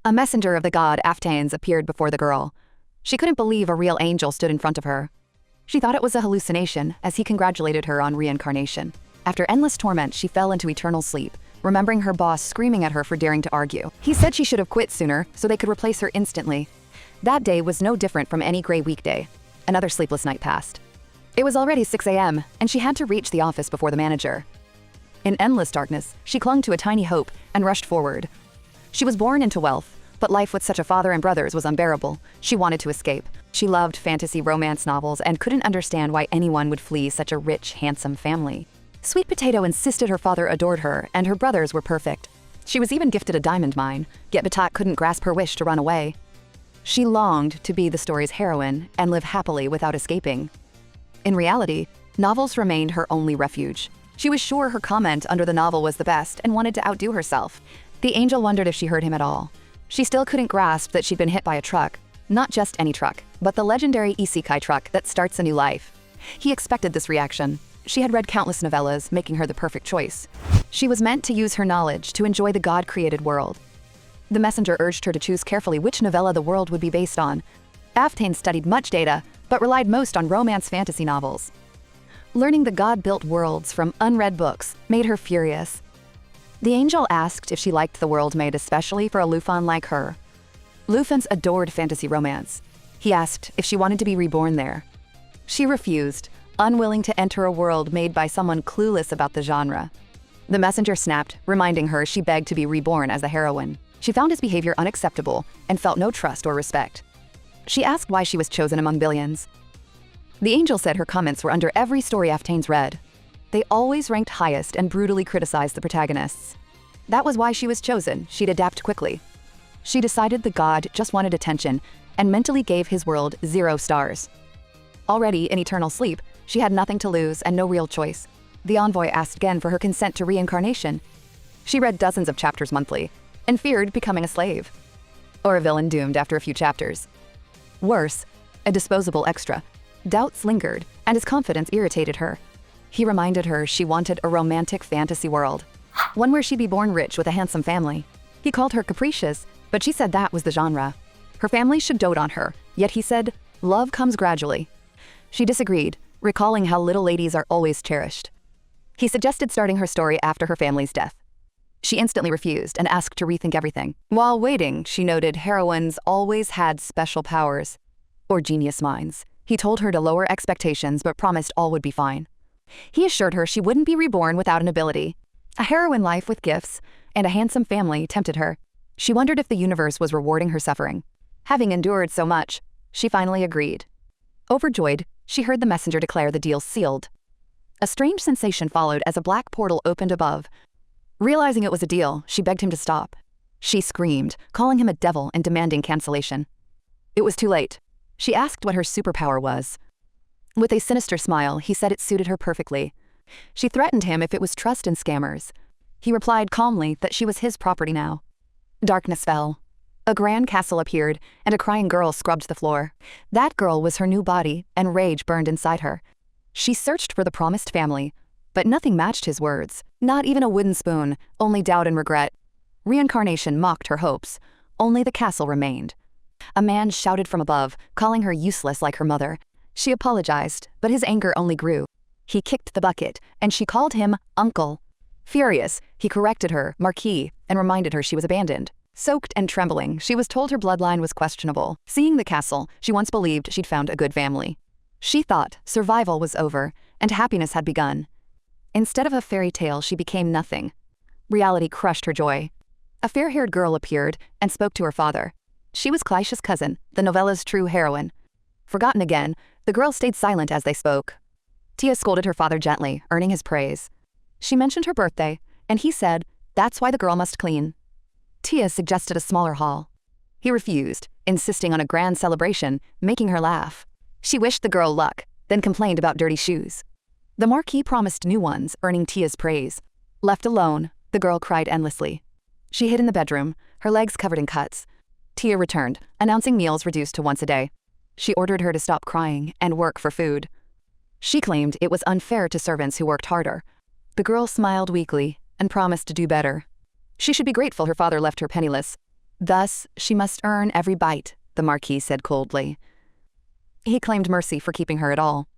A messenger of the god Aftanes appeared before the girl. She couldn't believe a real angel stood in front of her. She thought it was a hallucination as he congratulated her on reincarnation. After endless torment, she fell into eternal sleep, remembering her boss screaming at her for daring to argue. He said she should have quit sooner so they could replace her instantly. That day was no different from any gray weekday. Another sleepless night passed. It was already 6 a.m., and she had to reach the office before the manager. In endless darkness, she clung to a tiny hope and rushed forward. She was born into wealth, but life with such a father and brothers was unbearable. She wanted to escape. She loved fantasy romance novels and couldn't understand why anyone would flee such a rich, handsome family. Sweet Potato insisted her father adored her and her brothers were perfect. She was even gifted a diamond mine, yet Batak couldn't grasp her wish to run away. She longed to be the story's heroine and live happily without escaping. In reality, novels remained her only refuge. She was sure her comment under the novel was the best and wanted to outdo herself. The angel wondered if she heard him at all. She still couldn't grasp that she'd been hit by a truck. Not just any truck, but the legendary isekai truck that starts a new life. He expected this reaction. She had read countless novellas, making her the perfect choice. She was meant to use her knowledge to enjoy the God-created world. The messenger urged her to choose carefully which novella the world would be based on. Aftane studied much data, but relied most on romance fantasy novels. Learning the God-built worlds from unread books made her furious. The angel asked if she liked the world made especially for a Lufan like her. Lufans adored fantasy romance. He asked if she wanted to be reborn there. She refused, unwilling to enter a world made by someone clueless about the genre. The messenger snapped, reminding her she begged to be reborn as the heroine. She found his behavior unacceptable and felt no trust or respect. She asked why she was chosen among billions. The angel said her comments were under every story Aftanes read. They always ranked highest and brutally criticized the protagonists. That was why she was chosen. She'd adapt quickly. She decided the god just wanted attention and mentally gave his world 0 stars. Already in eternal sleep, she had nothing to lose and no real choice. The envoy asked again for her consent to reincarnation. She read dozens of chapters monthly and feared becoming a slave. Or a villain doomed after a few chapters. Worse, a disposable extra. Doubts lingered, and his confidence irritated her. He reminded her she wanted a romantic fantasy world, one where she'd be born rich with a handsome family. He called her capricious, but she said that was the genre. Her family should dote on her, yet he said, love comes gradually. She disagreed, recalling how little ladies are always cherished. He suggested starting her story after her family's death. She instantly refused and asked to rethink everything. While waiting, she noted heroines always had special powers, or genius minds. He told her to lower expectations but promised all would be fine. He assured her she wouldn't be reborn without an ability. A heroine life with gifts and a handsome family tempted her. She wondered if the universe was rewarding her suffering. Having endured so much, she finally agreed. Overjoyed, she heard the messenger declare the deal sealed. A strange sensation followed as a black portal opened above. Realizing it was a deal, she begged him to stop. She screamed, calling him a devil and demanding cancellation. It was too late. She asked what her superpower was. With a sinister smile, he said it suited her perfectly. She threatened him if it was trust in scammers. He replied calmly that she was his property now. Darkness fell. A grand castle appeared, and a crying girl scrubbed the floor. That girl was her new body, and rage burned inside her. She searched for the promised family, but nothing matched his words. Not even a wooden spoon, only doubt and regret. Reincarnation mocked her hopes. Only the castle remained. A man shouted from above, calling her useless like her mother. She apologized, but his anger only grew. He kicked the bucket, and she called him uncle. Furious, he corrected her, Marquis, and reminded her she was abandoned. Soaked and trembling, she was told her bloodline was questionable. Seeing the castle, she once believed she'd found a good family. She thought survival was over, and happiness had begun. Instead of a fairy tale, she became nothing. Reality crushed her joy. A fair-haired girl appeared and spoke to her father. She was Kleisha's cousin, the novella's true heroine. Forgotten again, the girl stayed silent as they spoke. Tia scolded her father gently, earning his praise. She mentioned her birthday, and he said, that's why the girl must clean. Tia suggested a smaller hall. He refused, insisting on a grand celebration, making her laugh. She wished the girl luck, then complained about dirty shoes. The Marquis promised new ones, earning Tia's praise. Left alone, the girl cried endlessly. She hid in the bedroom, her legs covered in cuts. Tia returned, announcing meals reduced to once a day. She ordered her to stop crying and work for food. She claimed it was unfair to servants who worked harder. The girl smiled weakly and promised to do better. She should be grateful her father left her penniless. Thus, she must earn every bite, the Marquis said coldly. He claimed mercy for keeping her at all.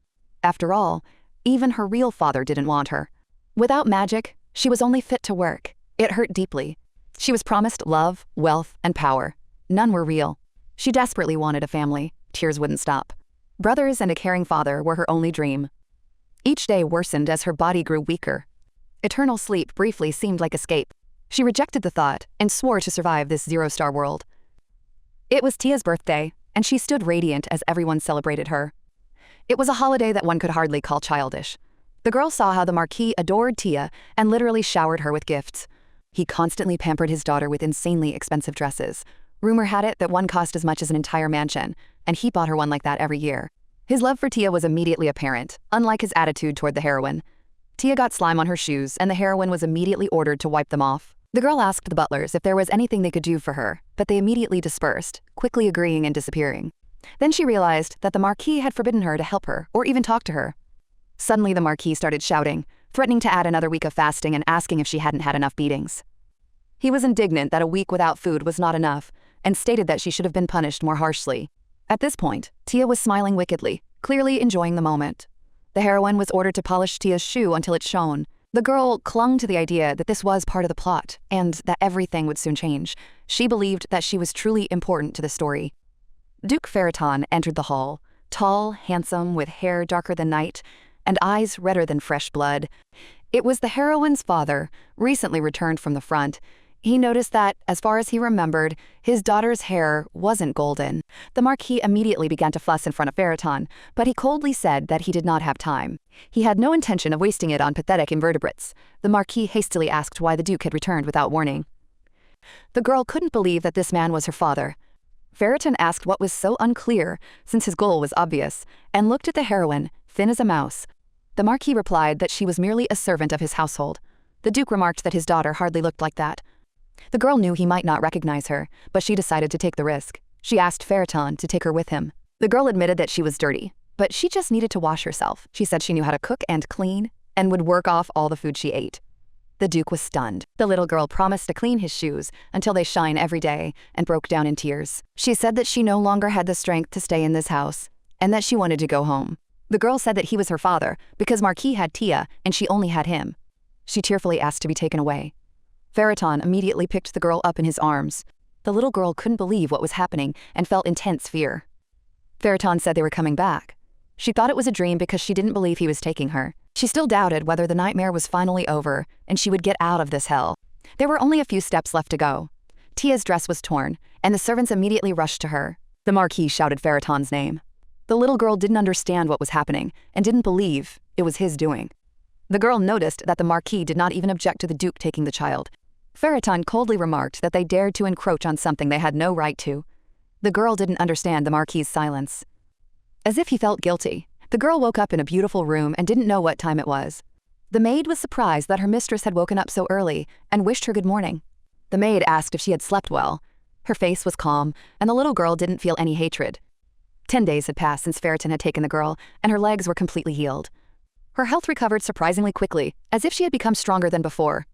After all, even her real father didn't want her. Without magic, she was only fit to work. It hurt deeply. She was promised love, wealth, and power. None were real. She desperately wanted a family. Tears wouldn't stop. Brothers and a caring father were her only dream. Each day worsened as her body grew weaker. Eternal sleep briefly seemed like escape. She rejected the thought and swore to survive this zero-star world. It was Tia's birthday, and she stood radiant as everyone celebrated her. It was a holiday that one could hardly call childish. The girl saw how the Marquis adored Tia and literally showered her with gifts. He constantly pampered his daughter with insanely expensive dresses. Rumor had it that one cost as much as an entire mansion, and he bought her one like that every year. His love for Tia was immediately apparent, unlike his attitude toward the heroine. Tia got slime on her shoes, and the heroine was immediately ordered to wipe them off. The girl asked the butlers if there was anything they could do for her, but they immediately dispersed, quickly agreeing and disappearing. Then she realized that the Marquis had forbidden her to help her or even talk to her. Suddenly the Marquis started shouting, threatening to add another week of fasting and asking if she hadn't had enough beatings. He was indignant that a week without food was not enough, and stated that she should have been punished more harshly. At this point, Tia was smiling wickedly, clearly enjoying the moment. The heroine was ordered to polish Tia's shoe until it shone. The girl clung to the idea that this was part of the plot, and that everything would soon change. She believed that she was truly important to the story. Duke Ferriton entered the hall, tall, handsome, with hair darker than night, and eyes redder than fresh blood. It was the heroine's father, recently returned from the front. He noticed that, as far as he remembered, his daughter's hair wasn't golden. The Marquis immediately began to fuss in front of Ferriton, but he coldly said that he did not have time. He had no intention of wasting it on pathetic invertebrates. The Marquis hastily asked why the Duke had returned without warning. The girl couldn't believe that this man was her father. Ferriton asked what was so unclear, since his goal was obvious, and looked at the heroine, thin as a mouse. The Marquis replied that she was merely a servant of his household. The Duke remarked that his daughter hardly looked like that. The girl knew he might not recognize her, but she decided to take the risk. She asked Ferriton to take her with him. The girl admitted that she was dirty, but she just needed to wash herself. She said she knew how to cook and clean, and would work off all the food she ate. The Duke was stunned. The little girl promised to clean his shoes until they shine every day, and broke down in tears. She said that she no longer had the strength to stay in this house, and that she wanted to go home. The girl said that he was her father, because Marquis had Tia, and she only had him. She tearfully asked to be taken away. Ferriton immediately picked the girl up in his arms. The little girl couldn't believe what was happening and felt intense fear. Ferriton said they were coming back. She thought it was a dream because she didn't believe he was taking her. She still doubted whether the nightmare was finally over and she would get out of this hell. There were only a few steps left to go. Tia's dress was torn, and the servants immediately rushed to her. The Marquis shouted Ferriton's name. The little girl didn't understand what was happening and didn't believe it was his doing. The girl noticed that the Marquis did not even object to the Duke taking the child. Ferriton coldly remarked that they dared to encroach on something they had no right to. The girl didn't understand the Marquis's silence. As if he felt guilty, the girl woke up in a beautiful room and didn't know what time it was. The maid was surprised that her mistress had woken up so early and wished her good morning. The maid asked if she had slept well. Her face was calm, and the little girl didn't feel any hatred. 10 days had passed since Ferriton had taken the girl, and her legs were completely healed. Her health recovered surprisingly quickly, as if she had become stronger than before.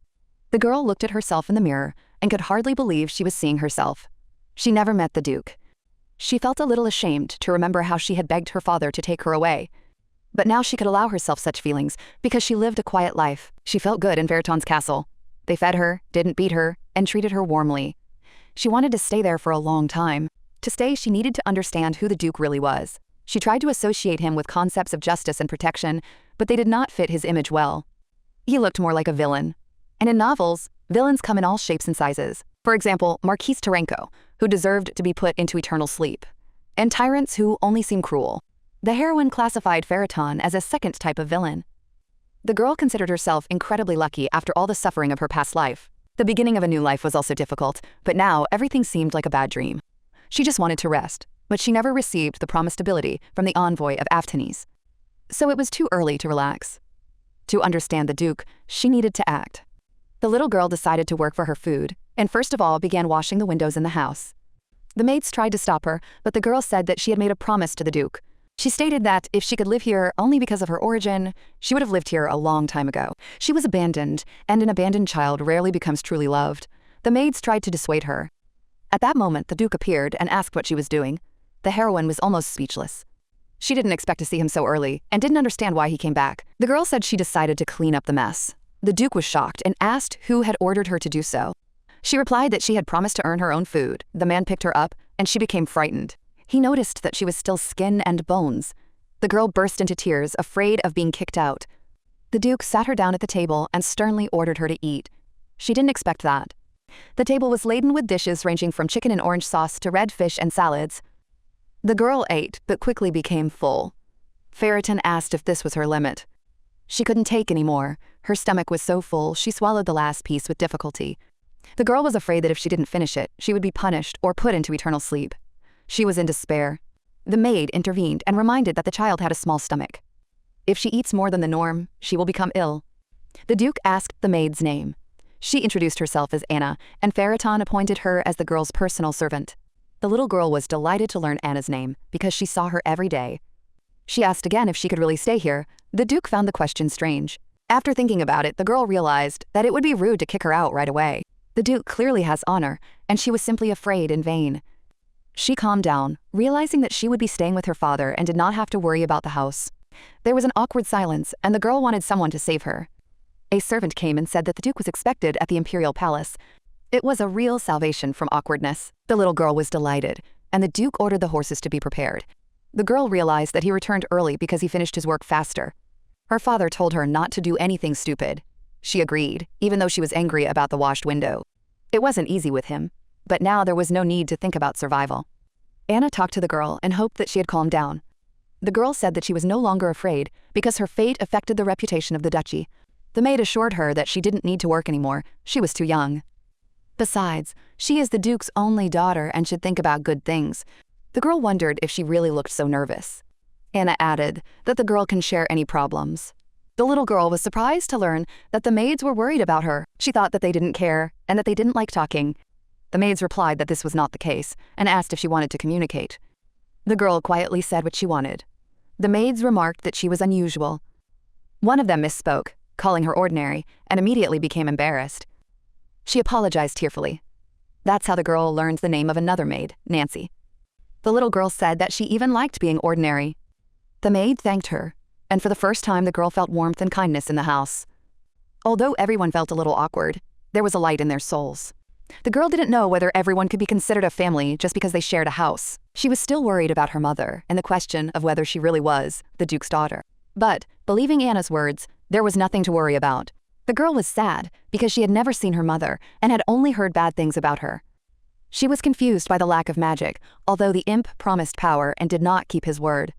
The girl looked at herself in the mirror and could hardly believe she was seeing herself. She never met the Duke. She felt a little ashamed to remember how she had begged her father to take her away. But now she could allow herself such feelings because she lived a quiet life. She felt good in Ferriton's castle. They fed her, didn't beat her, and treated her warmly. She wanted to stay there for a long time. To stay, she needed to understand who the Duke really was. She tried to associate him with concepts of justice and protection, but they did not fit his image well. He looked more like a villain. And in novels, villains come in all shapes and sizes. For example, Marquis Tarenko, who deserved to be put into eternal sleep, and tyrants who only seem cruel. The heroine classified Ferriton as a second type of villain. The girl considered herself incredibly lucky after all the suffering of her past life. The beginning of a new life was also difficult, but now everything seemed like a bad dream. She just wanted to rest, but she never received the promised ability from the envoy of Aftanes. So it was too early to relax. To understand the Duke, she needed to act. The little girl decided to work for her food, and first of all began washing the windows in the house. The maids tried to stop her, but the girl said that she had made a promise to the Duke. She stated that if she could live here only because of her origin, she would have lived here a long time ago. She was abandoned, and an abandoned child rarely becomes truly loved. The maids tried to dissuade her. At that moment, the Duke appeared and asked what she was doing. The heroine was almost speechless. She didn't expect to see him so early and didn't understand why he came back. The girl said she decided to clean up the mess. The Duke was shocked and asked who had ordered her to do so. She replied that she had promised to earn her own food. The man picked her up, and she became frightened. He noticed that she was still skin and bones. The girl burst into tears, afraid of being kicked out. The Duke sat her down at the table and sternly ordered her to eat. She didn't expect that. The table was laden with dishes ranging from chicken and orange sauce to red fish and salads. The girl ate, but quickly became full. Ferriton asked if this was her limit. She couldn't take any more. Her stomach was so full, she swallowed the last piece with difficulty. The girl was afraid that if she didn't finish it, she would be punished or put into eternal sleep. She was in despair. The maid intervened and reminded that the child had a small stomach. If she eats more than the norm, she will become ill. The Duke asked the maid's name. She introduced herself as Anna, and Ferriton appointed her as the girl's personal servant. The little girl was delighted to learn Anna's name because she saw her every day. She asked again if she could really stay here. The Duke found the question strange. After thinking about it, the girl realized that it would be rude to kick her out right away. The Duke clearly has honor, and she was simply afraid in vain. She calmed down, realizing that she would be staying with her father and did not have to worry about the house. There was an awkward silence, and the girl wanted someone to save her. A servant came and said that the Duke was expected at the imperial palace. It was a real salvation from awkwardness. The little girl was delighted, and the Duke ordered the horses to be prepared. The girl realized that he returned early because he finished his work faster. Her father told her not to do anything stupid. She agreed, even though she was angry about the washed window. It wasn't easy with him, but now there was no need to think about survival. Anna talked to the girl and hoped that she had calmed down. The girl said that she was no longer afraid because her fate affected the reputation of the duchy. The maid assured her that she didn't need to work anymore. She was too young. Besides, she is the Duke's only daughter and should think about good things. The girl wondered if she really looked so nervous. Anna added that the girl can share any problems. The little girl was surprised to learn that the maids were worried about her. She thought that they didn't care and that they didn't like talking. The maids replied that this was not the case and asked if she wanted to communicate. The girl quietly said what she wanted. The maids remarked that she was unusual. One of them misspoke, calling her ordinary, and immediately became embarrassed. She apologized tearfully. That's how the girl learned the name of another maid, Nancy. The little girl said that she even liked being ordinary. The maid thanked her, and for the first time the girl felt warmth and kindness in the house. Although everyone felt a little awkward, there was a light in their souls. The girl didn't know whether everyone could be considered a family just because they shared a house. She was still worried about her mother and the question of whether she really was the Duke's daughter. But, believing Anna's words, there was nothing to worry about. The girl was sad because she had never seen her mother and had only heard bad things about her. She was confused by the lack of magic, although the imp promised power and did not keep his word.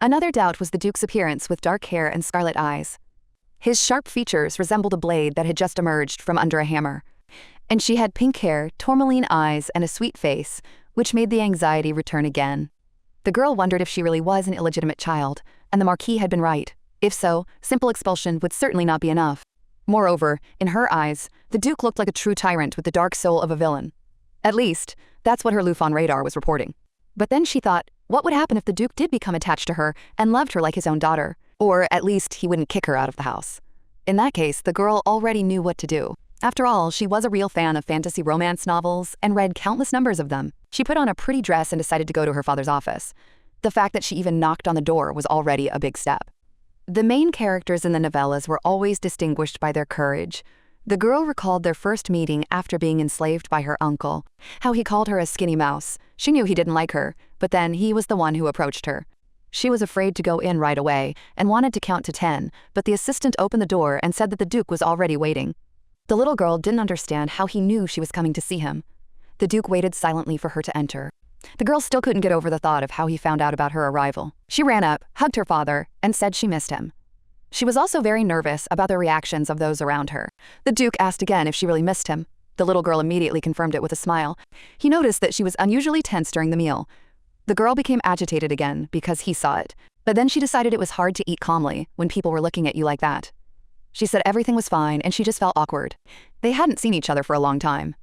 Another doubt was the Duke's appearance with dark hair and scarlet eyes. His sharp features resembled a blade that had just emerged from under a hammer. And she had pink hair, tourmaline eyes, and a sweet face, which made the anxiety return again. The girl wondered if she really was an illegitimate child, and the Marquis had been right. If so, simple expulsion would certainly not be enough. Moreover, in her eyes, the Duke looked like a true tyrant with the dark soul of a villain. At least, that's what her Lufon radar was reporting. But then she thought, what would happen if the Duke did become attached to her and loved her like his own daughter? Or at least he wouldn't kick her out of the house. In that case, the girl already knew what to do. After all, she was a real fan of fantasy romance novels and read countless numbers of them. She put on a pretty dress and decided to go to her father's office. The fact that she even knocked on the door was already a big step. The main characters in the novellas were always distinguished by their courage. The girl recalled their first meeting after being enslaved by her uncle, how he called her a skinny mouse. She knew he didn't like her, but then he was the one who approached her. She was afraid to go in right away and wanted to count to 10, but the assistant opened the door and said that the Duke was already waiting. The little girl didn't understand how he knew she was coming to see him. The Duke waited silently for her to enter. The girl still couldn't get over the thought of how he found out about her arrival. She ran up, hugged her father, and said she missed him. She was also very nervous about the reactions of those around her. The Duke asked again if she really missed him. The little girl immediately confirmed it with a smile. He noticed that she was unusually tense during the meal. The girl became agitated again because he saw it, but then she decided it was hard to eat calmly when people were looking at you like that. She said everything was fine and she just felt awkward. They hadn't seen each other for a long time.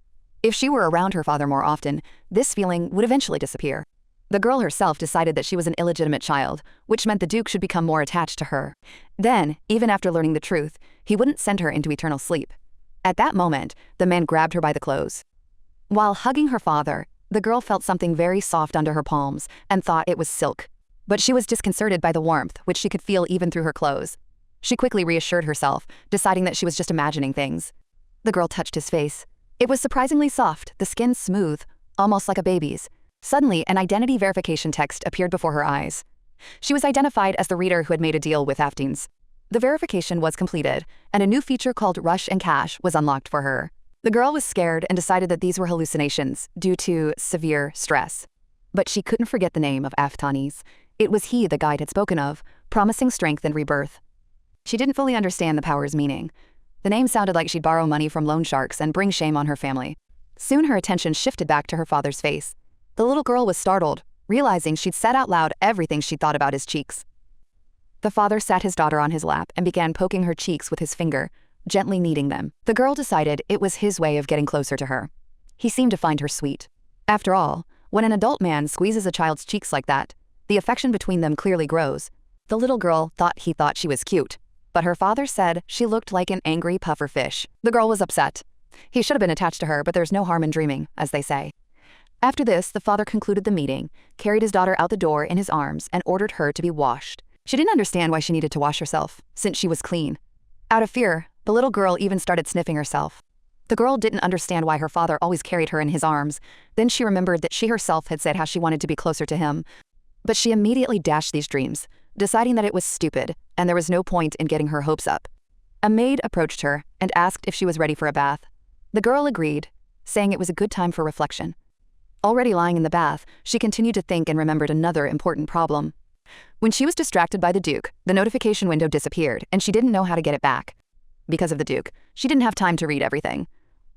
If she were around her father more often, this feeling would eventually disappear. The girl herself decided that she was an illegitimate child, which meant the Duke should become more attached to her. Then, even after learning the truth, he wouldn't send her into eternal sleep. At that moment, the man grabbed her by the clothes. While hugging her father, The girl felt something very soft under her palms and thought it was silk. But she was disconcerted by the warmth, which she could feel even through her clothes. She quickly reassured herself, deciding that she was just imagining things. The girl touched his face. It was surprisingly soft, the skin smooth, almost like a baby's. Suddenly, an identity verification text appeared before her eyes. She was identified as the reader who had made a deal with Afteens. The verification was completed, and a new feature called Rush and Cash was unlocked for her. The girl was scared and decided that these were hallucinations due to severe stress. But she couldn't forget the name of Aftanis. It was he the guide had spoken of, promising strength and rebirth. She didn't fully understand the power's meaning. The name sounded like she'd borrow money from loan sharks and bring shame on her family. Soon her attention shifted back to her father's face. The little girl was startled, realizing she'd said out loud everything she'd thought about his cheeks. The father sat his daughter on his lap and began poking her cheeks with his finger, gently kneading them. The girl decided it was his way of getting closer to her. He seemed to find her sweet. After all, when an adult man squeezes a child's cheeks like that, the affection between them clearly grows. The little girl thought he thought she was cute, but her father said she looked like an angry puffer fish. The girl was upset. He should have been attached to her, but there's no harm in dreaming, as they say. After this, the father concluded the meeting, carried his daughter out the door in his arms, and ordered her to be washed. She didn't understand why she needed to wash herself, since she was clean. Out of fear, the little girl even started sniffing herself. The girl didn't understand why her father always carried her in his arms. Then she remembered that she herself had said how she wanted to be closer to him. But she immediately dashed these dreams, deciding that it was stupid, and there was no point in getting her hopes up. A maid approached her and asked if she was ready for a bath. The girl agreed, saying it was a good time for reflection. Already lying in the bath, she continued to think and remembered another important problem. When she was distracted by the Duke, the notification window disappeared, and she didn't know how to get it back. Because of the Duke, she didn't have time to read everything.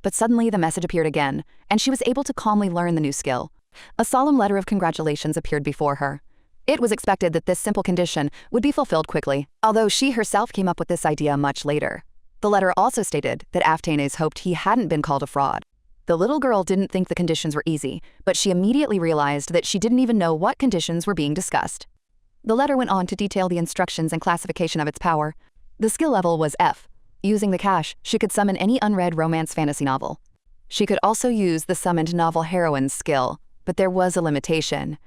But suddenly the message appeared again, and she was able to calmly learn the new skill. A solemn letter of congratulations appeared before her. It was expected that this simple condition would be fulfilled quickly, although she herself came up with this idea much later. The letter also stated that Aftanes hoped he hadn't been called a fraud. The little girl didn't think the conditions were easy, but she immediately realized that she didn't even know what conditions were being discussed. The letter went on to detail the instructions and classification of its power. The skill level was F. Using the cash, she could summon any unread romance fantasy novel. She could also use the summoned novel heroine's skill, but there was a limitation.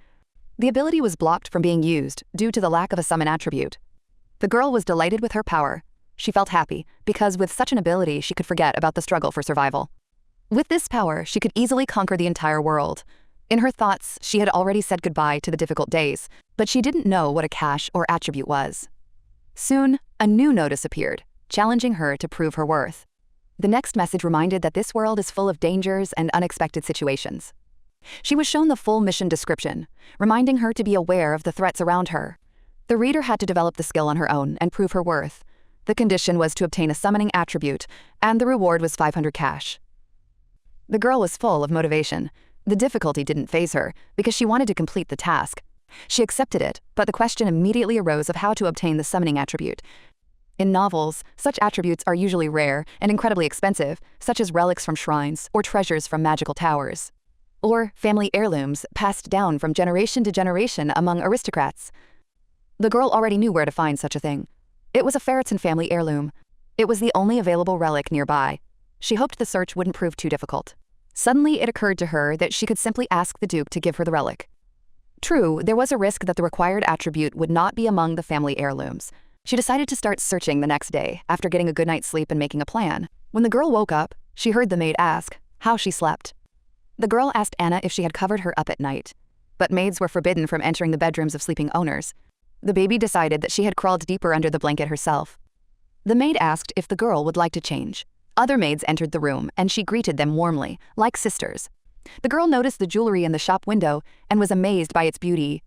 The ability was blocked from being used due to the lack of a summon attribute. The girl was delighted with her power. She felt happy, because with such an ability she could forget about the struggle for survival. With this power, she could easily conquer the entire world. In her thoughts, she had already said goodbye to the difficult days, but she didn't know what a cash or attribute was. Soon, a new notice appeared, challenging her to prove her worth. The next message reminded that this world is full of dangers and unexpected situations. She was shown the full mission description, reminding her to be aware of the threats around her. The reader had to develop the skill on her own and prove her worth. The condition was to obtain a summoning attribute, and the reward was 500 cash. The girl was full of motivation. The difficulty didn't faze her, because she wanted to complete the task. She accepted it, but the question immediately arose of how to obtain the summoning attribute. In novels, such attributes are usually rare and incredibly expensive, such as relics from shrines or treasures from magical towers. Or family heirlooms passed down from generation to generation among aristocrats. The girl already knew where to find such a thing. It was a Ferreton family heirloom. It was the only available relic nearby. She hoped the search wouldn't prove too difficult. Suddenly, it occurred to her that she could simply ask the Duke to give her the relic. True, there was a risk that the required attribute would not be among the family heirlooms. She decided to start searching the next day, after getting a good night's sleep and making a plan. When the girl woke up, she heard the maid ask how she slept. The girl asked Anna if she had covered her up at night. But maids were forbidden from entering the bedrooms of sleeping owners. The baby decided that she had crawled deeper under the blanket herself. The maid asked if the girl would like to change. Other maids entered the room, and she greeted them warmly, like sisters. The girl noticed the jewelry in the shop window and was amazed by its beauty.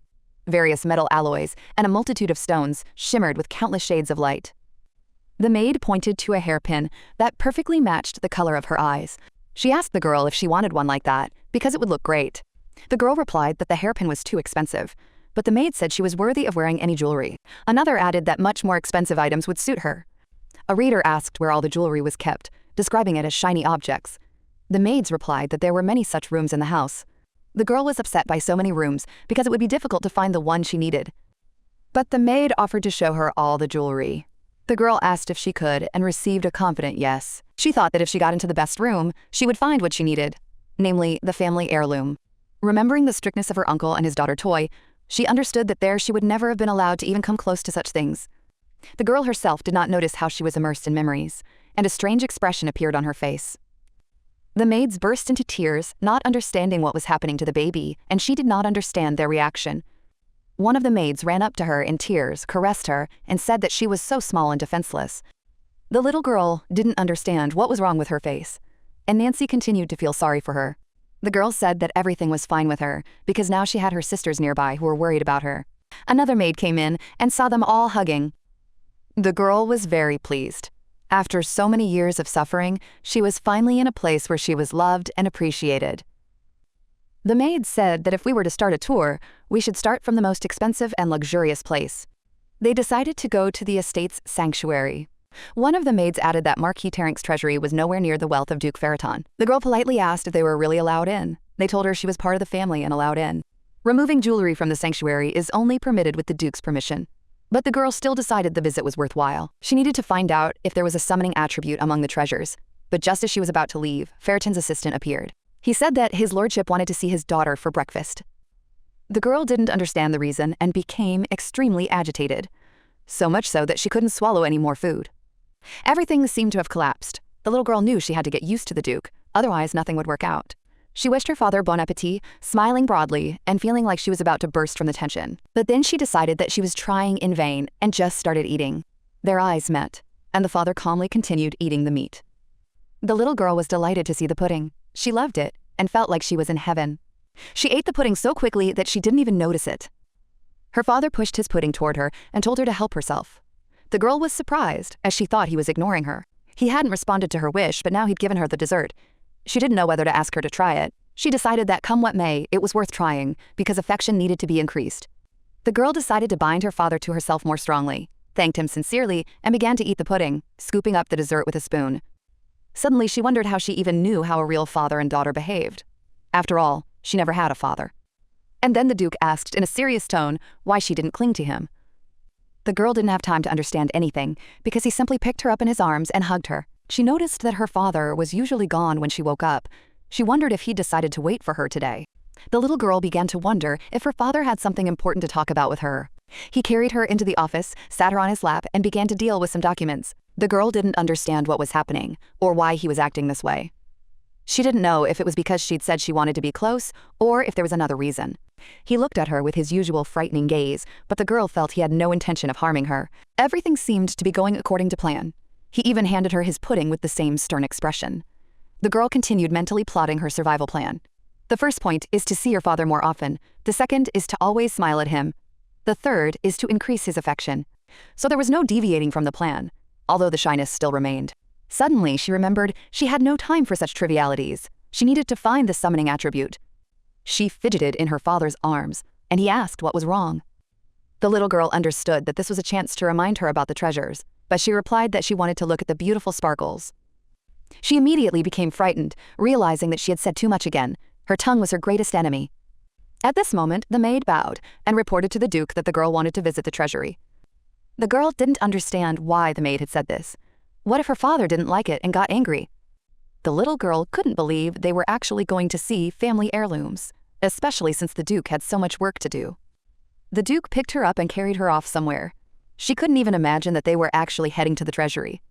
Various metal alloys and a multitude of stones shimmered with countless shades of light. The maid pointed to a hairpin that perfectly matched the color of her eyes. She asked the girl if she wanted one like that, because it would look great. The girl replied that the hairpin was too expensive, but the maid said she was worthy of wearing any jewelry. Another added that much more expensive items would suit her. A reader asked where all the jewelry was kept, describing it as shiny objects. The maids replied that there were many such rooms in the house. The girl was upset by so many rooms because it would be difficult to find the one she needed. But the maid offered to show her all the jewelry. The girl asked if she could and received a confident yes. She thought that if she got into the best room, she would find what she needed, namely the family heirloom. Remembering the strictness of her uncle and his daughter Toy, she understood that there she would never have been allowed to even come close to such things. The girl herself did not notice how she was immersed in memories, and a strange expression appeared on her face. The maids burst into tears, not understanding what was happening to the baby, and she did not understand their reaction. One of the maids ran up to her in tears, caressed her, and said that she was so small and defenseless. The little girl didn't understand what was wrong with her face, and Nancy continued to feel sorry for her. The girl said that everything was fine with her, because now she had her sisters nearby who were worried about her. Another maid came in and saw them all hugging. The girl was very pleased. After so many years of suffering, she was finally in a place where she was loved and appreciated. The maid said that if we were to start a tour, we should start from the most expensive and luxurious place. They decided to go to the estate's sanctuary. One of the maids added that Marquis Terrank's treasury was nowhere near the wealth of Duke Ferraton. The girl politely asked if they were really allowed in. They told her she was part of the family and allowed in. Removing jewelry from the sanctuary is only permitted with the Duke's permission. But the girl still decided the visit was worthwhile. She needed to find out if there was a summoning attribute among the treasures. But just as she was about to leave, Ferraton's assistant appeared. He said that his lordship wanted to see his daughter for breakfast. The girl didn't understand the reason and became extremely agitated. So much so that she couldn't swallow any more food. Everything seemed to have collapsed. The little girl knew she had to get used to the Duke, otherwise nothing would work out. She wished her father bon appétit, smiling broadly and feeling like she was about to burst from the tension. But then she decided that she was trying in vain and just started eating. Their eyes met, and the father calmly continued eating the meat. The little girl was delighted to see the pudding. She loved it and felt like she was in heaven. She ate the pudding so quickly that she didn't even notice it. Her father pushed his pudding toward her and told her to help herself. The girl was surprised, as she thought he was ignoring her. He hadn't responded to her wish, but now he'd given her the dessert. She didn't know whether to ask her to try it. She decided that come what may, it was worth trying, because affection needed to be increased. The girl decided to bind her father to herself more strongly, thanked him sincerely, and began to eat the pudding, scooping up the dessert with a spoon. Suddenly she wondered how she even knew how a real father and daughter behaved. After all, she never had a father. And then the Duke asked in a serious tone why she didn't cling to him. The girl didn't have time to understand anything, because he simply picked her up in his arms and hugged her. She noticed that her father was usually gone when she woke up. She wondered if he decided to wait for her today. The little girl began to wonder if her father had something important to talk about with her. He carried her into the office, sat her on his lap, and began to deal with some documents. The girl didn't understand what was happening, or why he was acting this way. She didn't know if it was because she'd said she wanted to be close, or if there was another reason. He looked at her with his usual frightening gaze, but the girl felt he had no intention of harming her. Everything seemed to be going according to plan. He even handed her his pudding with the same stern expression. The girl continued mentally plotting her survival plan. The first point is to see your father more often. The second is to always smile at him. The third is to increase his affection. So there was no deviating from the plan, although the shyness still remained. Suddenly, she remembered she had no time for such trivialities. She needed to find the summoning attribute. She fidgeted in her father's arms, and he asked what was wrong. The little girl understood that this was a chance to remind her about the treasures, but she replied that she wanted to look at the beautiful sparkles. She immediately became frightened, realizing that she had said too much again. Her tongue was her greatest enemy. At this moment, the maid bowed and reported to the Duke that the girl wanted to visit the treasury. The girl didn't understand why the maid had said this. What if her father didn't like it and got angry? The little girl couldn't believe they were actually going to see family heirlooms, especially since the Duke had so much work to do. The Duke picked her up and carried her off somewhere. She couldn't even imagine that they were actually heading to the treasury.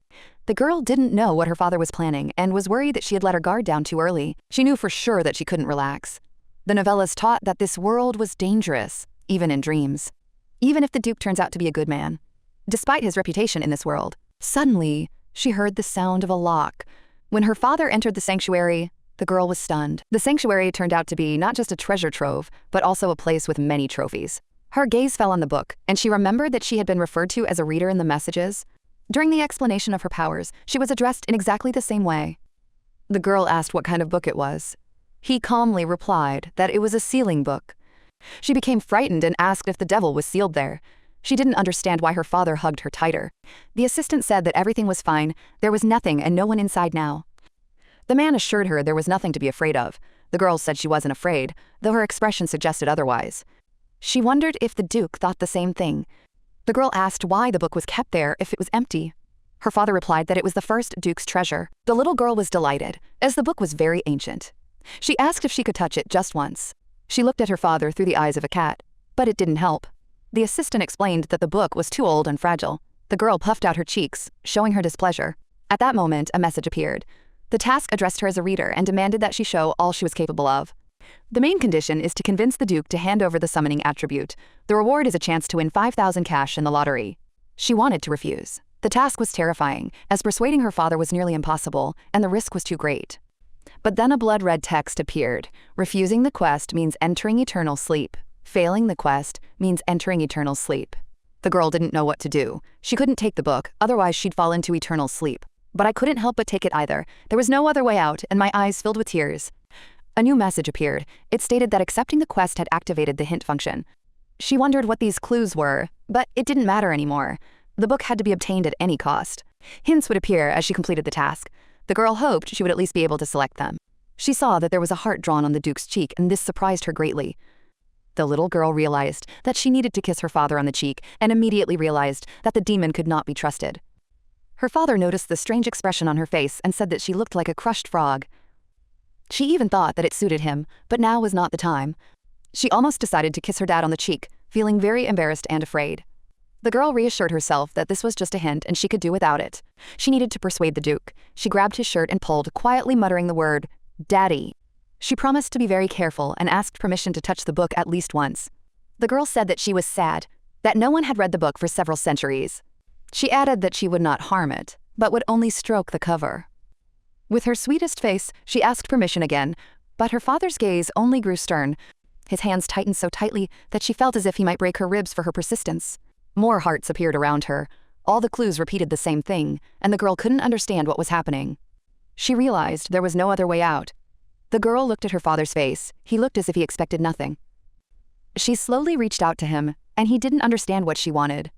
The girl didn't know what her father was planning and was worried that she had let her guard down too early. She knew for sure that she couldn't relax. The novellas taught that this world was dangerous, even in dreams. Even if the Duke turns out to be a good man. Despite his reputation in this world. Suddenly, she heard the sound of a lock. When her father entered the sanctuary, the girl was stunned. The sanctuary turned out to be not just a treasure trove, but also a place with many trophies. Her gaze fell on the book, and she remembered that she had been referred to as a reader in the messages. During the explanation of her powers, she was addressed in exactly the same way. The girl asked what kind of book it was. He calmly replied that it was a sealing book. She became frightened and asked if the devil was sealed there. She didn't understand why her father hugged her tighter. The assistant said that everything was fine, there was nothing and no one inside now. The man assured her there was nothing to be afraid of. The girl said she wasn't afraid, though her expression suggested otherwise. She wondered if the Duke thought the same thing. The girl asked why the book was kept there if it was empty. Her father replied that it was the first Duke's treasure. The little girl was delighted, as the book was very ancient. She asked if she could touch it just once. She looked at her father through the eyes of a cat, but it didn't help. The assistant explained that the book was too old and fragile. The girl puffed out her cheeks, showing her displeasure. At that moment, a message appeared. The task addressed her as a reader and demanded that she show all she was capable of. The main condition is to convince the Duke to hand over the summoning attribute. The reward is a chance to win 5,000 cash in the lottery. She wanted to refuse. The task was terrifying, as persuading her father was nearly impossible, and the risk was too great. But then a blood-red text appeared. Refusing the quest means entering eternal sleep. Failing the quest means entering eternal sleep. The girl didn't know what to do. She couldn't take the book, otherwise she'd fall into eternal sleep. But I couldn't help but take it either. There was no other way out, and my eyes filled with tears. A new message appeared. It stated that accepting the quest had activated the hint function. She wondered what these clues were, but it didn't matter anymore. The book had to be obtained at any cost. Hints would appear as she completed the task. The girl hoped she would at least be able to select them. She saw that there was a heart drawn on the Duke's cheek, and this surprised her greatly. The little girl realized that she needed to kiss her father on the cheek, and immediately realized that the demon could not be trusted. Her father noticed the strange expression on her face and said that she looked like a crushed frog. She even thought that it suited him, but now was not the time. She almost decided to kiss her dad on the cheek, feeling very embarrassed and afraid. The girl reassured herself that this was just a hint and she could do without it. She needed to persuade the Duke. She grabbed his shirt and pulled, quietly muttering the word, "Daddy." She promised to be very careful and asked permission to touch the book at least once. The girl said that she was sad, that no one had read the book for several centuries. She added that she would not harm it, but would only stroke the cover. With her sweetest face, she asked permission again, but her father's gaze only grew stern. His hands tightened so tightly that she felt as if he might break her ribs for her persistence. More hearts appeared around her. All the clues repeated the same thing, and the girl couldn't understand what was happening. She realized there was no other way out. The girl looked at her father's face. He looked as if he expected nothing. She slowly reached out to him, and he didn't understand what she wanted.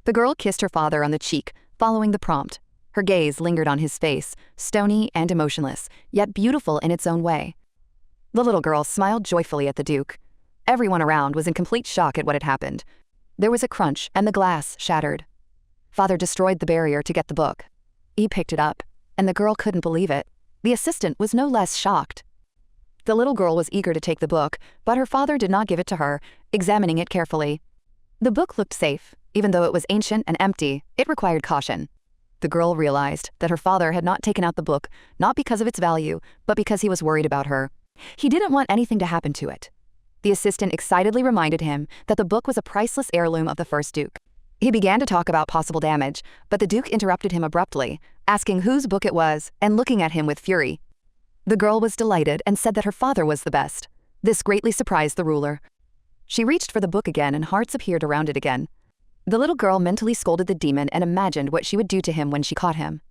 The girl kissed her father on the cheek, following the prompt. Her gaze lingered on his face, stony and emotionless, yet beautiful in its own way. The little girl smiled joyfully at the Duke. Everyone around was in complete shock at what had happened. There was a crunch, and the glass shattered. Father destroyed the barrier to get the book. He picked it up, and the girl couldn't believe it. The assistant was no less shocked. The little girl was eager to take the book, but her father did not give it to her, examining it carefully. The book looked safe. Even though it was ancient and empty, it required caution. The girl realized that her father had not taken out the book, not because of its value, but because he was worried about her. He didn't want anything to happen to it. The assistant excitedly reminded him that the book was a priceless heirloom of the first Duke. He began to talk about possible damage, but the Duke interrupted him abruptly, asking whose book it was and looking at him with fury. The girl was delighted and said that her father was the best. This greatly surprised the ruler. She reached for the book again and hearts appeared around it again. The little girl mentally scolded the demon and imagined what she would do to him when she caught him.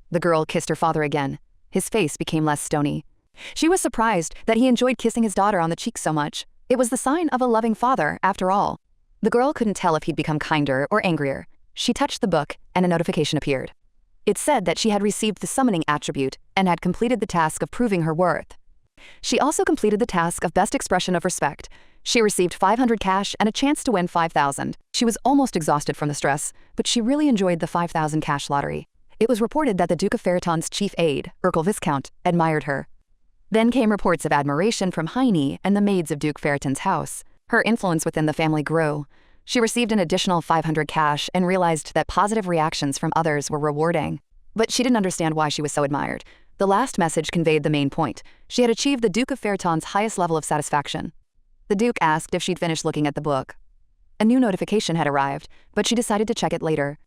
The girl kissed her father again. His face became less stony. She was surprised that he enjoyed kissing his daughter on the cheek so much. It was the sign of a loving father, after all. The girl couldn't tell if he'd become kinder or angrier. She touched the book, and a notification appeared. It said that she had received the summoning attribute and had completed the task of proving her worth. She also completed the task of best expression of respect. She received 500 cash and a chance to win 5,000. She was almost exhausted from the stress, but she really enjoyed the 5,000 cash lottery. It was reported that the Duke of Feriton's chief aide, Urkel Viscount, admired her. Then came reports of admiration from Heine and the maids of Duke Feriton's house. Her influence within the family grew. She received an additional 500 cash and realized that positive reactions from others were rewarding. But she didn't understand why she was so admired. The last message conveyed the main point. She had achieved the Duke of Feriton's highest level of satisfaction. The Duke asked if she'd finished looking at the book. A new notification had arrived, but she decided to check it later.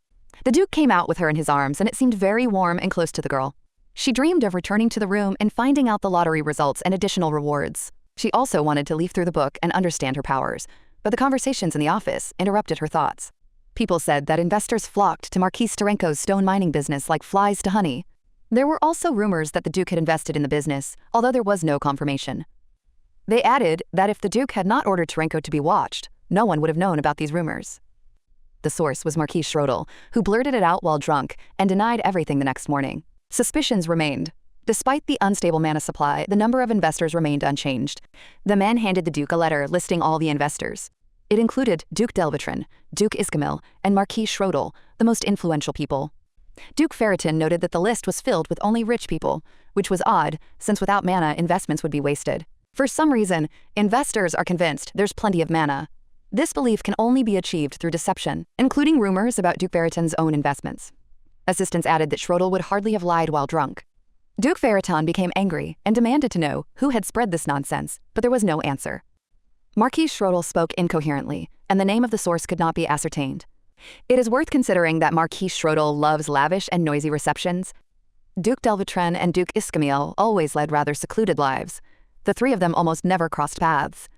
The Duke came out with her in his arms, and it seemed very warm and close to the girl. She dreamed of returning to the room and finding out the lottery results and additional rewards. She also wanted to leaf through the book and understand her powers, but the conversations in the office interrupted her thoughts. People said that investors flocked to Marquis Starenko's stone mining business like flies to honey. There were also rumors that the Duke had invested in the business, although there was no confirmation. They added that if the Duke had not ordered Starenko to be watched, no one would have known about these rumors. The source was Marquis Schrodel, who blurted it out while drunk and denied everything the next morning. Suspicions remained. Despite the unstable mana supply, the number of investors remained unchanged. The man handed the Duke a letter listing all the investors. It included Duke Delvatrin, Duke Iskamil, and Marquis Schrodel, the most influential people. Duke Feriton noted that the list was filled with only rich people, which was odd, since without mana, investments would be wasted. For some reason, investors are convinced there's plenty of mana. This belief can only be achieved through deception, including rumors about Duke Veriton's own investments. Assistants added that Schrodel would hardly have lied while drunk. Duke Veriton became angry and demanded to know who had spread this nonsense, but there was no answer. Marquis Schrodel spoke incoherently, and the name of the source could not be ascertained. It is worth considering that Marquis Schrodel loves lavish and noisy receptions. Duke Delvatren and Duke Iscamil always led rather secluded lives. The three of them almost never crossed paths.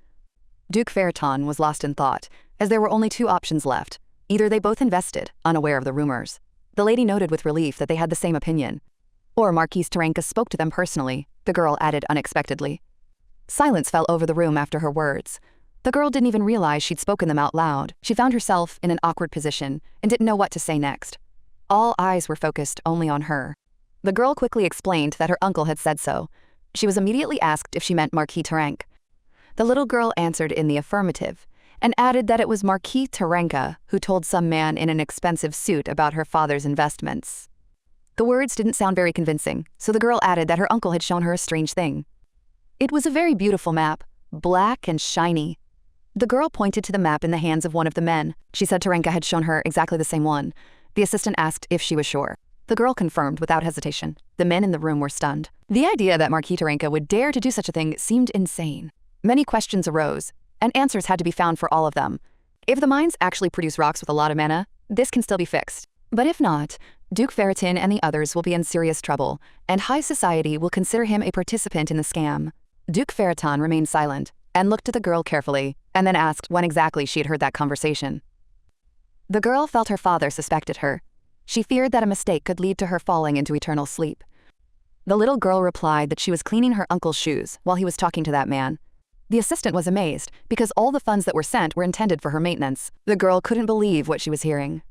Duke Veriton was lost in thought, as there were only two options left. Either they both invested, unaware of the rumors. The lady noted with relief that they had the same opinion. Or Marquise Taranka spoke to them personally, the girl added unexpectedly. Silence fell over the room after her words. The girl didn't even realize she'd spoken them out loud. She found herself in an awkward position and didn't know what to say next. All eyes were focused only on her. The girl quickly explained that her uncle had said so. She was immediately asked if she meant Marquis Tarank. The little girl answered in the affirmative, and added that it was Marquis Taranka who told some man in an expensive suit about her father's investments. The words didn't sound very convincing, so the girl added that her uncle had shown her a strange thing. It was a very beautiful map, black and shiny. The girl pointed to the map in the hands of one of the men. She said Taranka had shown her exactly the same one. The assistant asked if she was sure. The girl confirmed without hesitation. The men in the room were stunned. The idea that Marquis Taranka would dare to do such a thing seemed insane. Many questions arose, and answers had to be found for all of them. If the mines actually produce rocks with a lot of mana, this can still be fixed. But if not, Duke Veriton and the others will be in serious trouble, and high society will consider him a participant in the scam. Duke Veriton remained silent and looked at the girl carefully, and then asked when exactly she had heard that conversation. The girl felt her father suspected her. She feared that a mistake could lead to her falling into eternal sleep. The little girl replied that she was cleaning her uncle's shoes while he was talking to that man. The assistant was amazed because all the funds that were sent were intended for her maintenance. The girl couldn't believe what she was hearing.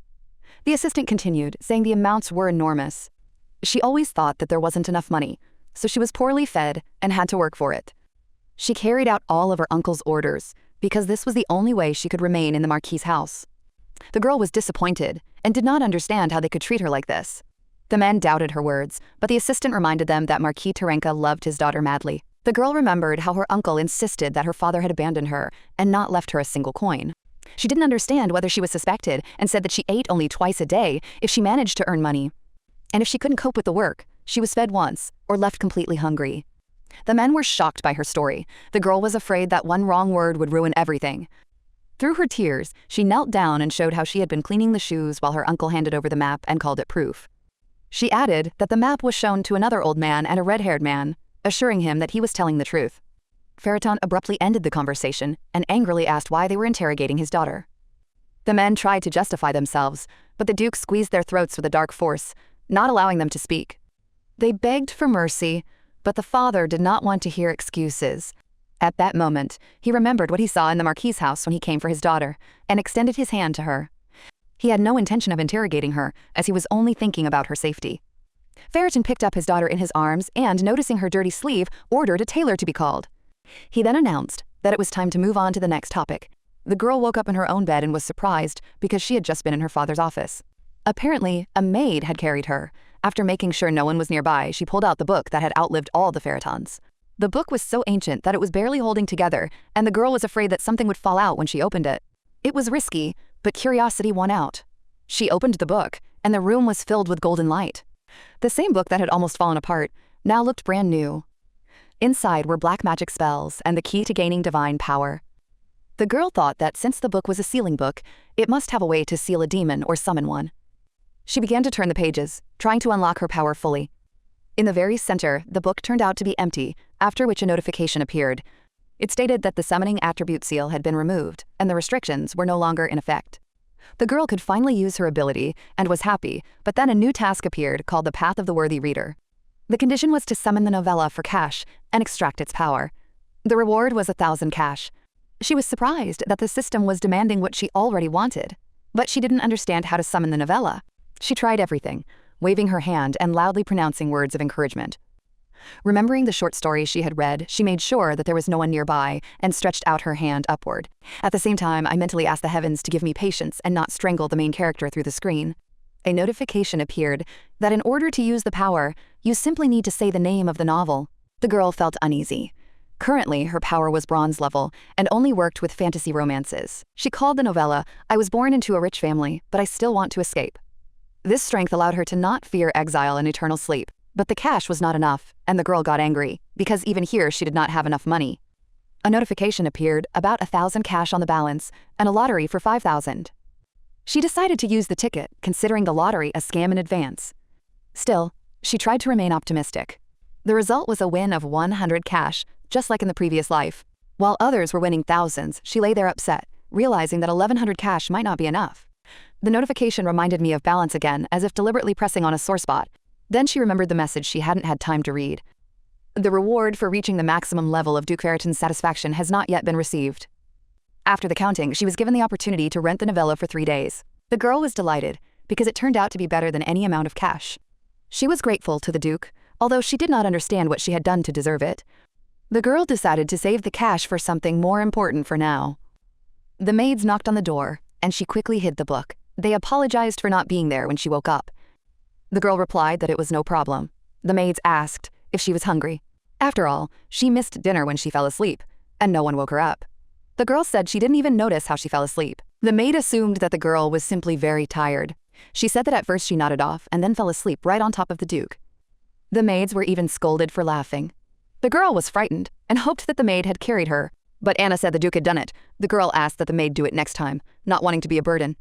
The assistant continued, saying the amounts were enormous. She always thought that there wasn't enough money, so she was poorly fed and had to work for it. She carried out all of her uncle's orders because this was the only way she could remain in the Marquis's house. The girl was disappointed and did not understand how they could treat her like this. The men doubted her words, but the assistant reminded them that Marquis Taranka loved his daughter madly. The girl remembered how her uncle insisted that her father had abandoned her and not left her a single coin. She didn't understand whether she was suspected and said that she ate only twice a day if she managed to earn money. And if she couldn't cope with the work, she was fed once or left completely hungry. The men were shocked by her story. The girl was afraid that one wrong word would ruin everything. Through her tears, she knelt down and showed how she had been cleaning the shoes while her uncle handed over the map and called it proof. She added that the map was shown to another old man and a red-haired man, assuring him that he was telling the truth. Veriton abruptly ended the conversation and angrily asked why they were interrogating his daughter. The men tried to justify themselves, but the Duke squeezed their throats with a dark force, not allowing them to speak. They begged for mercy, but the father did not want to hear excuses. At that moment, he remembered what he saw in the Marquis's house when he came for his daughter, and extended his hand to her. He had no intention of interrogating her, as he was only thinking about her safety. Veriton picked up his daughter in his arms and, noticing her dirty sleeve, ordered a tailor to be called. He then announced that it was time to move on to the next topic. The girl woke up in her own bed and was surprised because she had just been in her father's office. Apparently, a maid had carried her. After making sure no one was nearby, she pulled out the book that had outlived all the Veritons. The book was so ancient that it was barely holding together, and the girl was afraid that something would fall out when she opened it. It was risky, but curiosity won out. She opened the book, and the room was filled with golden light. The same book that had almost fallen apart now looked brand new. Inside were black magic spells and the key to gaining divine power. The girl thought that since the book was a sealing book, it must have a way to seal a demon or summon one. She began to turn the pages, trying to unlock her power fully. In the very center, the book turned out to be empty, after which a notification appeared. It stated that the summoning attribute seal had been removed, and the restrictions were no longer in effect. The girl could finally use her ability and was happy, but then a new task appeared called the Path of the Worthy Reader. The condition was to summon the novella for cash and extract its power. The reward was 1,000 cash. She was surprised that the system was demanding what she already wanted, but she didn't understand how to summon the novella. She tried everything, waving her hand and loudly pronouncing words of encouragement. Remembering the short story she had read, she made sure that there was no one nearby and stretched out her hand upward. At the same time, I mentally asked the heavens to give me patience and not strangle the main character through the screen. A notification appeared that in order to use the power, you simply need to say the name of the novel. The girl felt uneasy. Currently, her power was bronze level and only worked with fantasy romances. She called the novella, "I was born into a rich family, but I still want to escape." This strength allowed her to not fear exile and eternal sleep. But the cash was not enough, and the girl got angry, because even here she did not have enough money. A notification appeared, about 1,000 cash on the balance, and a lottery for 5,000. She decided to use the ticket, considering the lottery a scam in advance. Still, she tried to remain optimistic. The result was a win of 100 cash, just like in the previous life. While others were winning thousands, she lay there upset, realizing that 1,100 cash might not be enough. The notification reminded me of balance again, as if deliberately pressing on a sore spot. Then she remembered the message she hadn't had time to read. The reward for reaching the maximum level of Duke Ferreton's satisfaction has not yet been received. After the counting, she was given the opportunity to rent the novella for 3 days. The girl was delighted, because it turned out to be better than any amount of cash. She was grateful to the Duke, although she did not understand what she had done to deserve it. The girl decided to save the cash for something more important for now. The maids knocked on the door, and she quickly hid the book. They apologized for not being there when she woke up. The girl replied that it was no problem. The maids asked if she was hungry. After all, she missed dinner when she fell asleep, and no one woke her up. The girl said she didn't even notice how she fell asleep. The maid assumed that the girl was simply very tired. She said that at first she nodded off and then fell asleep right on top of the Duke. The maids were even scolded for laughing. The girl was frightened and hoped that the maid had carried her, but Anna said the Duke had done it. The girl asked that the maid do it next time, not wanting to be a burden.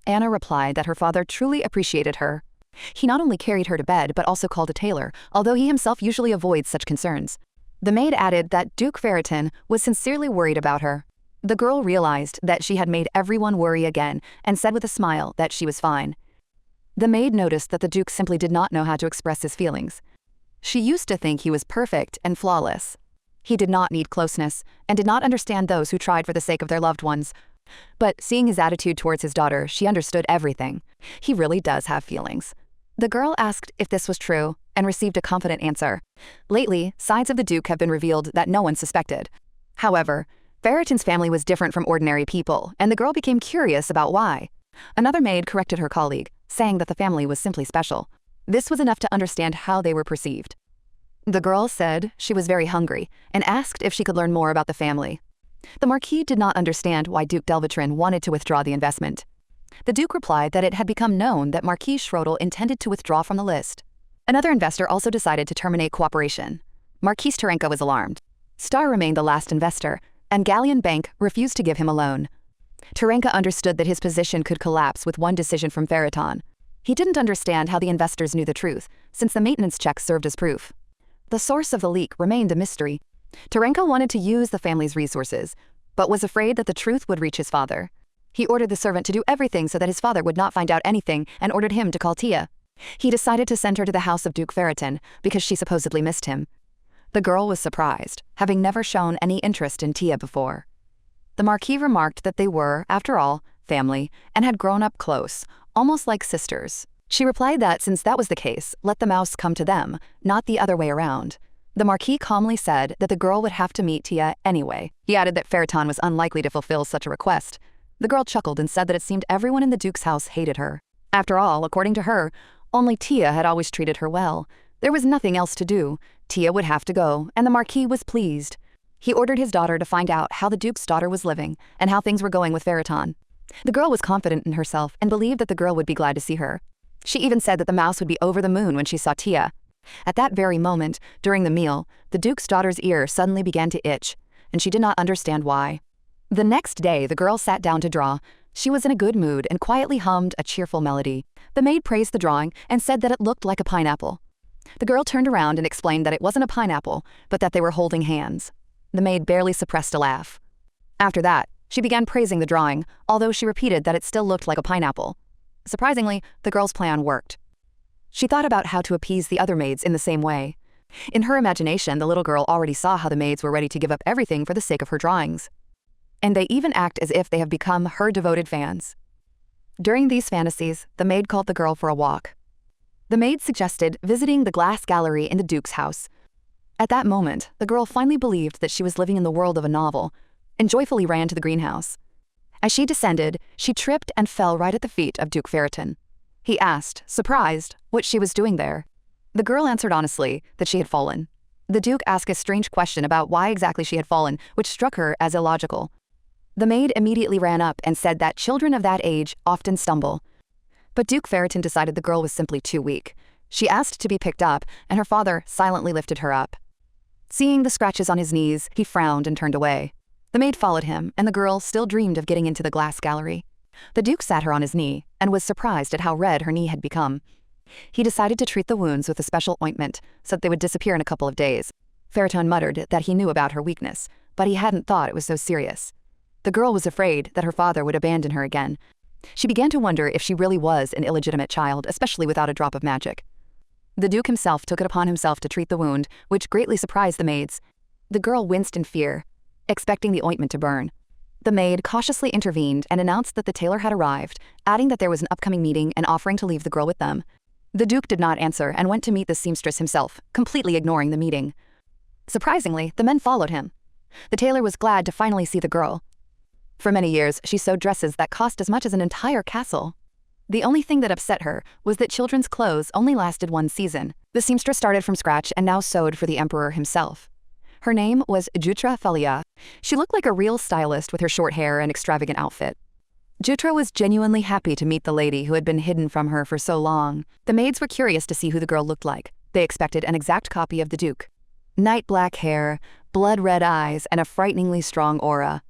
Anna replied that her father truly appreciated her. He not only carried her to bed, but also called a tailor, although he himself usually avoids such concerns. The maid added that Duke Ferreton was sincerely worried about her. The girl realized that she had made everyone worry again and said with a smile that she was fine. The maid noticed that the Duke simply did not know how to express his feelings. She used to think he was perfect and flawless. He did not need closeness and did not understand those who tried for the sake of their loved ones. But seeing his attitude towards his daughter, she understood everything. He really does have feelings. The girl asked if this was true and received a confident answer. Lately, sides of the Duke have been revealed that no one suspected. However, Ferreton's family was different from ordinary people, and the girl became curious about why. Another maid corrected her colleague, saying that the family was simply special. This was enough to understand how they were perceived. The girl said she was very hungry and asked if she could learn more about the family. The Marquis did not understand why Duke Delvatrin wanted to withdraw the investment. The Duke replied that it had become known that Marquis Schrodel intended to withdraw from the list. Another investor also decided to terminate cooperation. Marquis Terenka was alarmed. Star remained the last investor, and Galleon Bank refused to give him a loan. Terenka understood that his position could collapse with one decision from Ferreton. He didn't understand how the investors knew the truth, since the maintenance check served as proof. The source of the leak remained a mystery. Terenka wanted to use the family's resources, but was afraid that the truth would reach his father. He ordered the servant to do everything so that his father would not find out anything and ordered him to call Tia. He decided to send her to the house of Duke Ferreton because she supposedly missed him. The girl was surprised, having never shown any interest in Tia before. The Marquis remarked that they were, after all, family and had grown up close, almost like sisters. She replied that since that was the case, let the mouse come to them, not the other way around. The Marquis calmly said that the girl would have to meet Tia anyway. He added that Ferreton was unlikely to fulfill such a request. The girl chuckled and said that it seemed everyone in the Duke's house hated her. After all, according to her, only Tia had always treated her well. There was nothing else to do. Tia would have to go, and the Marquis was pleased. He ordered his daughter to find out how the Duke's daughter was living and how things were going with Ferreton. The girl was confident in herself and believed that the girl would be glad to see her. She even said that the mouse would be over the moon when she saw Tia. At that very moment, during the meal, the Duke's daughter's ear suddenly began to itch, and she did not understand why. The next day, the girl sat down to draw. She was in a good mood and quietly hummed a cheerful melody. The maid praised the drawing and said that it looked like a pineapple. The girl turned around and explained that it wasn't a pineapple, but that they were holding hands. The maid barely suppressed a laugh. After that, she began praising the drawing, although she repeated that it still looked like a pineapple. Surprisingly, the girl's plan worked. She thought about how to appease the other maids in the same way. In her imagination, the little girl already saw how the maids were ready to give up everything for the sake of her drawings. And they even act as if they have become her devoted fans. During these fantasies, the maid called the girl for a walk. The maid suggested visiting the glass gallery in the Duke's house. At that moment, the girl finally believed that she was living in the world of a novel, and joyfully ran to the greenhouse. As she descended, she tripped and fell right at the feet of Duke Ferreton. He asked, surprised, what she was doing there. The girl answered honestly that she had fallen. The Duke asked a strange question about why exactly she had fallen, which struck her as illogical. The maid immediately ran up and said that children of that age often stumble. But Duke Ferreton decided the girl was simply too weak. She asked to be picked up, and her father silently lifted her up. Seeing the scratches on his knees, he frowned and turned away. The maid followed him, and the girl still dreamed of getting into the glass gallery. The Duke sat her on his knee and was surprised at how red her knee had become. He decided to treat the wounds with a special ointment so that they would disappear in a couple of days. Ferreton muttered that he knew about her weakness, but he hadn't thought it was so serious. The girl was afraid that her father would abandon her again. She began to wonder if she really was an illegitimate child, especially without a drop of magic. The Duke himself took it upon himself to treat the wound, which greatly surprised the maids. The girl winced in fear, expecting the ointment to burn. The maid cautiously intervened and announced that the tailor had arrived, adding that there was an upcoming meeting and offering to leave the girl with them. The Duke did not answer and went to meet the seamstress himself, completely ignoring the meeting. Surprisingly, the men followed him. The tailor was glad to finally see the girl. For many years, she sewed dresses that cost as much as an entire castle. The only thing that upset her was that children's clothes only lasted one season. The seamstress started from scratch and now sewed for the emperor himself. Her name was Jutra Felia. She looked like a real stylist with her short hair and extravagant outfit. Jutra was genuinely happy to meet the lady who had been hidden from her for so long. The maids were curious to see who the girl looked like. They expected an exact copy of the Duke. Night black hair, blood-red eyes, and a frighteningly strong aura.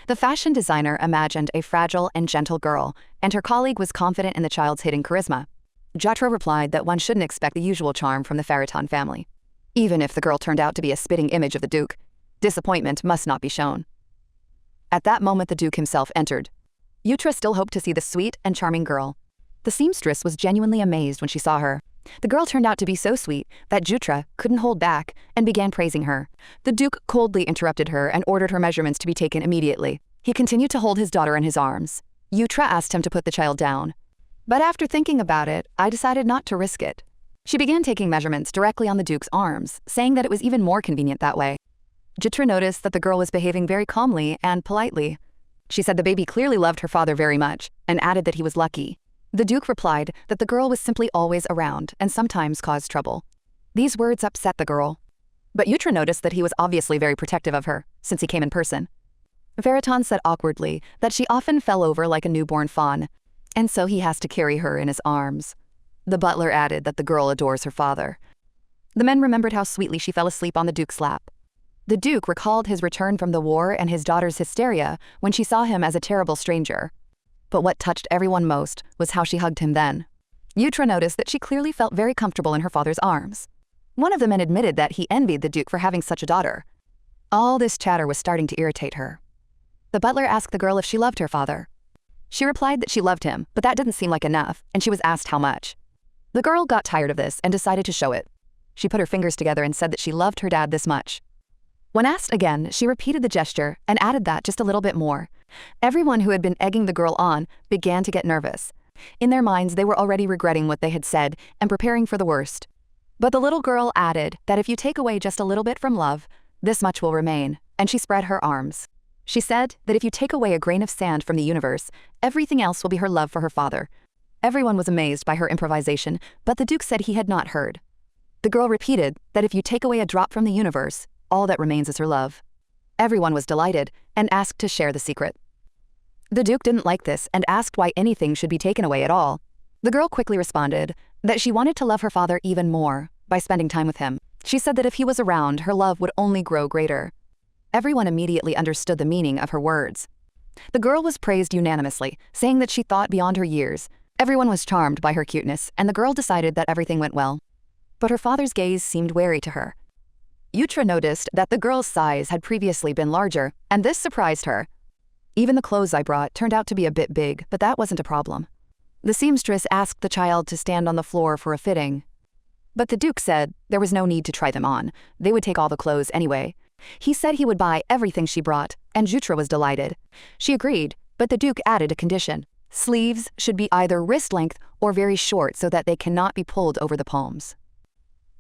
The fashion designer imagined a fragile and gentle girl, and her colleague was confident in the child's hidden charisma. Jutra replied that one shouldn't expect the usual charm from the Ferreton family. Even if the girl turned out to be a spitting image of the Duke, disappointment must not be shown. At that moment the Duke himself entered. Jutra still hoped to see the sweet and charming girl. The seamstress was genuinely amazed when she saw her. The girl turned out to be so sweet that Jutra couldn't hold back and began praising her. The Duke coldly interrupted her and ordered her measurements to be taken immediately. He continued to hold his daughter in his arms. Jutra asked him to put the child down. But after thinking about it, I decided not to risk it. She began taking measurements directly on the Duke's arms, saying that it was even more convenient that way. Jutra noticed that the girl was behaving very calmly and politely. She said the baby clearly loved her father very much and added that he was lucky. The Duke replied that the girl was simply always around and sometimes caused trouble. These words upset the girl. But Jutra noticed that he was obviously very protective of her, since he came in person. Ferreton said awkwardly that she often fell over like a newborn fawn, and so he has to carry her in his arms. The butler added that the girl adores her father. The men remembered how sweetly she fell asleep on the Duke's lap. The Duke recalled his return from the war and his daughter's hysteria when she saw him as a terrible stranger. But what touched everyone most was how she hugged him then. Jutra noticed that she clearly felt very comfortable in her father's arms. One of the men admitted that he envied the Duke for having such a daughter. All this chatter was starting to irritate her. The butler asked the girl if she loved her father. She replied that she loved him, but that didn't seem like enough, and she was asked how much. The girl got tired of this and decided to show it. She put her fingers together and said that she loved her dad this much. When asked again, she repeated the gesture and added that just a little bit more. Everyone who had been egging the girl on began to get nervous. In their minds, they were already regretting what they had said and preparing for the worst. But the little girl added that if you take away just a little bit from love, this much will remain, and she spread her arms. She said that if you take away a grain of sand from the universe, everything else will be her love for her father. Everyone was amazed by her improvisation, but the Duke said he had not heard. The girl repeated that if you take away a drop from the universe, all that remains is her love. Everyone was delighted and asked to share the secret. The Duke didn't like this and asked why anything should be taken away at all. The girl quickly responded that she wanted to love her father even more by spending time with him. She said that if he was around, her love would only grow greater. Everyone immediately understood the meaning of her words. The girl was praised unanimously, saying that she thought beyond her years. Everyone was charmed by her cuteness, and the girl decided that everything went well. But her father's gaze seemed wary to her. Jutra noticed that the girl's size had previously been larger, and this surprised her. Even the clothes I brought turned out to be a bit big, but that wasn't a problem. The seamstress asked the child to stand on the floor for a fitting. But the Duke said there was no need to try them on. They would take all the clothes anyway. He said he would buy everything she brought, and Jutra was delighted. She agreed, but the Duke added a condition. Sleeves should be either wrist length or very short so that they cannot be pulled over the palms.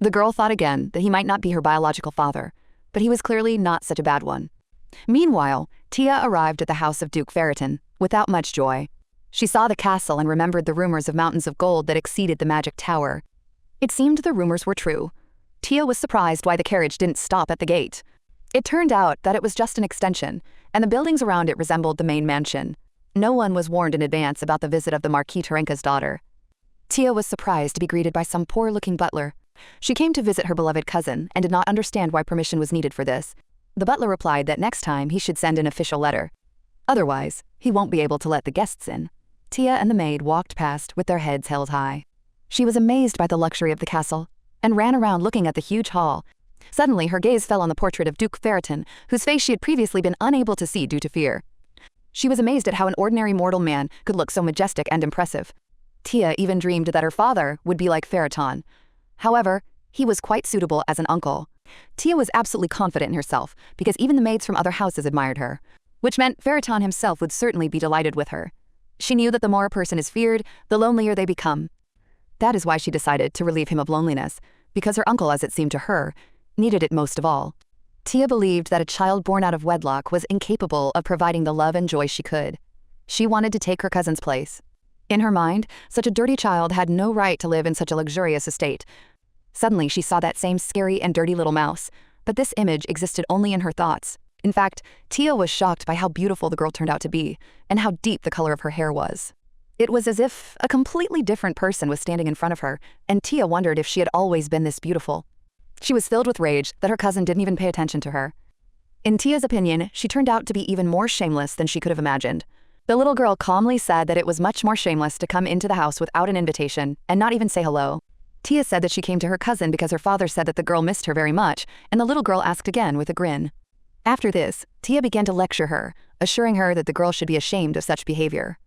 The girl thought again that he might not be her biological father, but he was clearly not such a bad one. Meanwhile, Tia arrived at the house of Duke Ferreton without much joy. She saw the castle and remembered the rumors of mountains of gold that exceeded the magic tower. It seemed the rumors were true. Tia was surprised why the carriage didn't stop at the gate. It turned out that it was just an extension, and the buildings around it resembled the main mansion. No one was warned in advance about the visit of the Marquis Terenka's daughter. Tia was surprised to be greeted by some poor-looking butler. She came to visit her beloved cousin and did not understand why permission was needed for this. The butler replied that next time he should send an official letter. Otherwise, he won't be able to let the guests in. Tia and the maid walked past with their heads held high. She was amazed by the luxury of the castle and ran around looking at the huge hall. Suddenly, her gaze fell on the portrait of Duke Ferreton, whose face she had previously been unable to see due to fear. She was amazed at how an ordinary mortal man could look so majestic and impressive. Tia even dreamed that her father would be like Ferreton. However, he was quite suitable as an uncle. Tia was absolutely confident in herself because even the maids from other houses admired her, which meant Ferreton himself would certainly be delighted with her. She knew that the more a person is feared, the lonelier they become. That is why she decided to relieve him of loneliness, because her uncle, as it seemed to her, needed it most of all. Tia believed that a child born out of wedlock was incapable of providing the love and joy she could. She wanted to take her cousin's place. In her mind, such a dirty child had no right to live in such a luxurious estate. Suddenly, she saw that same scary and dirty little mouse, but this image existed only in her thoughts. In fact, Tia was shocked by how beautiful the girl turned out to be, and how deep the color of her hair was. It was as if a completely different person was standing in front of her, and Tia wondered if she had always been this beautiful. She was filled with rage that her cousin didn't even pay attention to her. In Tia's opinion, she turned out to be even more shameless than she could have imagined. The little girl calmly said that it was much more shameless to come into the house without an invitation and not even say hello. Tia said that she came to her cousin because her father said that the girl missed her very much, and the little girl asked again with a grin. After this, Tia began to lecture her, assuring her that the girl should be ashamed of such behavior.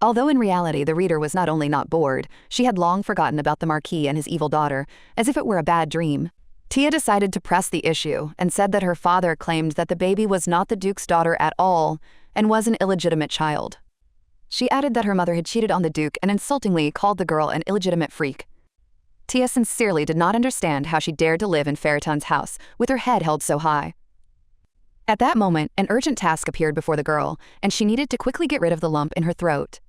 Although in reality the reader was not only not bored, she had long forgotten about the Marquis and his evil daughter, as if it were a bad dream. Tia decided to press the issue and said that her father claimed that the baby was not the Duke's daughter at all and was an illegitimate child. She added that her mother had cheated on the Duke and insultingly called the girl an illegitimate freak. Tia sincerely did not understand how she dared to live in Ferreton's house with her head held so high. At that moment, an urgent task appeared before the girl, and she needed to quickly get rid of the lump in her throat.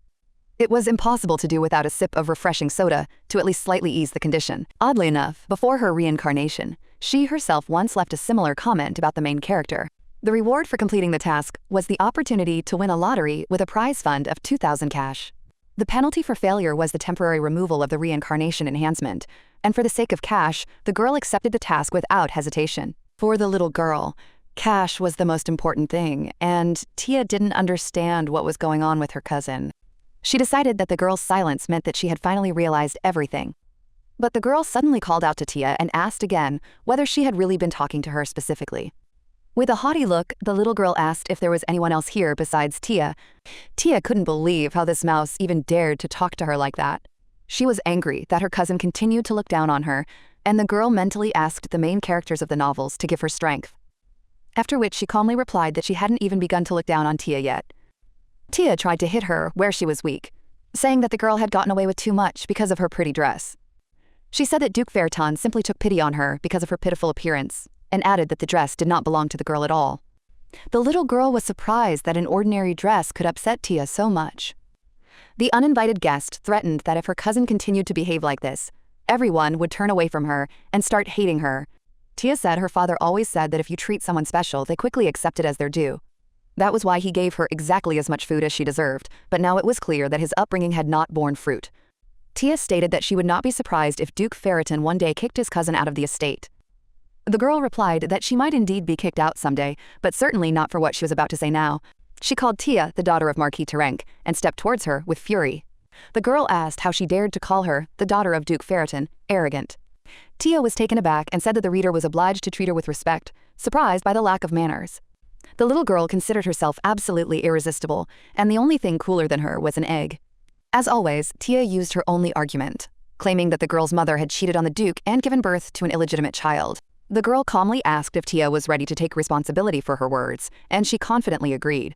It was impossible to do without a sip of refreshing soda to at least slightly ease the condition. Oddly enough, before her reincarnation, she herself once left a similar comment about the main character. The reward for completing the task was the opportunity to win a lottery with a prize fund of 2,000 cash. The penalty for failure was the temporary removal of the reincarnation enhancement, and for the sake of cash, the girl accepted the task without hesitation. For the little girl, cash was the most important thing, and Tia didn't understand what was going on with her cousin. She decided that the girl's silence meant that she had finally realized everything. But the girl suddenly called out to Tia and asked again whether she had really been talking to her specifically. With a haughty look, the little girl asked if there was anyone else here besides Tia. Tia couldn't believe how this mouse even dared to talk to her like that. She was angry that her cousin continued to look down on her, and the girl mentally asked the main characters of the novels to give her strength. After which she calmly replied that she hadn't even begun to look down on Tia yet. Tia tried to hit her where she was weak, saying that the girl had gotten away with too much because of her pretty dress. She said that Duke Ferreton simply took pity on her because of her pitiful appearance, and added that the dress did not belong to the girl at all. The little girl was surprised that an ordinary dress could upset Tia so much. The uninvited guest threatened that if her cousin continued to behave like this, everyone would turn away from her and start hating her. Tia said her father always said that if you treat someone special, they quickly accept it as their due. That was why he gave her exactly as much food as she deserved, but now it was clear that his upbringing had not borne fruit. Tia stated that she would not be surprised if Duke Ferreton one day kicked his cousin out of the estate. The girl replied that she might indeed be kicked out someday, but certainly not for what she was about to say now. She called Tia the daughter of Marquis Terenk and stepped towards her with fury. The girl asked how she dared to call her, the daughter of Duke Ferreton, arrogant. Tia was taken aback and said that the reader was obliged to treat her with respect, surprised by the lack of manners. The little girl considered herself absolutely irresistible, and the only thing cooler than her was an egg. As always, Tia used her only argument, claiming that the girl's mother had cheated on the Duke and given birth to an illegitimate child. The girl calmly asked if Tia was ready to take responsibility for her words, and she confidently agreed.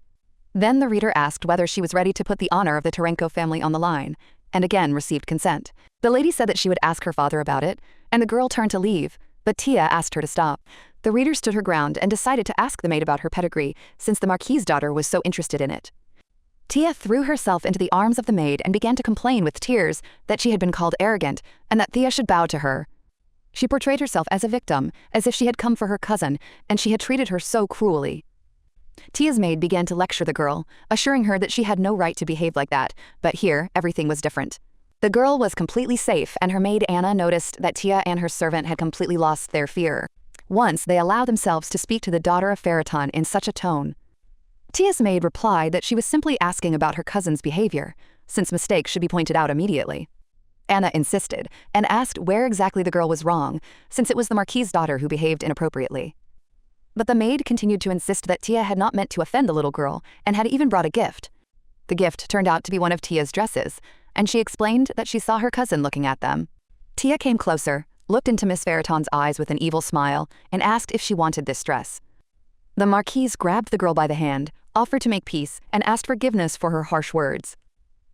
Then the reader asked whether she was ready to put the honor of the Terenko family on the line, and again received consent. The lady said that she would ask her father about it, and the girl turned to leave, but Tia asked her to stop. The reader stood her ground and decided to ask the maid about her pedigree, since the Marquis's daughter was so interested in it. Tia threw herself into the arms of the maid and began to complain with tears that she had been called arrogant and that Thea should bow to her. She portrayed herself as a victim, as if she had come for her cousin, and she had treated her so cruelly. Tia's maid began to lecture the girl, assuring her that she had no right to behave like that, but here, everything was different. The girl was completely safe, and her maid Anna noticed that Tia and her servant had completely lost their fear. Once, they allowed themselves to speak to the daughter of Faraton in such a tone. Tia's maid replied that she was simply asking about her cousin's behavior, since mistakes should be pointed out immediately. Anna insisted, and asked where exactly the girl was wrong, since it was the Marquis's daughter who behaved inappropriately. But the maid continued to insist that Tia had not meant to offend the little girl, and had even brought a gift. The gift turned out to be one of Tia's dresses, and she explained that she saw her cousin looking at them. Tia came closer, looked into Miss Faraton's eyes with an evil smile, and asked if she wanted this dress. The Marquise grabbed the girl by the hand, offered to make peace, and asked forgiveness for her harsh words.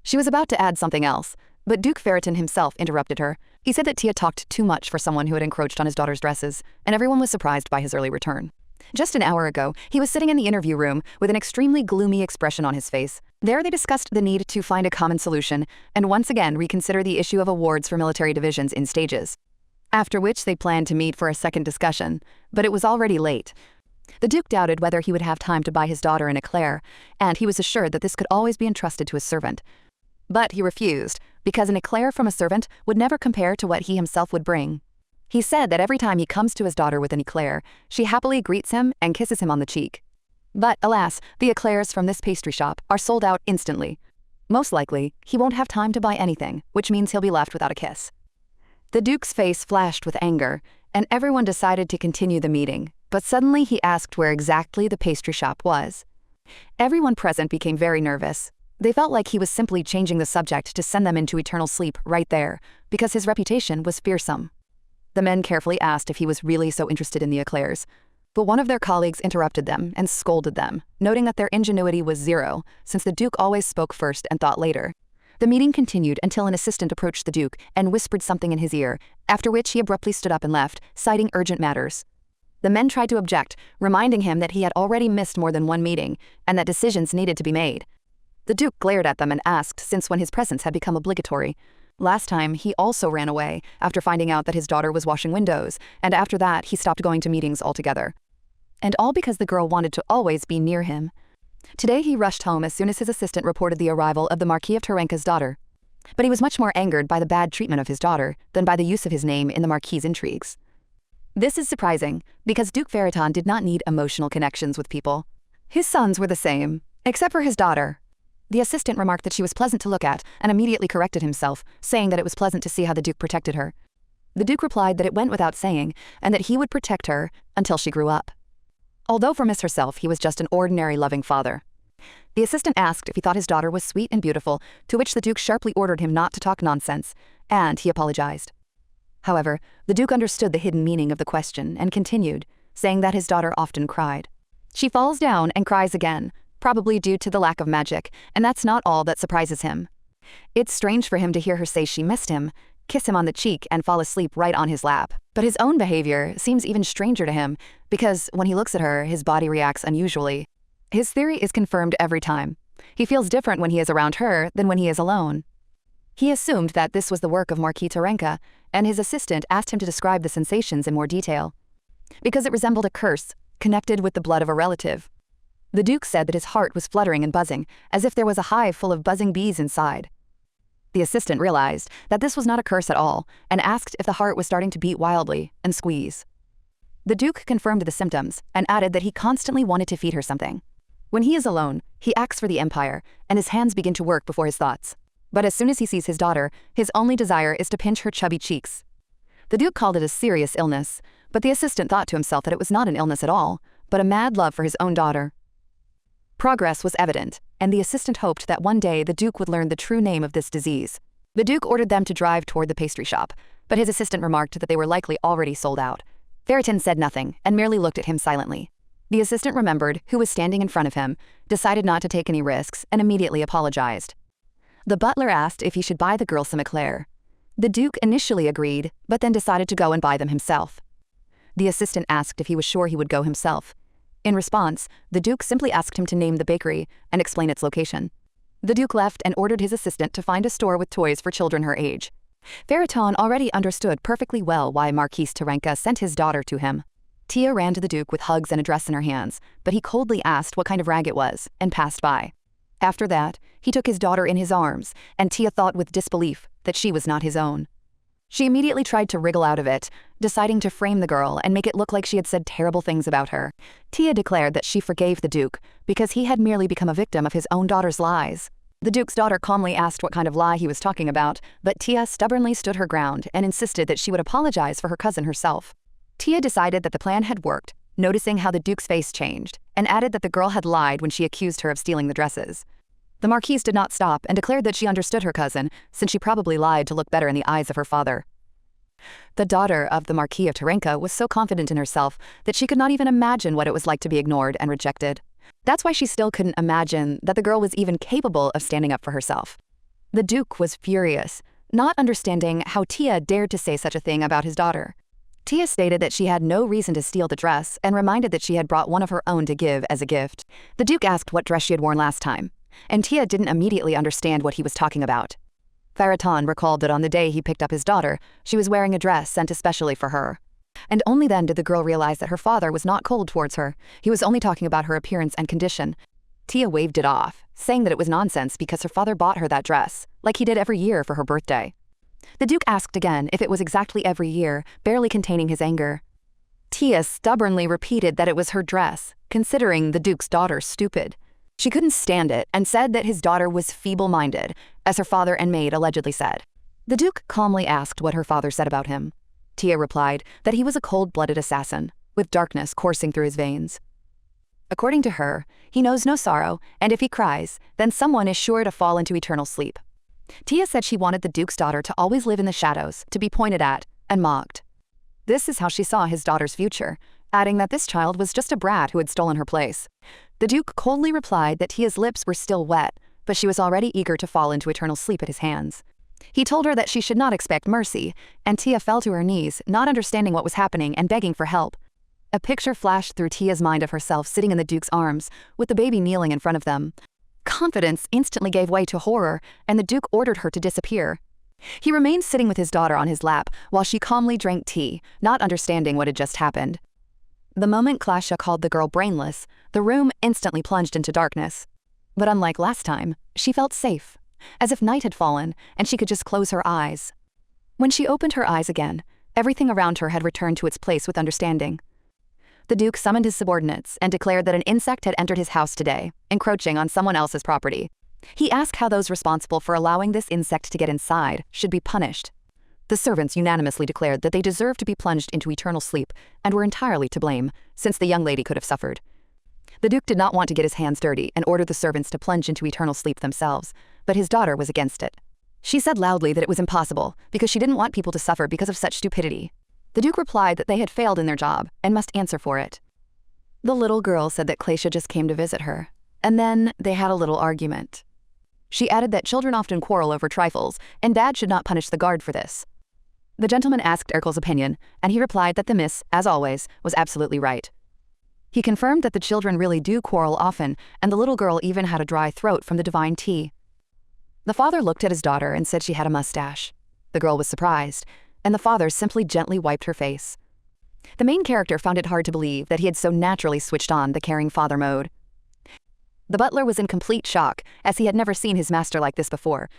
She was about to add something else, but Duke Faraton himself interrupted her. He said that Tia talked too much for someone who had encroached on his daughter's dresses, and everyone was surprised by his early return. Just an hour ago, he was sitting in the interview room with an extremely gloomy expression on his face. There they discussed the need to find a common solution, and once again reconsider the issue of awards for military divisions in stages. After which they planned to meet for a second discussion, but it was already late. The Duke doubted whether he would have time to buy his daughter an eclair, and he was assured that this could always be entrusted to his servant. But he refused, because an eclair from a servant would never compare to what he himself would bring. He said that every time he comes to his daughter with an eclair, she happily greets him and kisses him on the cheek. But, alas, the eclairs from this pastry shop are sold out instantly. Most likely, he won't have time to buy anything, which means he'll be left without a kiss. The Duke's face flashed with anger, and everyone decided to continue the meeting, but suddenly he asked where exactly the pastry shop was. Everyone present became very nervous. They felt like he was simply changing the subject to send them into eternal sleep right there, because his reputation was fearsome. The men carefully asked if he was really so interested in the eclairs, but one of their colleagues interrupted them and scolded them, noting that their ingenuity was zero, since the Duke always spoke first and thought later. The meeting continued until an assistant approached the Duke and whispered something in his ear, after which he abruptly stood up and left, citing urgent matters. The men tried to object, reminding him that he had already missed more than one meeting, and that decisions needed to be made. The Duke glared at them and asked since when his presence had become obligatory. Last time, he also ran away, after finding out that his daughter was washing windows, and after that he stopped going to meetings altogether. And all because the girl wanted to always be near him. Today he rushed home as soon as his assistant reported the arrival of the Marquis of Terenka's daughter. But he was much more angered by the bad treatment of his daughter than by the use of his name in the Marquis's intrigues. This is surprising, because Duke Faraton did not need emotional connections with people. His sons were the same, except for his daughter. The assistant remarked that she was pleasant to look at and immediately corrected himself, saying that it was pleasant to see how the Duke protected her. The Duke replied that it went without saying, and that he would protect her until she grew up. Although for Miss herself he was just an ordinary loving father. The assistant asked if he thought his daughter was sweet and beautiful, to which the Duke sharply ordered him not to talk nonsense, and he apologized. However, the Duke understood the hidden meaning of the question and continued, saying that his daughter often cried. She falls down and cries again, probably due to the lack of magic, and that's not all that surprises him. It's strange for him to hear her say she missed him, kiss him on the cheek, and fall asleep right on his lap. But his own behavior seems even stranger to him, because when he looks at her, his body reacts unusually. His theory is confirmed every time. He feels different when he is around her than when he is alone. He assumed that this was the work of Marquis Terenka, and his assistant asked him to describe the sensations in more detail. Because it resembled a curse, connected with the blood of a relative. The Duke said that his heart was fluttering and buzzing, as if there was a hive full of buzzing bees inside. The assistant realized that this was not a curse at all, and asked if the heart was starting to beat wildly and squeeze. The Duke confirmed the symptoms, and added that he constantly wanted to feed her something. When he is alone, he acts for the Empire, and his hands begin to work before his thoughts. But as soon as he sees his daughter, his only desire is to pinch her chubby cheeks. The Duke called it a serious illness, but the assistant thought to himself that it was not an illness at all, but a mad love for his own daughter. Progress was evident, and the assistant hoped that one day the Duke would learn the true name of this disease. The Duke ordered them to drive toward the pastry shop, but his assistant remarked that they were likely already sold out. Faraton said nothing and merely looked at him silently. The assistant remembered who was standing in front of him, decided not to take any risks, and immediately apologized. The butler asked if he should buy the girl some eclair. The Duke initially agreed, but then decided to go and buy them himself. The assistant asked if he was sure he would go himself. In response, the Duke simply asked him to name the bakery and explain its location. The Duke left and ordered his assistant to find a store with toys for children her age. Faraton already understood perfectly well why Marquis Terenka sent his daughter to him. Tia ran to the Duke with hugs and a dress in her hands, but he coldly asked what kind of rag it was, and passed by. After that, he took his daughter in his arms, and Tia thought with disbelief that she was not his own. She immediately tried to wriggle out of it, deciding to frame the girl and make it look like she had said terrible things about her. Tia declared that she forgave the Duke because he had merely become a victim of his own daughter's lies. The Duke's daughter calmly asked what kind of lie he was talking about, but Tia stubbornly stood her ground and insisted that she would apologize for her cousin herself. Tia decided that the plan had worked, noticing how the Duke's face changed, and added that the girl had lied when she accused her of stealing the dresses. The Marquise did not stop and declared that she understood her cousin, since she probably lied to look better in the eyes of her father. The daughter of the Marquis of Terenka was so confident in herself that she could not even imagine what it was like to be ignored and rejected. That's why she still couldn't imagine that the girl was even capable of standing up for herself. The Duke was furious, not understanding how Tia dared to say such a thing about his daughter. Tia stated that she had no reason to steal the dress and reminded that she had brought one of her own to give as a gift. The Duke asked what dress she had worn last time, and Tia didn't immediately understand what he was talking about. Faraton recalled that on the day he picked up his daughter, she was wearing a dress sent especially for her. And only then did the girl realize that her father was not cold towards her. He was only talking about her appearance and condition. Tia waved it off, saying that it was nonsense because her father bought her that dress, like he did every year for her birthday. The Duke asked again if it was exactly every year, barely containing his anger. Tia stubbornly repeated that it was her dress, considering the Duke's daughter stupid. She couldn't stand it and said that his daughter was feeble-minded, as her father and maid allegedly said. The Duke calmly asked what her father said about him. Tia replied that he was a cold-blooded assassin, with darkness coursing through his veins. According to her, he knows no sorrow, and if he cries, then someone is sure to fall into eternal sleep. Tia said she wanted the Duke's daughter to always live in the shadows, to be pointed at and mocked. This is how she saw his daughter's future, adding that this child was just a brat who had stolen her place. The Duke coldly replied that Tia's lips were still wet, but she was already eager to fall into eternal sleep at his hands. He told her that she should not expect mercy, and Tia fell to her knees, not understanding what was happening and begging for help. A picture flashed through Tia's mind of herself sitting in the Duke's arms, with the baby kneeling in front of them. Confidence instantly gave way to horror, and the Duke ordered her to disappear. He remained sitting with his daughter on his lap while she calmly drank tea, not understanding what had just happened. The moment Klasha called the girl brainless, the room instantly plunged into darkness. But unlike last time, she felt safe, as if night had fallen and she could just close her eyes. When she opened her eyes again, everything around her had returned to its place with understanding. The Duke summoned his subordinates and declared that an insect had entered his house today, encroaching on someone else's property. He asked how those responsible for allowing this insect to get inside should be punished. The servants unanimously declared that they deserved to be plunged into eternal sleep and were entirely to blame, since the young lady could have suffered. The Duke did not want to get his hands dirty and ordered the servants to plunge into eternal sleep themselves, but his daughter was against it. She said loudly that it was impossible because she didn't want people to suffer because of such stupidity. The Duke replied that they had failed in their job and must answer for it. The little girl said that Klasha just came to visit her, and then they had a little argument. She added that children often quarrel over trifles, and Dad should not punish the guard for this. The gentleman asked Erkel's opinion, and he replied that the miss, as always, was absolutely right. He confirmed that the children really do quarrel often, and the little girl even had a dry throat from the divine tea. The father looked at his daughter and said she had a mustache. The girl was surprised, and the father simply gently wiped her face. The main character found it hard to believe that he had so naturally switched on the caring father mode. The butler was in complete shock, as he had never seen his master like this before,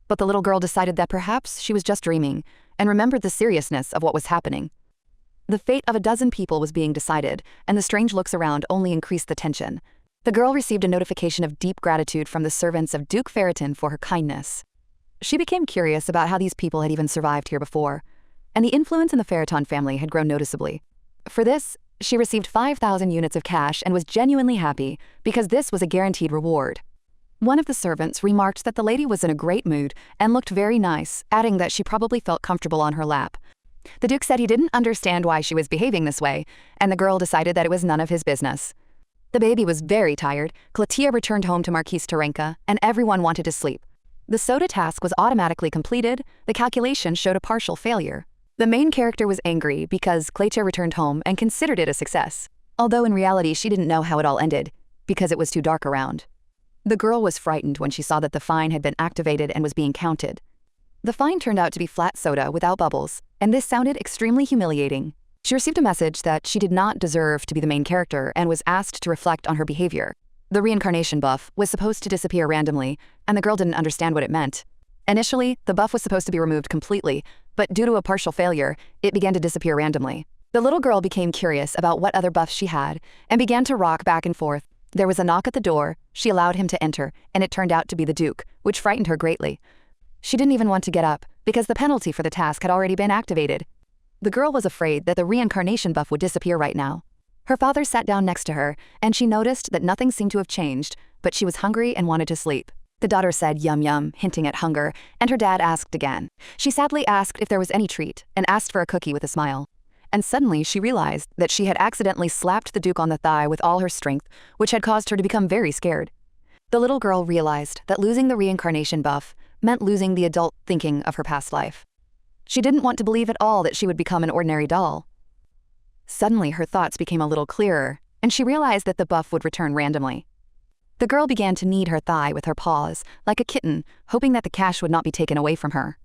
but the little girl decided that perhaps she was just dreaming, and remembered the seriousness of what was happening. The fate of a dozen people was being decided, and the strange looks around only increased the tension. The girl received a notification of deep gratitude from the servants of Duke Faraton for her kindness. She became curious about how these people had even survived here before, and the influence in the Faraton family had grown noticeably. For this, she received 5,000 units of cash and was genuinely happy because this was a guaranteed reward. One of the servants remarked that the lady was in a great mood and looked very nice, adding that she probably felt comfortable on her lap. The Duke said he didn't understand why she was behaving this way, and the girl decided that it was none of his business. The baby was very tired, Klatia returned home to Marquis Terenka, and everyone wanted to sleep. The soda task was automatically completed, the calculation showed a partial failure. The main character was angry because Klatia returned home and considered it a success, although in reality she didn't know how it all ended, because it was too dark around. The girl was frightened when she saw that the fine had been activated and was being counted. The fine turned out to be flat soda without bubbles, and this sounded extremely humiliating. She received a message that she did not deserve to be the main character and was asked to reflect on her behavior. The reincarnation buff was supposed to disappear randomly, and the girl didn't understand what it meant. Initially, the buff was supposed to be removed completely, but due to a partial failure, it began to disappear randomly. The little girl became curious about what other buffs she had and began to rock back and forth. There was a knock at the door. She allowed him to enter, and it turned out to be the Duke, which frightened her greatly. She didn't even want to get up because the penalty for the task had already been activated. The girl was afraid that the reincarnation buff would disappear right now. Her father sat down next to her, and she noticed that nothing seemed to have changed, but she was hungry and wanted to sleep. The daughter said yum yum, hinting at hunger, and her dad asked again. She sadly asked if there was any treat and asked for a cookie with a smile. And suddenly she realized that she had accidentally slapped the Duke on the thigh with all her strength, which had caused her to become very scared. The little girl realized that losing the reincarnation buff meant losing the adult thinking of her past life. She didn't want to believe at all that she would become an ordinary doll. Suddenly her thoughts became a little clearer, and she realized that the buff would return randomly. The girl began to knead her thigh with her paws, like a kitten, hoping that the cash would not be taken away from her.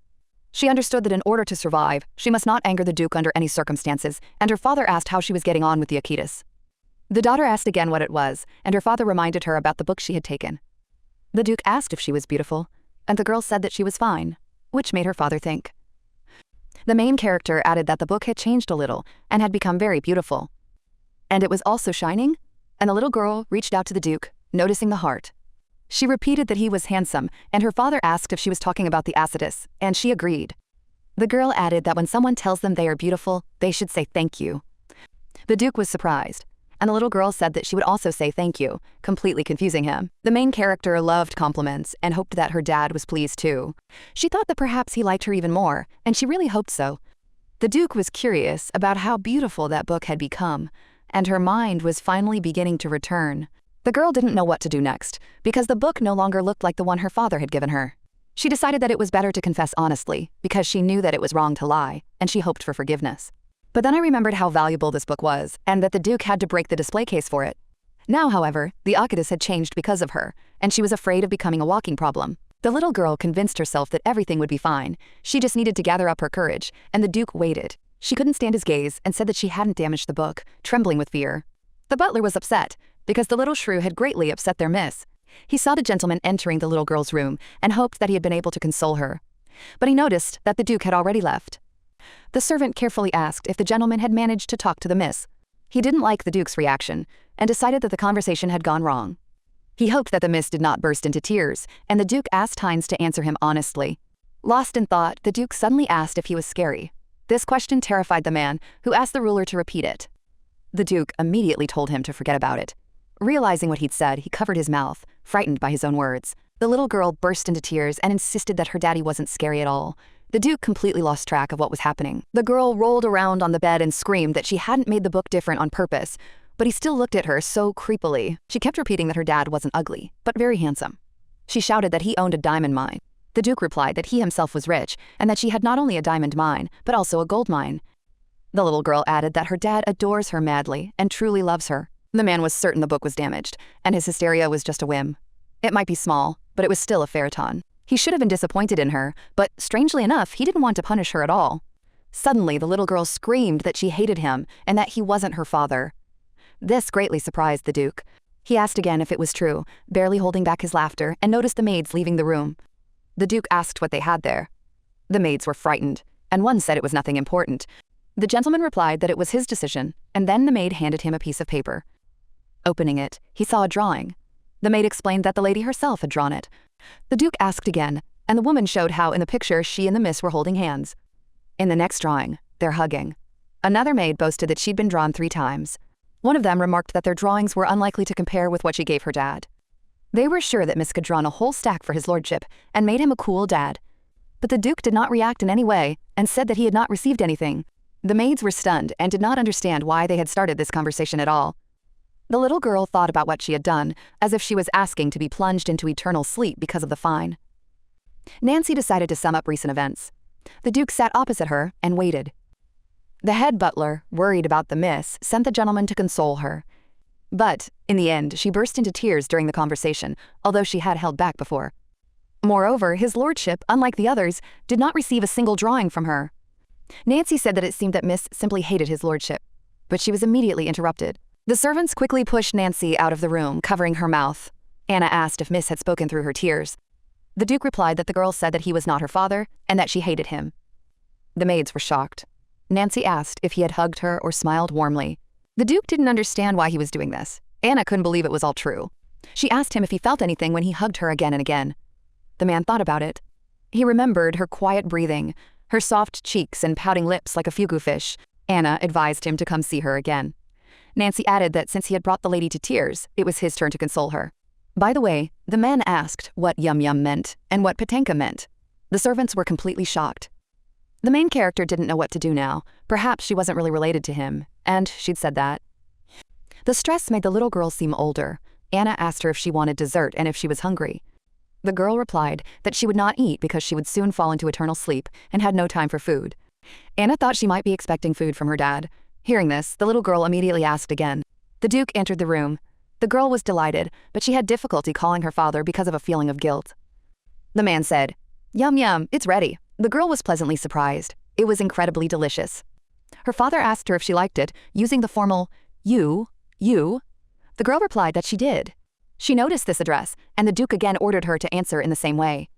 She understood that in order to survive, she must not anger the Duke under any circumstances, and her father asked how she was getting on with the Akitas. The daughter asked again what it was, and her father reminded her about the book she had taken. The Duke asked if she was beautiful, and the girl said that she was fine, which made her father think. The main character added that the book had changed a little and had become very beautiful. And it was also shining, and the little girl reached out to the Duke, noticing the heart. She repeated that he was handsome, and her father asked if she was talking about the Acitus, and she agreed. The girl added that when someone tells them they are beautiful, they should say thank you. The Duke was surprised, and the little girl said that she would also say thank you, completely confusing him. The main character loved compliments and hoped that her dad was pleased too. She thought that perhaps he liked her even more, and she really hoped so. The Duke was curious about how beautiful that book had become, and her mind was finally beginning to return. The girl didn't know what to do next, because the book no longer looked like the one her father had given her. She decided that it was better to confess honestly, because she knew that it was wrong to lie, and she hoped for forgiveness. But then I remembered how valuable this book was, and that the Duke had to break the display case for it. Now, however, the Akitas had changed because of her, and she was afraid of becoming a walking problem. The little girl convinced herself that everything would be fine. She just needed to gather up her courage, and the Duke waited. She couldn't stand his gaze and said that she hadn't damaged the book, trembling with fear. The butler was upset, because the little shrew had greatly upset their miss. He saw the gentleman entering the little girl's room and hoped that he had been able to console her. But he noticed that the Duke had already left. The servant carefully asked if the gentleman had managed to talk to the miss. He didn't like the Duke's reaction and decided that the conversation had gone wrong. He hoped that the miss did not burst into tears, and the Duke asked Hines to answer him honestly. Lost in thought, the Duke suddenly asked if he was scary. This question terrified the man, who asked the ruler to repeat it. The Duke immediately told him to forget about it. Realizing what he'd said, he covered his mouth, frightened by his own words. The little girl burst into tears and insisted that her daddy wasn't scary at all. The Duke completely lost track of what was happening. The girl rolled around on the bed and screamed that she hadn't made the book different on purpose, but he still looked at her so creepily. She kept repeating that her dad wasn't ugly, but very handsome. She shouted that he owned a diamond mine. The Duke replied that he himself was rich and that she had not only a diamond mine, but also a gold mine. The little girl added that her dad adores her madly and truly loves her. The man was certain the book was damaged, and his hysteria was just a whim. It might be small, but it was still a phaeton. He should have been disappointed in her, but strangely enough, he didn't want to punish her at all. Suddenly, the little girl screamed that she hated him and that he wasn't her father. This greatly surprised the Duke. He asked again if it was true, barely holding back his laughter, and noticed the maids leaving the room. The Duke asked what they had there. The maids were frightened, and one said it was nothing important. The gentleman replied that it was his decision, and then the maid handed him a piece of paper. Opening it, he saw a drawing. The maid explained that the lady herself had drawn it. The Duke asked again, and the woman showed how in the picture she and the miss were holding hands. In the next drawing, they're hugging. Another maid boasted that she'd been drawn 3 times. One of them remarked that their drawings were unlikely to compare with what she gave her dad. They were sure that Miss had drawn a whole stack for his lordship and made him a cool dad. But the Duke did not react in any way and said that he had not received anything. The maids were stunned and did not understand why they had started this conversation at all. The little girl thought about what she had done, as if she was asking to be plunged into eternal sleep because of the fine. Nancy decided to sum up recent events. The Duke sat opposite her and waited. The head butler, worried about the miss, sent the gentleman to console her. But, in the end, she burst into tears during the conversation, although she had held back before. Moreover, his lordship, unlike the others, did not receive a single drawing from her. Nancy said that it seemed that Miss simply hated his lordship, but she was immediately interrupted. The servants quickly pushed Nancy out of the room, covering her mouth. Anna asked if Miss had spoken through her tears. The Duke replied that the girl said that he was not her father and that she hated him. The maids were shocked. Nancy asked if he had hugged her or smiled warmly. The Duke didn't understand why he was doing this. Anna couldn't believe it was all true. She asked him if he felt anything when he hugged her again and again. The man thought about it. He remembered her quiet breathing, her soft cheeks and pouting lips like a fugu fish. Anna advised him to come see her again. Nancy added that since he had brought the lady to tears, it was his turn to console her. By the way, the man asked what yum yum meant and what patenka meant. The servants were completely shocked. The main character didn't know what to do now. Perhaps she wasn't really related to him, and she'd said that. The stress made the little girl seem older. Anna asked her if she wanted dessert and if she was hungry. The girl replied that she would not eat because she would soon fall into eternal sleep and had no time for food. Anna thought she might be expecting food from her dad. Hearing this, the little girl immediately asked again. The Duke entered the room. The girl was delighted, but she had difficulty calling her father because of a feeling of guilt. The man said, "Yum yum, it's ready." The girl was pleasantly surprised. It was incredibly delicious. Her father asked her if she liked it, using the formal, you. The girl replied that she did. She noticed this address, and the Duke again ordered her to answer in the same way.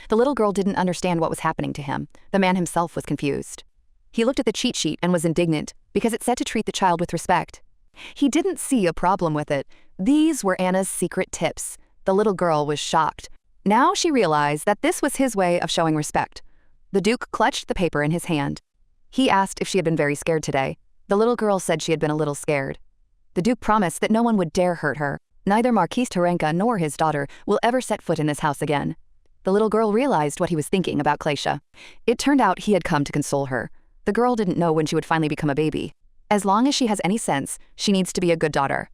The little girl didn't understand what was happening to him. The man himself was confused. He looked at the cheat sheet and was indignant, because it said to treat the child with respect. He didn't see a problem with it. These were Anna's secret tips. The little girl was shocked. Now she realized that this was his way of showing respect. The Duke clutched the paper in his hand. He asked if she had been very scared today. The little girl said she had been a little scared. The Duke promised that no one would dare hurt her. Neither Marquis Terenka nor his daughter will ever set foot in this house again. The little girl realized what he was thinking about Klesha. It turned out he had come to console her. The girl didn't know when she would finally become a baby. As long as she has any sense, she needs to be a good daughter.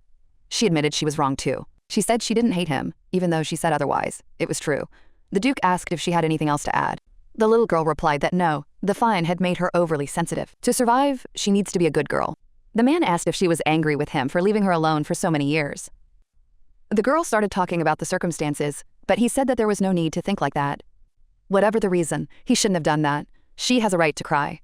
She admitted she was wrong too. She said she didn't hate him, even though she said otherwise. It was true. The Duke asked if she had anything else to add. The little girl replied that no, the fine had made her overly sensitive. To survive, she needs to be a good girl. The man asked if she was angry with him for leaving her alone for so many years. The girl started talking about the circumstances, but he said that there was no need to think like that. Whatever the reason, he shouldn't have done that. She has a right to cry.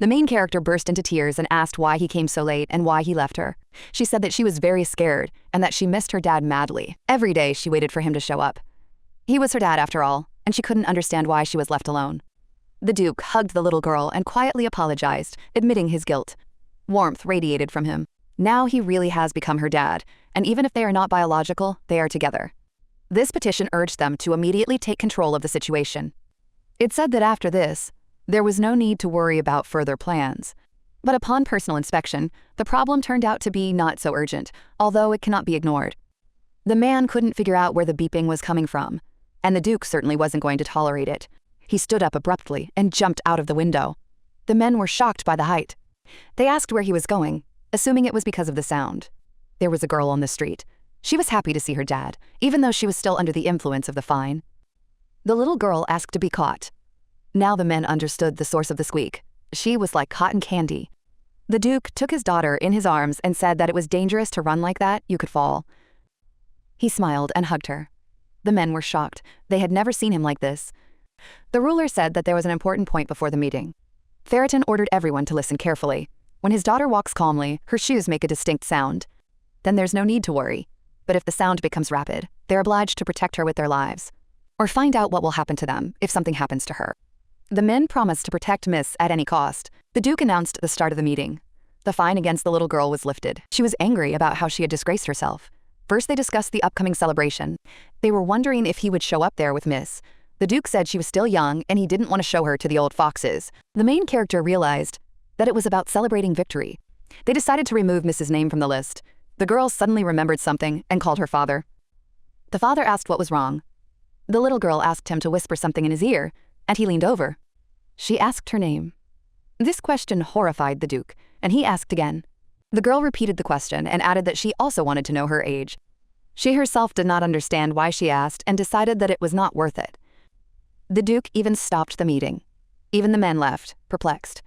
The main character burst into tears and asked why he came so late and why he left her. She said that she was very scared and that she missed her dad madly. Every day she waited for him to show up. He was her dad after all, and she couldn't understand why she was left alone. The Duke hugged the little girl and quietly apologized, admitting his guilt. Warmth radiated from him. Now he really has become her dad, and even if they are not biological, they are together. This petition urged them to immediately take control of the situation. It said that after this, there was no need to worry about further plans. But upon personal inspection, the problem turned out to be not so urgent, although it cannot be ignored. The man couldn't figure out where the beeping was coming from, and the Duke certainly wasn't going to tolerate it. He stood up abruptly and jumped out of the window. The men were shocked by the height. They asked where he was going, assuming it was because of the sound. There was a girl on the street. She was happy to see her dad, even though she was still under the influence of the fine. The little girl asked to be caught. Now the men understood the source of the squeak. She was like cotton candy. The Duke took his daughter in his arms and said that it was dangerous to run like that, you could fall. He smiled and hugged her. The men were shocked. They had never seen him like this. The ruler said that there was an important point before the meeting. Ferriton ordered everyone to listen carefully. When his daughter walks calmly, her shoes make a distinct sound. Then there's no need to worry. But if the sound becomes rapid, they're obliged to protect her with their lives, or find out what will happen to them if something happens to her. The men promised to protect Miss at any cost. The Duke announced the start of the meeting. The fine against the little girl was lifted. She was angry about how she had disgraced herself. First they discussed the upcoming celebration. They were wondering if he would show up there with Miss. The Duke said she was still young and he didn't want to show her to the old foxes. The main character realized that it was about celebrating victory. They decided to remove Miss's name from the list. The girl suddenly remembered something and called her father. The father asked what was wrong. The little girl asked him to whisper something in his ear, and he leaned over. She asked her name. This question horrified the Duke, and he asked again. The girl repeated the question and added that she also wanted to know her age. She herself did not understand why she asked and decided that it was not worth it. The Duke even stopped the meeting. Even the men left, perplexed.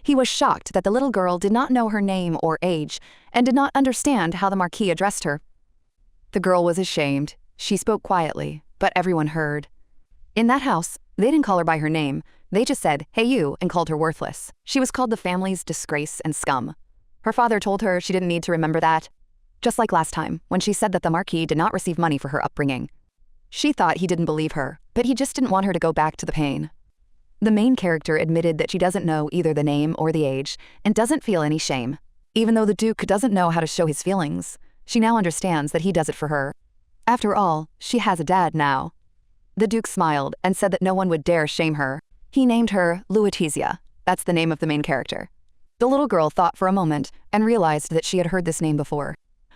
He was shocked that the little girl did not know her name or age and did not understand how the Marquis addressed her. The girl was ashamed. She spoke quietly. but everyone heard. In that house, they didn't call her by her name. They just said, "Hey you," and called her worthless. She was called the family's disgrace and scum. Her father told her she didn't need to remember that. Just like last time, when she said that the Marquis did not receive money for her upbringing. She thought he didn't believe her, but he just didn't want her to go back to the pain. The main character admitted that she doesn't know either the name or the age, and doesn't feel any shame. Even though the Duke doesn't know how to show his feelings, she now understands that he does it for her. After all, she has a dad now. The Duke smiled and said that no one would dare shame her. He named her Lutetia. That's the name of the main character. The little girl thought for a moment and realized that she had heard this name before.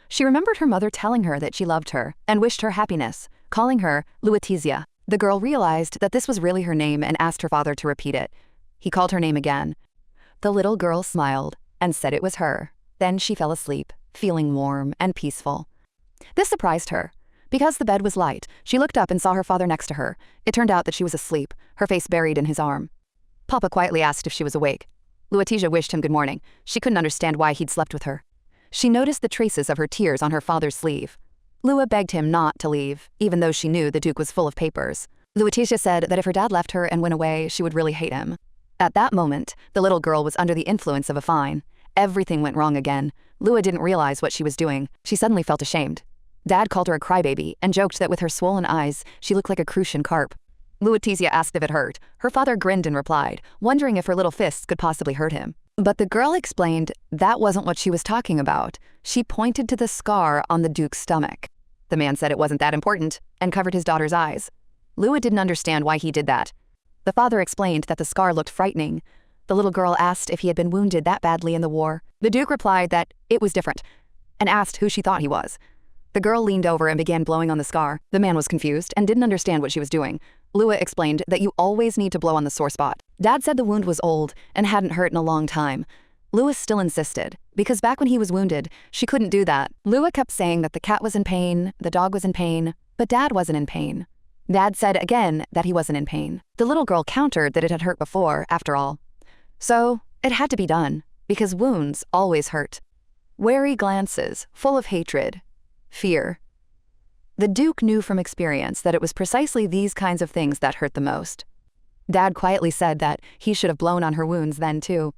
She remembered her mother telling her that she loved her and wished her happiness, calling her Lutetia. The girl realized that this was really her name and asked her father to repeat it. He called her name again. The little girl smiled and said it was her. Then she fell asleep, feeling warm and peaceful. This surprised her. Because the bed was light, she looked up and saw her father next to her. It turned out that she was asleep, her face buried in his arm. Papa quietly asked if she was awake. Lutetia wished him good morning. She couldn't understand why he'd slept with her. She noticed the traces of her tears on her father's sleeve. Lua begged him not to leave, even though she knew the Duke was full of papers. Lutetia said that if her dad left her and went away, she would really hate him. At that moment, the little girl was under the influence of a fine. Everything went wrong again. Lua didn't realize what she was doing. She suddenly felt ashamed. Dad called her a crybaby and joked that with her swollen eyes, she looked like a Crucian carp. Lutetia asked if it hurt. Her father grinned and replied, wondering if her little fists could possibly hurt him. But the girl explained that wasn't what she was talking about. She pointed to the scar on the Duke's stomach. The man said it wasn't that important and covered his daughter's eyes. Lua didn't understand why he did that. The father explained that the scar looked frightening. The little girl asked if he had been wounded that badly in the war. The Duke replied that it was different and asked who she thought he was. The girl leaned over and began blowing on the scar. The man was confused and didn't understand what she was doing. Lua explained that you always need to blow on the sore spot. Dad said the wound was old and hadn't hurt in a long time. Lua still insisted, because back when he was wounded, she couldn't do that. Lua kept saying that the cat was in pain, the dog was in pain, but Dad wasn't in pain. Dad said again that he wasn't in pain. The little girl countered that it had hurt before, after all. So, it had to be done, because wounds always hurt. Wary glances, full of hatred, fear. The Duke knew from experience that it was precisely these kinds of things that hurt the most. Dad quietly said that he should have blown on her wounds then too.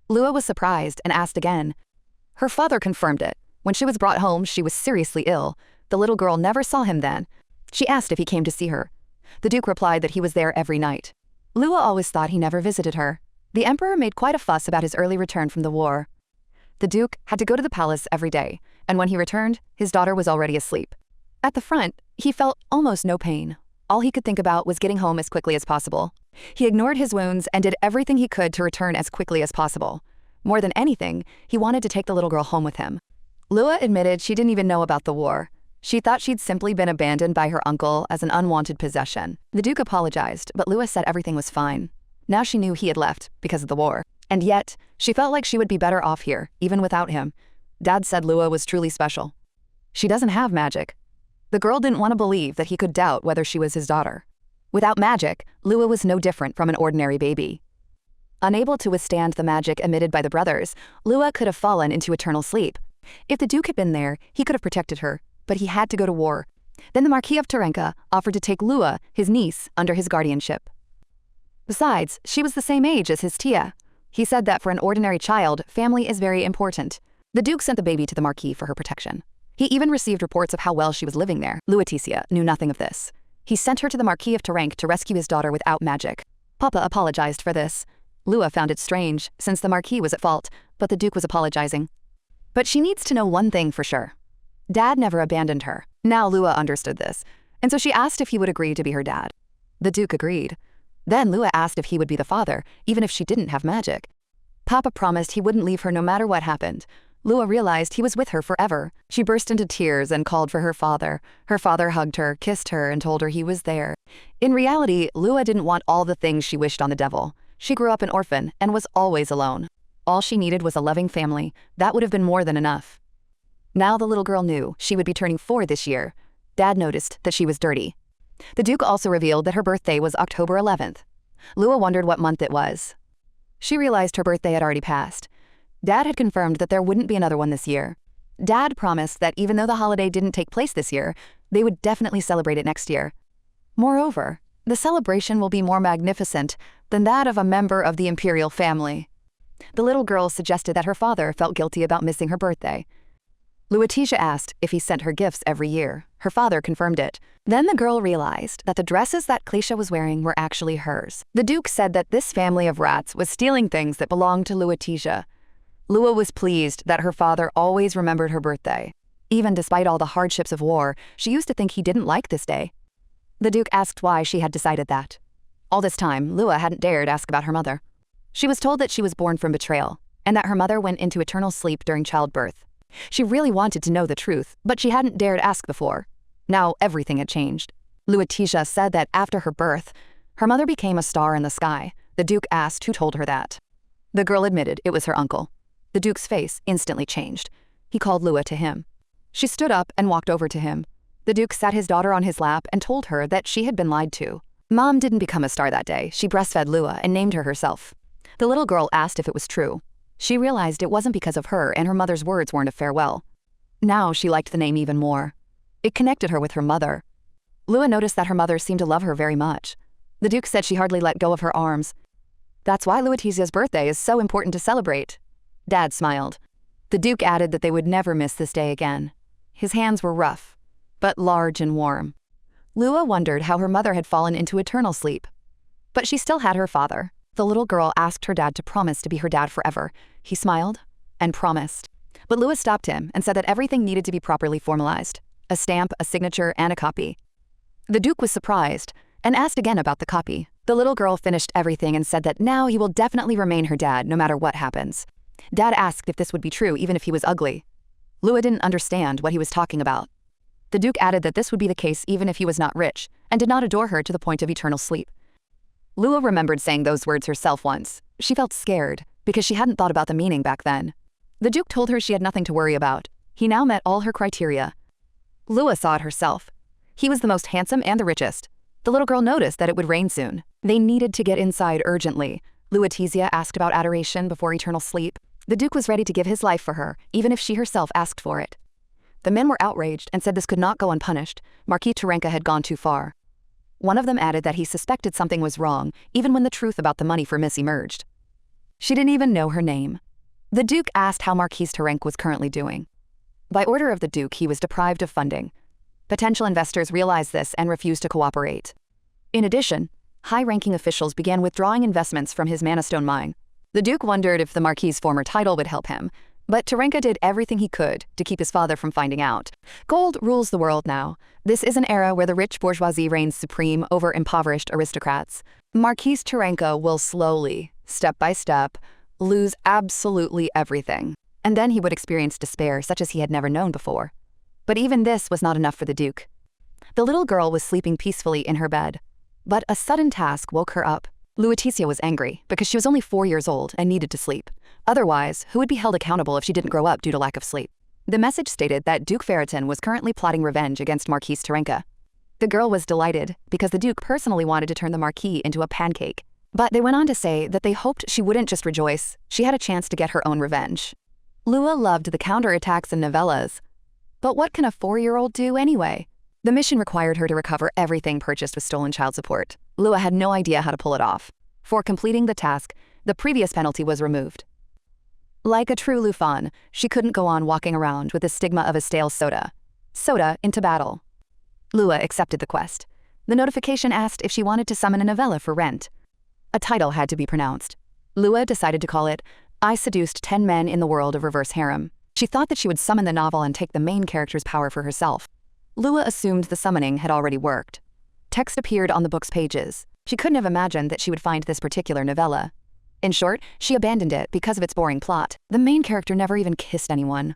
Lua was surprised and asked again. Her father confirmed it. When she was brought home, she was seriously ill. The little girl never saw him then. She asked if he came to see her. The Duke replied that he was there every night. Lua always thought he never visited her. The Emperor made quite a fuss about his early return from the war. The Duke had to go to the palace every day, and when he returned, his daughter was already asleep. At the front, he felt almost no pain. All he could think about was getting home as quickly as possible. He ignored his wounds and did everything he could to return as quickly as possible. More than anything, he wanted to take the little girl home with him. Lua admitted she didn't even know about the war. She thought she'd simply been abandoned by her uncle as an unwanted possession. The Duke apologized, but Lua said everything was fine. Now she knew he had left because of the war. And yet, she felt like she would be better off here, even without him. Dad said Lua was truly special. She doesn't have magic. The girl didn't want to believe that he could doubt whether she was his daughter. Without magic, Lua was no different from an ordinary baby. Unable to withstand the magic emitted by the brothers, Lua could have fallen into eternal sleep. If the Duke had been there, he could have protected her, but he had to go to war. Then the Marquis of Terenka offered to take Lua, his niece, under his guardianship. Besides, she was the same age as his tia. He said that for an ordinary child, family is very important. The Duke sent the baby to the Marquis for her protection. He even received reports of how well she was living there. Lutetia knew nothing of this. He sent her to the Marquis of Terenka to rescue his daughter without magic. Papa apologized for this. Lua found it strange, since the Marquis was at fault, but the Duke was apologizing. But she needs to know one thing for sure. Dad never abandoned her. Now Lua understood this, and so she asked if he would agree to be her dad. The Duke agreed. Then Lua asked if he would be the father, even if she didn't have magic. Papa promised he wouldn't leave her no matter what happened. Lua realized he was with her forever. She burst into tears and called for her father. Her father hugged her, kissed her, and told her he was there. In reality, Lua didn't want all the things she wished on the devil. She grew up an orphan and was always alone. All she needed was a loving family. That would have been more than enough. Now the little girl knew she would be turning 4 this year. Dad noticed that she was dirty. The Duke also revealed that her birthday was October 11th. Lua wondered what month it was. She realized her birthday had already passed. Dad had confirmed that there wouldn't be another one this year. Dad promised that even though the holiday didn't take place this year, they would definitely celebrate it next year. Moreover, the celebration will be more magnificent than that of a member of the imperial family. The little girl suggested that her father felt guilty about missing her birthday. Lutetia asked if he sent her gifts every year. Her father confirmed it. Then the girl realized that the dresses that Kaguya was wearing were actually hers. The Duke said that this family of rats was stealing things that belonged to Lutetia. Lua was pleased that her father always remembered her birthday. Even despite all the hardships of war, she used to think he didn't like this day. The Duke asked why she had decided that. All this time, Lua hadn't dared ask about her mother. She was told that she was born from betrayal, and that her mother went into eternal sleep during childbirth. She really wanted to know the truth, but she hadn't dared ask before. Now everything had changed. Lutetia said that after her birth, her mother became a star in the sky. The Duke asked who told her that. The girl admitted it was her uncle. The Duke's face instantly changed. He called Lua to him. She stood up and walked over to him. The Duke sat his daughter on his lap and told her that she had been lied to. Mom didn't become a star that day. She breastfed Lua and named her herself. The little girl asked if it was true. She realized it wasn't because of her, and her mother's words weren't a farewell. Now she liked the name even more. It connected her with her mother. Lua noticed that her mother seemed to love her very much. The Duke said she hardly let go of her arms. That's why Luetesia's birthday is so important to celebrate. Dad smiled. The Duke added that they would never miss this day again. His hands were rough, but large and warm. Lua wondered how her mother had fallen into eternal sleep. But she still had her father. The little girl asked her dad to promise to be her dad forever. He smiled and promised. But Lua stopped him and said that everything needed to be properly formalized. A stamp, a signature, and a copy. The Duke was surprised and asked again about the copy. The little girl finished everything and said that now he will definitely remain her dad no matter what happens. Dad asked if this would be true even if he was ugly. Lua didn't understand what he was talking about. The Duke added that this would be the case even if he was not rich, and did not adore her to the point of eternal sleep. Lua remembered saying those words herself once. She felt scared, because she hadn't thought about the meaning back then. The Duke told her she had nothing to worry about. He now met all her criteria. Lua saw it herself. He was the most handsome and the richest. The little girl noticed that it would rain soon. They needed to get inside urgently. Lutetia asked about adoration before eternal sleep. The Duke was ready to give his life for her, even if she herself asked for it. The men were outraged and said this could not go unpunished. Marquis Terenka had gone too far. One of them added that he suspected something was wrong, even when the truth about the money for Miss emerged. She didn't even know her name. The Duke asked how Marquis Terenka was currently doing. By order of the Duke, he was deprived of funding. Potential investors realized this and refused to cooperate. In addition, high-ranking officials began withdrawing investments from his Manastone mine. The Duke wondered if the Marquis's former title would help him, but Terenka did everything he could to keep his father from finding out. Gold rules the world now. This is an era where the rich bourgeoisie reigns supreme over impoverished aristocrats. Marquis Terenka will slowly, step by step, lose absolutely everything. And then he would experience despair such as he had never known before. But even this was not enough for the Duke. The little girl was sleeping peacefully in her bed. But a sudden task woke her up. Lutetia was angry because she was only 4 years old and needed to sleep. Otherwise, who would be held accountable if she didn't grow up due to lack of sleep? The message stated that Duke Ferriton was currently plotting revenge against Marquis Terenka. The girl was delighted because the Duke personally wanted to turn the Marquis into a pancake. But they went on to say that they hoped she wouldn't just rejoice, she had a chance to get her own revenge. Lua loved the counterattacks and novellas. But what can a 4-year-old do anyway? The mission required her to recover everything purchased with stolen child support. Lua had no idea how to pull it off. For completing the task, the previous penalty was removed. Like a true Lufan, she couldn't go on walking around with the stigma of a stale soda. Soda into battle. Lua accepted the quest. The notification asked if she wanted to summon a novella for rent. A title had to be pronounced. Lua decided to call it, I Seduced 10 Men in the World of Reverse Harem. She thought that she would summon the novel and take the main character's power for herself. Lua assumed the summoning had already worked. Text appeared on the book's pages. She couldn't have imagined that she would find this particular novella. In short, she abandoned it because of its boring plot. The main character never even kissed anyone.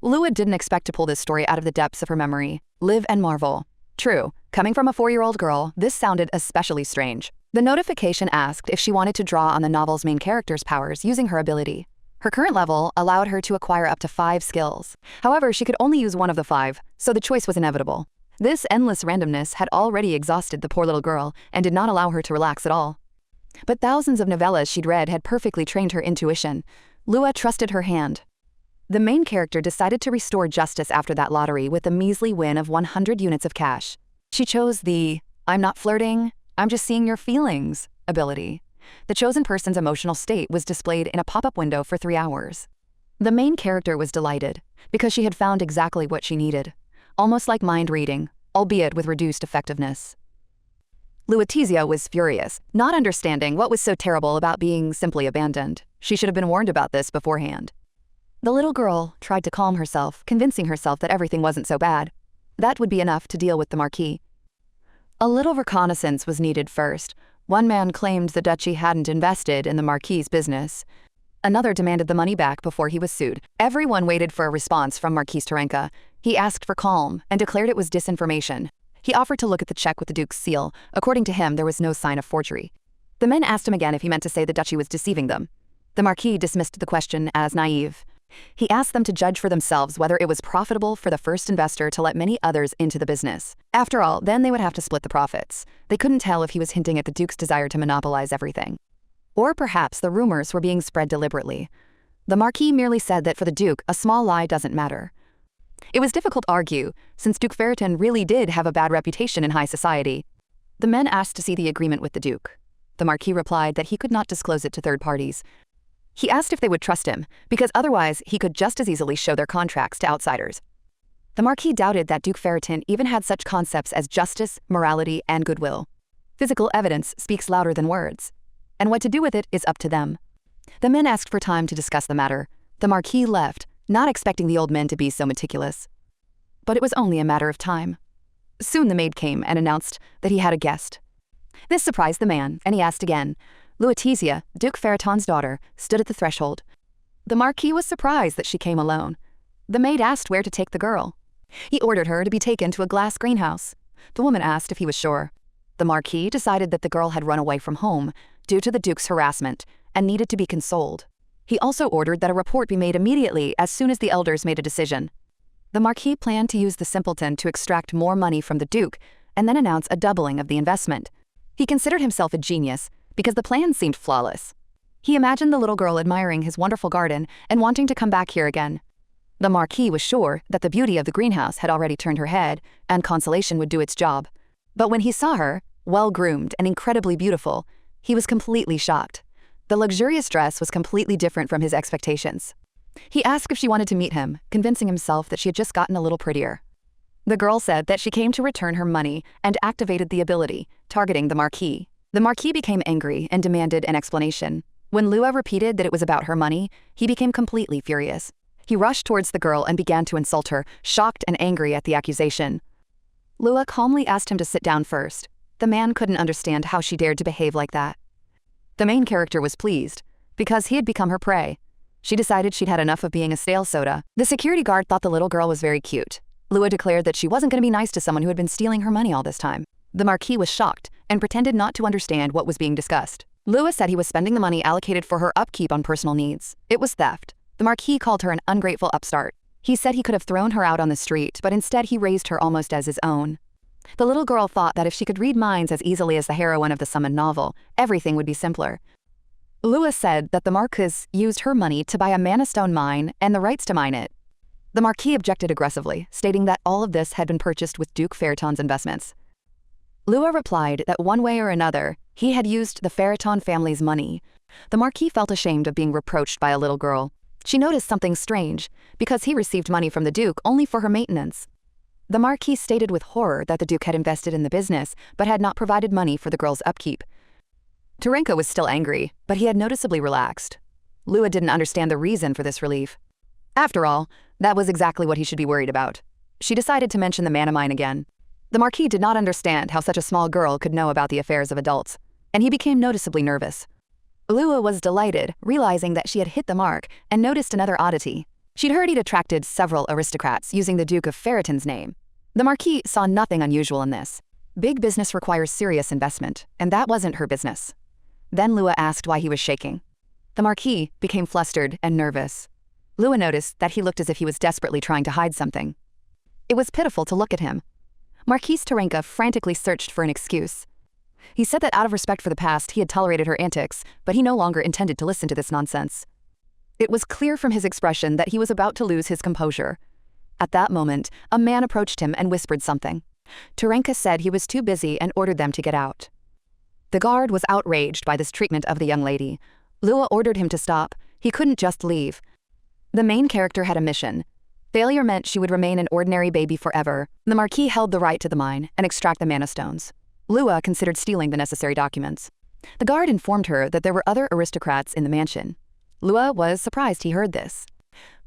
Lua didn't expect to pull this story out of the depths of her memory. Live and marvel. True, coming from a 4-year-old girl, this sounded especially strange. The notification asked if she wanted to draw on the novel's main character's powers using her ability. Her current level allowed her to acquire up to 5 skills. However, she could only use one of the 5, so the choice was inevitable. This endless randomness had already exhausted the poor little girl and did not allow her to relax at all. But thousands of novellas she'd read had perfectly trained her intuition. Lua trusted her hand. The main character decided to restore justice after that lottery with a measly win of 100 units of cash. She chose the "I'm not flirting, I'm just seeing your feelings" ability. The chosen person's emotional state was displayed in a pop-up window for 3 hours. The main character was delighted because she had found exactly what she needed, almost like mind reading, albeit with reduced effectiveness. Luatizia was furious, not understanding what was so terrible about being simply abandoned. She should have been warned about this beforehand. The little girl tried to calm herself, convincing herself that everything wasn't so bad. That would be enough to deal with the Marquis. A little reconnaissance was needed first. One man claimed the duchy hadn't invested in the Marquis's business. Another demanded the money back before he was sued. Everyone waited for a response from Marquis Terenka. He asked for calm and declared it was disinformation. He offered to look at the check with the Duke's seal. According to him, there was no sign of forgery. The men asked him again if he meant to say the duchy was deceiving them. The Marquis dismissed the question as naive. He asked them to judge for themselves whether it was profitable for the first investor to let many others into the business. After all, then they would have to split the profits. They couldn't tell if he was hinting at the Duke's desire to monopolize everything. Or perhaps the rumors were being spread deliberately. The Marquis merely said that for the Duke, a small lie doesn't matter. It was difficult to argue, since Duke Ferreton really did have a bad reputation in high society. The men asked to see the agreement with the Duke. The Marquis replied that he could not disclose it to third parties. He asked if they would trust him, because otherwise he could just as easily show their contracts to outsiders. The Marquis doubted that Duke Ferreton even had such concepts as justice, morality, and goodwill. Physical evidence speaks louder than words, and what to do with it is up to them. The men asked for time to discuss the matter. The Marquis left, not expecting the old men to be so meticulous. But it was only a matter of time. Soon the maid came and announced that he had a guest. This surprised the man, and he asked again. Luatizia, Duke Ferreton's daughter, stood at the threshold. The Marquis was surprised that she came alone. The maid asked where to take the girl. He ordered her to be taken to a glass greenhouse. The woman asked if he was sure. The Marquis decided that the girl had run away from home due to the Duke's harassment and needed to be consoled. He also ordered that a report be made immediately as soon as the elders made a decision. The Marquis planned to use the simpleton to extract more money from the Duke and then announce a doubling of the investment. He considered himself a genius because the plan seemed flawless. He imagined the little girl admiring his wonderful garden and wanting to come back here again. The Marquis was sure that the beauty of the greenhouse had already turned her head, and consolation would do its job. But when he saw her, well-groomed and incredibly beautiful, he was completely shocked. The luxurious dress was completely different from his expectations. He asked if she wanted to meet him, convincing himself that she had just gotten a little prettier. The girl said that she came to return her money and activated the ability, targeting the Marquis. The Marquis became angry and demanded an explanation. When Lua repeated that it was about her money, he became completely furious. He rushed towards the girl and began to insult her, shocked and angry at the accusation. Lua calmly asked him to sit down first. The man couldn't understand how she dared to behave like that. The main character was pleased, because he had become her prey. She decided she'd had enough of being a stale soda. The security guard thought the little girl was very cute. Lua declared that she wasn't going to be nice to someone who had been stealing her money all this time. The Marquis was shocked and pretended not to understand what was being discussed. Lua said he was spending the money allocated for her upkeep on personal needs. It was theft. The Marquis called her an ungrateful upstart. He said he could have thrown her out on the street, but instead he raised her almost as his own. The little girl thought that if she could read minds as easily as the heroine of the summoned novel, everything would be simpler. Lua said that the Marquis used her money to buy a mana-stone mine and the rights to mine it. The Marquis objected aggressively, stating that all of this had been purchased with Duke Ferreton's investments. Lua replied that one way or another, he had used the Ferreton family's money. The Marquis felt ashamed of being reproached by a little girl. She noticed something strange, because he received money from the Duke only for her maintenance. The Marquis stated with horror that the Duke had invested in the business, but had not provided money for the girl's upkeep. Terenka was still angry, but he had noticeably relaxed. Lua didn't understand the reason for this relief. After all, that was exactly what he should be worried about. She decided to mention the mana mine again. The Marquis did not understand how such a small girl could know about the affairs of adults, and he became noticeably nervous. Lua was delighted, realizing that she had hit the mark, and noticed another oddity. She'd heard he'd attracted several aristocrats using the Duke of Ferreton's name. The Marquis saw nothing unusual in this. Big business requires serious investment, and that wasn't her business. Then Lua asked why he was shaking. The Marquis became flustered and nervous. Lua noticed that he looked as if he was desperately trying to hide something. It was pitiful to look at him. Marquis Terenka frantically searched for an excuse. He said that out of respect for the past, he had tolerated her antics, but he no longer intended to listen to this nonsense. It was clear from his expression that he was about to lose his composure. At that moment, a man approached him and whispered something. Terenka said he was too busy and ordered them to get out. The guard was outraged by this treatment of the young lady. Lua ordered him to stop. He couldn't just leave. The main character had a mission. Failure meant she would remain an ordinary baby forever. The Marquis held the right to the mine and extract the mana stones. Lua considered stealing the necessary documents. The guard informed her that there were other aristocrats in the mansion. Lua was surprised he heard this.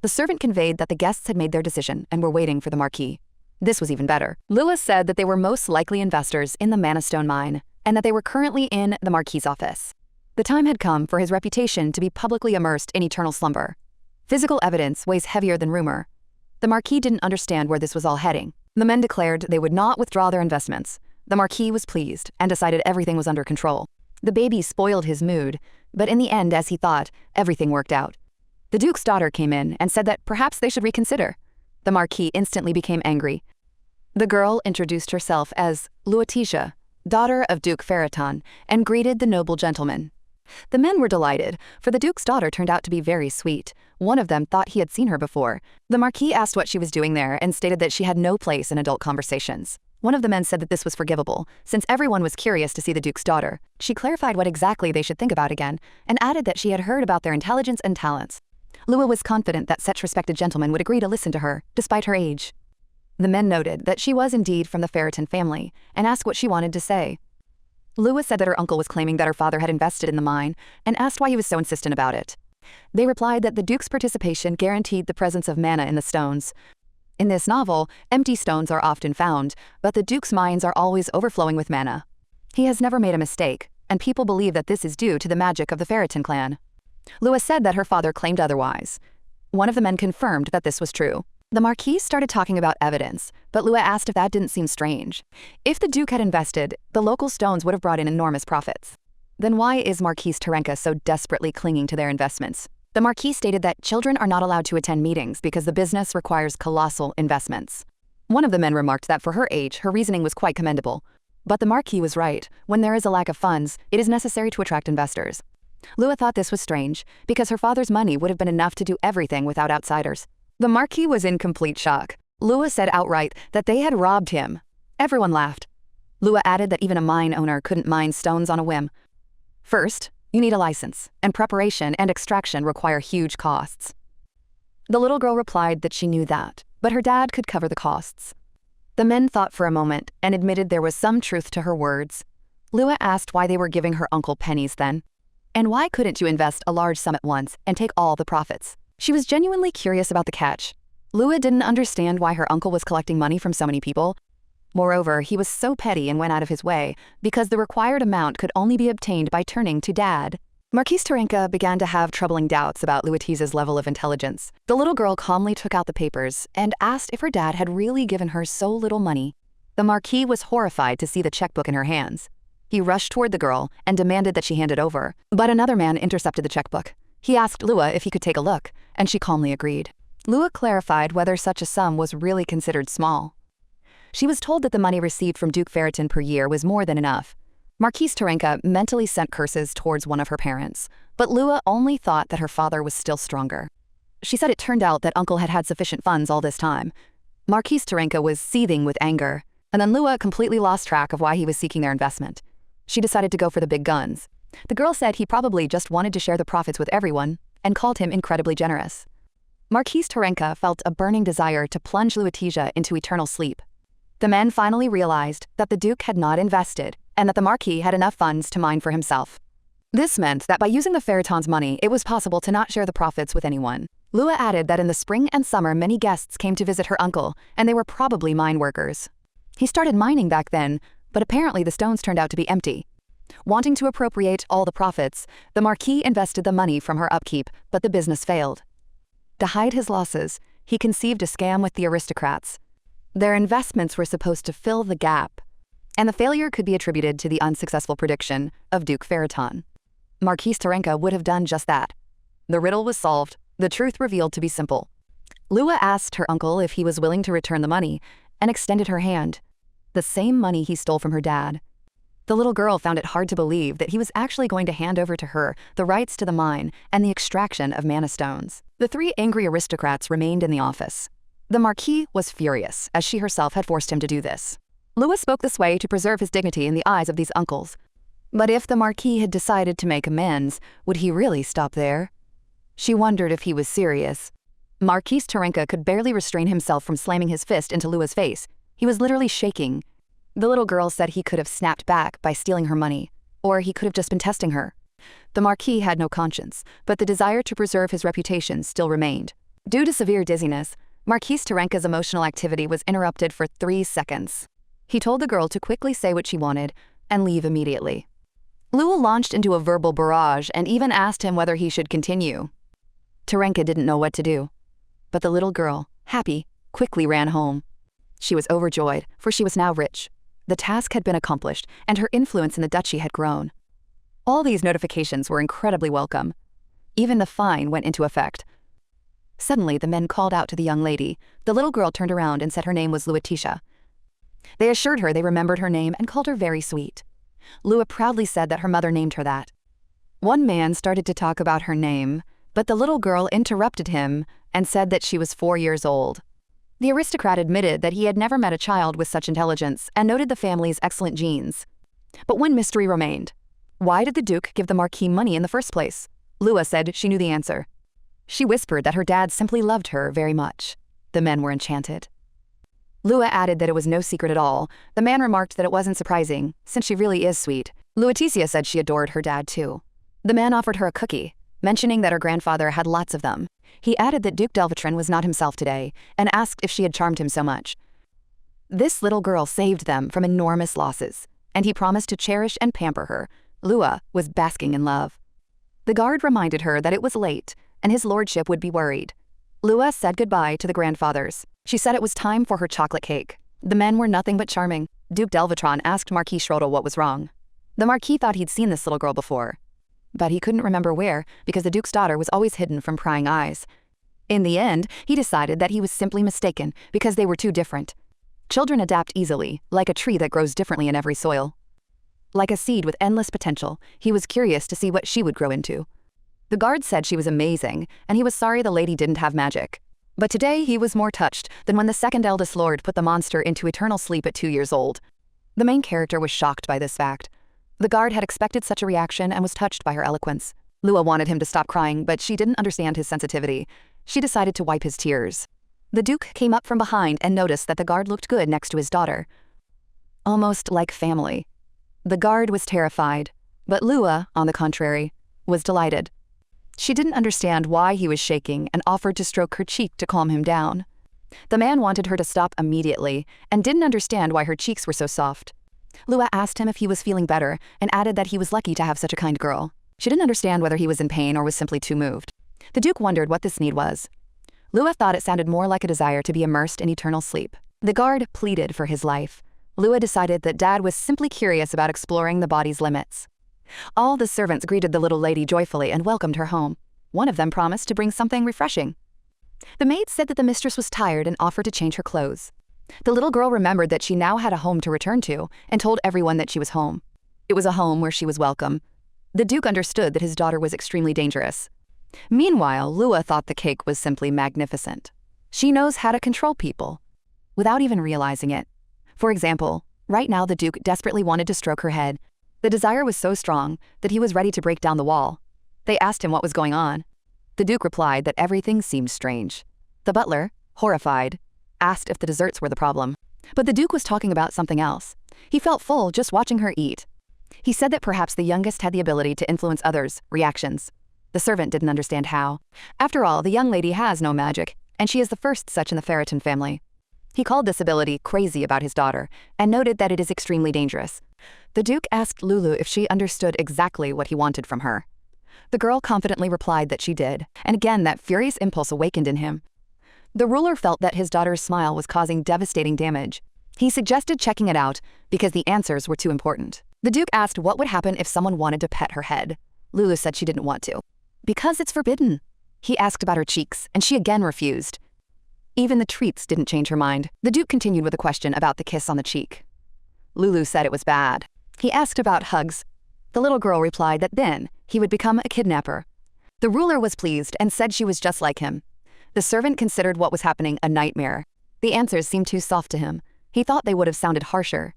The servant conveyed that the guests had made their decision and were waiting for the Marquis. This was even better. Lua said that they were most likely investors in the mana stone mine and that they were currently in the Marquis' office. The time had come for his reputation to be publicly immersed in eternal slumber. Physical evidence weighs heavier than rumor. The Marquis didn't understand where this was all heading. The men declared they would not withdraw their investments. The Marquis was pleased and decided everything was under control. The baby spoiled his mood, but in the end, as he thought, everything worked out. The Duke's daughter came in and said that perhaps they should reconsider. The Marquis instantly became angry. The girl introduced herself as Lutetia, daughter of Duke Ferriton, and greeted the noble gentleman. The men were delighted, for the Duke's daughter turned out to be very sweet. One of them thought he had seen her before. The Marquis asked what she was doing there and stated that she had no place in adult conversations. One of the men said that this was forgivable, since everyone was curious to see the Duke's daughter. She clarified what exactly they should think about again, and added that she had heard about their intelligence and talents. Lua was confident that such respected gentlemen would agree to listen to her, despite her age. The men noted that she was indeed from the Ferriton family, and asked what she wanted to say. Lua said that her uncle was claiming that her father had invested in the mine, and asked why he was so insistent about it. They replied that the Duke's participation guaranteed the presence of mana in the stones. In this novel, empty stones are often found, but the Duke's mines are always overflowing with mana. He has never made a mistake, and people believe that this is due to the magic of the Ferriton clan. Lua said that her father claimed otherwise. One of the men confirmed that this was true. The Marquis started talking about evidence, but Lua asked if that didn't seem strange. If the Duke had invested, the local stones would have brought in enormous profits. Then why is Marquis Terenka so desperately clinging to their investments? The Marquis stated that children are not allowed to attend meetings because the business requires colossal investments. One of the men remarked that for her age, her reasoning was quite commendable. But the Marquis was right. When there is a lack of funds, it is necessary to attract investors. Lua thought this was strange, because her father's money would have been enough to do everything without outsiders. The Marquis was in complete shock. Lua said outright that they had robbed him. Everyone laughed. Lua added that even a mine owner couldn't mine stones on a whim. First, you need a license, and preparation and extraction require huge costs. The little girl replied that she knew that, but her dad could cover the costs. The men thought for a moment and admitted there was some truth to her words. Lua asked why they were giving her uncle pennies then. And why couldn't you invest a large sum at once and take all the profits? She was genuinely curious about the catch. Lua didn't understand why her uncle was collecting money from so many people. Moreover, he was so petty and went out of his way, because the required amount could only be obtained by turning to Dad. Marquis Terenka began to have troubling doubts about Luettia's level of intelligence. The little girl calmly took out the papers and asked if her dad had really given her so little money. The Marquis was horrified to see the checkbook in her hands. He rushed toward the girl and demanded that she hand it over, but another man intercepted the checkbook. He asked Lua if he could take a look, and she calmly agreed. Lua clarified whether such a sum was really considered small. She was told that the money received from Duke Ferriton per year was more than enough. Marquis Terenka mentally sent curses towards one of her parents, but Lua only thought that her father was still stronger. She said it turned out that uncle had had sufficient funds all this time. Marquis Terenka was seething with anger, and then Lua completely lost track of why he was seeking their investment. She decided to go for the big guns. The girl said he probably just wanted to share the profits with everyone, and called him incredibly generous. Marquis Terenka felt a burning desire to plunge Lutetia into eternal sleep. The men finally realized that the Duke had not invested, and that the Marquis had enough funds to mine for himself. This meant that by using the Ferriton's money, it was possible to not share the profits with anyone. Lua added that in the spring and summer many guests came to visit her uncle, and they were probably mine workers. He started mining back then, but apparently the stones turned out to be empty. Wanting to appropriate all the profits, the Marquis invested the money from her upkeep, but the business failed. To hide his losses, he conceived a scam with the aristocrats. Their investments were supposed to fill the gap, and the failure could be attributed to the unsuccessful prediction of Duke Ferriton. Marquis Terenka would have done just that. The riddle was solved, the truth revealed to be simple. Lua asked her uncle if he was willing to return the money, and extended her hand. The same money he stole from her dad. The little girl found it hard to believe that he was actually going to hand over to her the rights to the mine and the extraction of mana stones. The three angry aristocrats remained in the office. The Marquis was furious, as she herself had forced him to do this. Lua spoke this way to preserve his dignity in the eyes of these uncles. But if the Marquis had decided to make amends, would he really stop there? She wondered if he was serious. Marquis Terenka could barely restrain himself from slamming his fist into Lua's face. He was literally shaking. The little girl said he could have snapped back by stealing her money, or he could have just been testing her. The Marquis had no conscience, but the desire to preserve his reputation still remained. Due to severe dizziness, Marquis Terenka's emotional activity was interrupted for 3 seconds. He told the girl to quickly say what she wanted and leave immediately. Lua launched into a verbal barrage and even asked him whether he should continue. Terenka didn't know what to do. But the little girl, happy, quickly ran home. She was overjoyed, for she was now rich. The task had been accomplished, and her influence in the duchy had grown. All these notifications were incredibly welcome. Even the fine went into effect. Suddenly, the men called out to the young lady. The little girl turned around and said her name was Luatisha. They assured her they remembered her name and called her very sweet. Lua proudly said that her mother named her that. One man started to talk about her name, but the little girl interrupted him and said that she was 4 years old. The aristocrat admitted that he had never met a child with such intelligence and noted the family's excellent genes. But one mystery remained. Why did the Duke give the Marquis money in the first place? Lua said she knew the answer. She whispered that her dad simply loved her very much. The men were enchanted. Lua added that it was no secret at all. The man remarked that it wasn't surprising, since she really is sweet. Luatisha said she adored her dad too. The man offered her a cookie, mentioning that her grandfather had lots of them. He added that Duke Delvatrin was not himself today, and asked if she had charmed him so much. This little girl saved them from enormous losses, and he promised to cherish and pamper her. Lua was basking in love. The guard reminded her that it was late, and his lordship would be worried. Lua said goodbye to the grandfathers. She said it was time for her chocolate cake. The men were nothing but charming. Duke Delvatron asked Marquis Schrodel what was wrong. The Marquis thought he'd seen this little girl before, but he couldn't remember where because the Duke's daughter was always hidden from prying eyes. In the end, he decided that he was simply mistaken because they were too different. Children adapt easily, like a tree that grows differently in every soil. Like a seed with endless potential, he was curious to see what she would grow into. The guard said she was amazing, and he was sorry the lady didn't have magic. But today he was more touched than when the second eldest lord put the monster into eternal sleep at 2 years old. The main character was shocked by this fact. The guard had expected such a reaction and was touched by her eloquence. Lua wanted him to stop crying, but she didn't understand his sensitivity. She decided to wipe his tears. The Duke came up from behind and noticed that the guard looked good next to his daughter. Almost like family. The guard was terrified, but Lua, on the contrary, was delighted. She didn't understand why he was shaking and offered to stroke her cheek to calm him down. The man wanted her to stop immediately and didn't understand why her cheeks were so soft. Lua asked him if he was feeling better and added that he was lucky to have such a kind girl. She didn't understand whether he was in pain or was simply too moved. The Duke wondered what this need was. Lua thought it sounded more like a desire to be immersed in eternal sleep. The guard pleaded for his life. Lua decided that Dad was simply curious about exploring the body's limits. All the servants greeted the little lady joyfully and welcomed her home. One of them promised to bring something refreshing. The maid said that the mistress was tired and offered to change her clothes. The little girl remembered that she now had a home to return to and told everyone that she was home. It was a home where she was welcome. The Duke understood that his daughter was extremely dangerous. Meanwhile, Lua thought the cake was simply magnificent. She knows how to control people, without even realizing it. For example, right now the Duke desperately wanted to stroke her head. The desire was so strong that he was ready to break down the wall. They asked him what was going on. The Duke replied that everything seemed strange. The butler, horrified, asked if the desserts were the problem. But the Duke was talking about something else. He felt full just watching her eat. He said that perhaps the youngest had the ability to influence others' reactions. The servant didn't understand how. After all, the young lady has no magic, and she is the first such in the Ferriton family. He called this ability crazy about his daughter, and noted that it is extremely dangerous. The Duke asked Lulu if she understood exactly what he wanted from her. The girl confidently replied that she did, and again that furious impulse awakened in him. The ruler felt that his daughter's smile was causing devastating damage. He suggested checking it out because the answers were too important. The Duke asked what would happen if someone wanted to pet her head. Lulu said she didn't want to. Because it's forbidden. He asked about her cheeks, and she again refused. Even the treats didn't change her mind. The Duke continued with a question about the kiss on the cheek. Lulu said it was bad. He asked about hugs. The little girl replied that then he would become a kidnapper. The ruler was pleased and said she was just like him. The servant considered what was happening a nightmare. The answers seemed too soft to him. He thought they would have sounded harsher.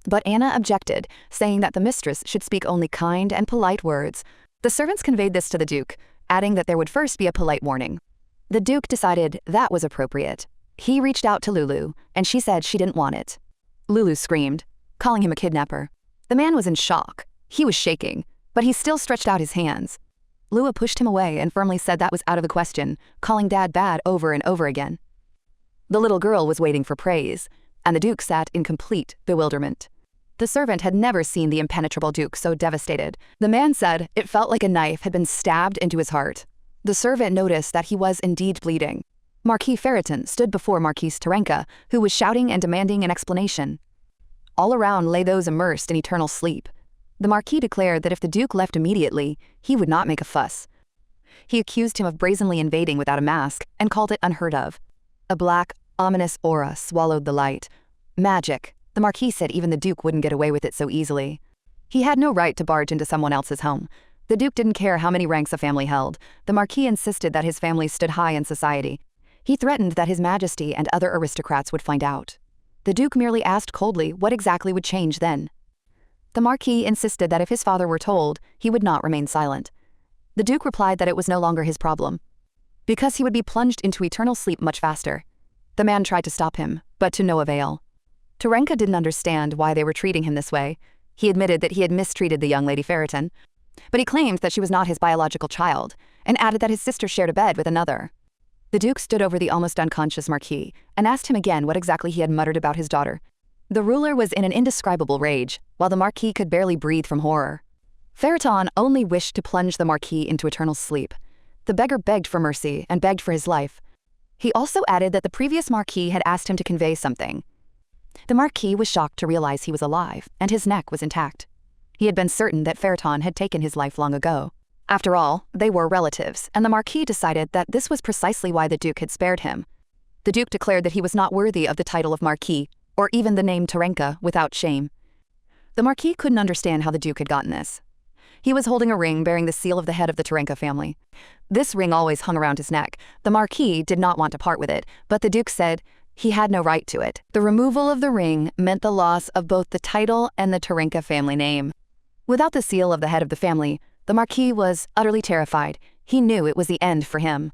But Anna objected, saying that the mistress should speak only kind and polite words. The servants conveyed this to the Duke, adding that there would first be a polite warning. The Duke decided that was appropriate. He reached out to Lulu, and she said she didn't want it. Lulu screamed, calling him a kidnapper. The man was in shock. He was shaking, but he still stretched out his hands. Lua pushed him away and firmly said that was out of the question, calling Dad bad over and over again. The little girl was waiting for praise, and the Duke sat in complete bewilderment. The servant had never seen the impenetrable Duke so devastated. The man said it felt like a knife had been stabbed into his heart. The servant noticed that he was indeed bleeding. Marquis Ferreton stood before Marquise Terenka, who was shouting and demanding an explanation. All around lay those immersed in eternal sleep. The Marquis declared that if the Duke left immediately, he would not make a fuss. He accused him of brazenly invading without a mask and called it unheard of. A black, ominous aura swallowed the light. Magic. The Marquis said even the Duke wouldn't get away with it so easily. He had no right to barge into someone else's home. The Duke didn't care how many ranks a family held. The Marquis insisted that his family stood high in society. He threatened that His Majesty and other aristocrats would find out. The Duke merely asked coldly what exactly would change then. The Marquis insisted that if his father were told, he would not remain silent. The Duke replied that it was no longer his problem, because he would be plunged into eternal sleep much faster. The man tried to stop him, but to no avail. Terenka didn't understand why they were treating him this way. He admitted that he had mistreated the young Lady Ferreton, but he claimed that she was not his biological child, and added that his sister shared a bed with another. The Duke stood over the almost unconscious Marquis and asked him again what exactly he had muttered about his daughter. The ruler was in an indescribable rage, while the Marquis could barely breathe from horror. Ferreton only wished to plunge the Marquis into eternal sleep. The beggar begged for mercy and begged for his life. He also added that the previous Marquis had asked him to convey something. The Marquis was shocked to realize he was alive, and his neck was intact. He had been certain that Ferreton had taken his life long ago. After all, they were relatives, and the Marquis decided that this was precisely why the Duke had spared him. The Duke declared that he was not worthy of the title of Marquis, or even the name Terenka, without shame. The Marquis couldn't understand how the Duke had gotten this. He was holding a ring bearing the seal of the head of the Terenka family. This ring always hung around his neck. The Marquis did not want to part with it, but the Duke said he had no right to it. The removal of the ring meant the loss of both the title and the Terenka family name. Without the seal of the head of the family, the Marquis was utterly terrified. He knew it was the end for him.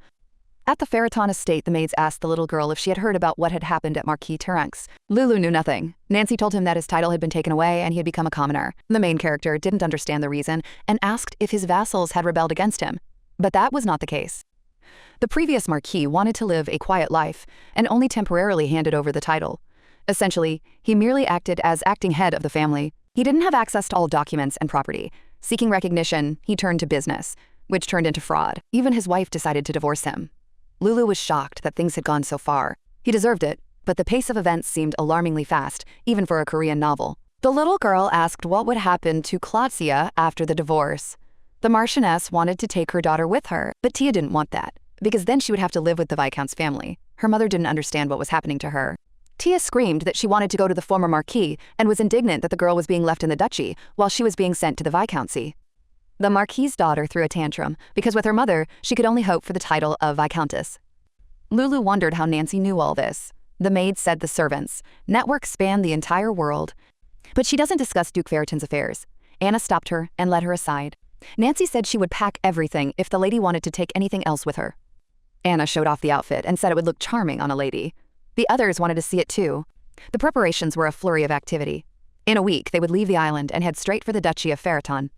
At the Ferreton estate, the maids asked the little girl if she had heard about what had happened at Marquis Terenk's. Lulu knew nothing. Nancy told him that his title had been taken away and he had become a commoner. The main character didn't understand the reason and asked if his vassals had rebelled against him. But that was not the case. The previous Marquis wanted to live a quiet life and only temporarily handed over the title. Essentially, he merely acted as acting head of the family. He didn't have access to all documents and property. Seeking recognition, he turned to business, which turned into fraud. Even his wife decided to divorce him. Lulu was shocked that things had gone so far. He deserved it, but the pace of events seemed alarmingly fast, even for a Korean novel. The little girl asked what would happen to Claudia after the divorce. The Marchioness wanted to take her daughter with her, but Tia didn't want that, because then she would have to live with the Viscount's family. Her mother didn't understand what was happening to her. Tia screamed that she wanted to go to the former Marquis and was indignant that the girl was being left in the duchy while she was being sent to the Viscountcy. The Marquis's daughter threw a tantrum because with her mother, she could only hope for the title of Viscountess. Lulu wondered how Nancy knew all this. The maid said the servants. Networks span the entire world. But she doesn't discuss Duke Ferreton's affairs. Anna stopped her and led her aside. Nancy said she would pack everything if the lady wanted to take anything else with her. Anna showed off the outfit and said it would look charming on a lady. The others wanted to see it too. The preparations were a flurry of activity. In a week, they would leave the island and head straight for the Duchy of Ferreton.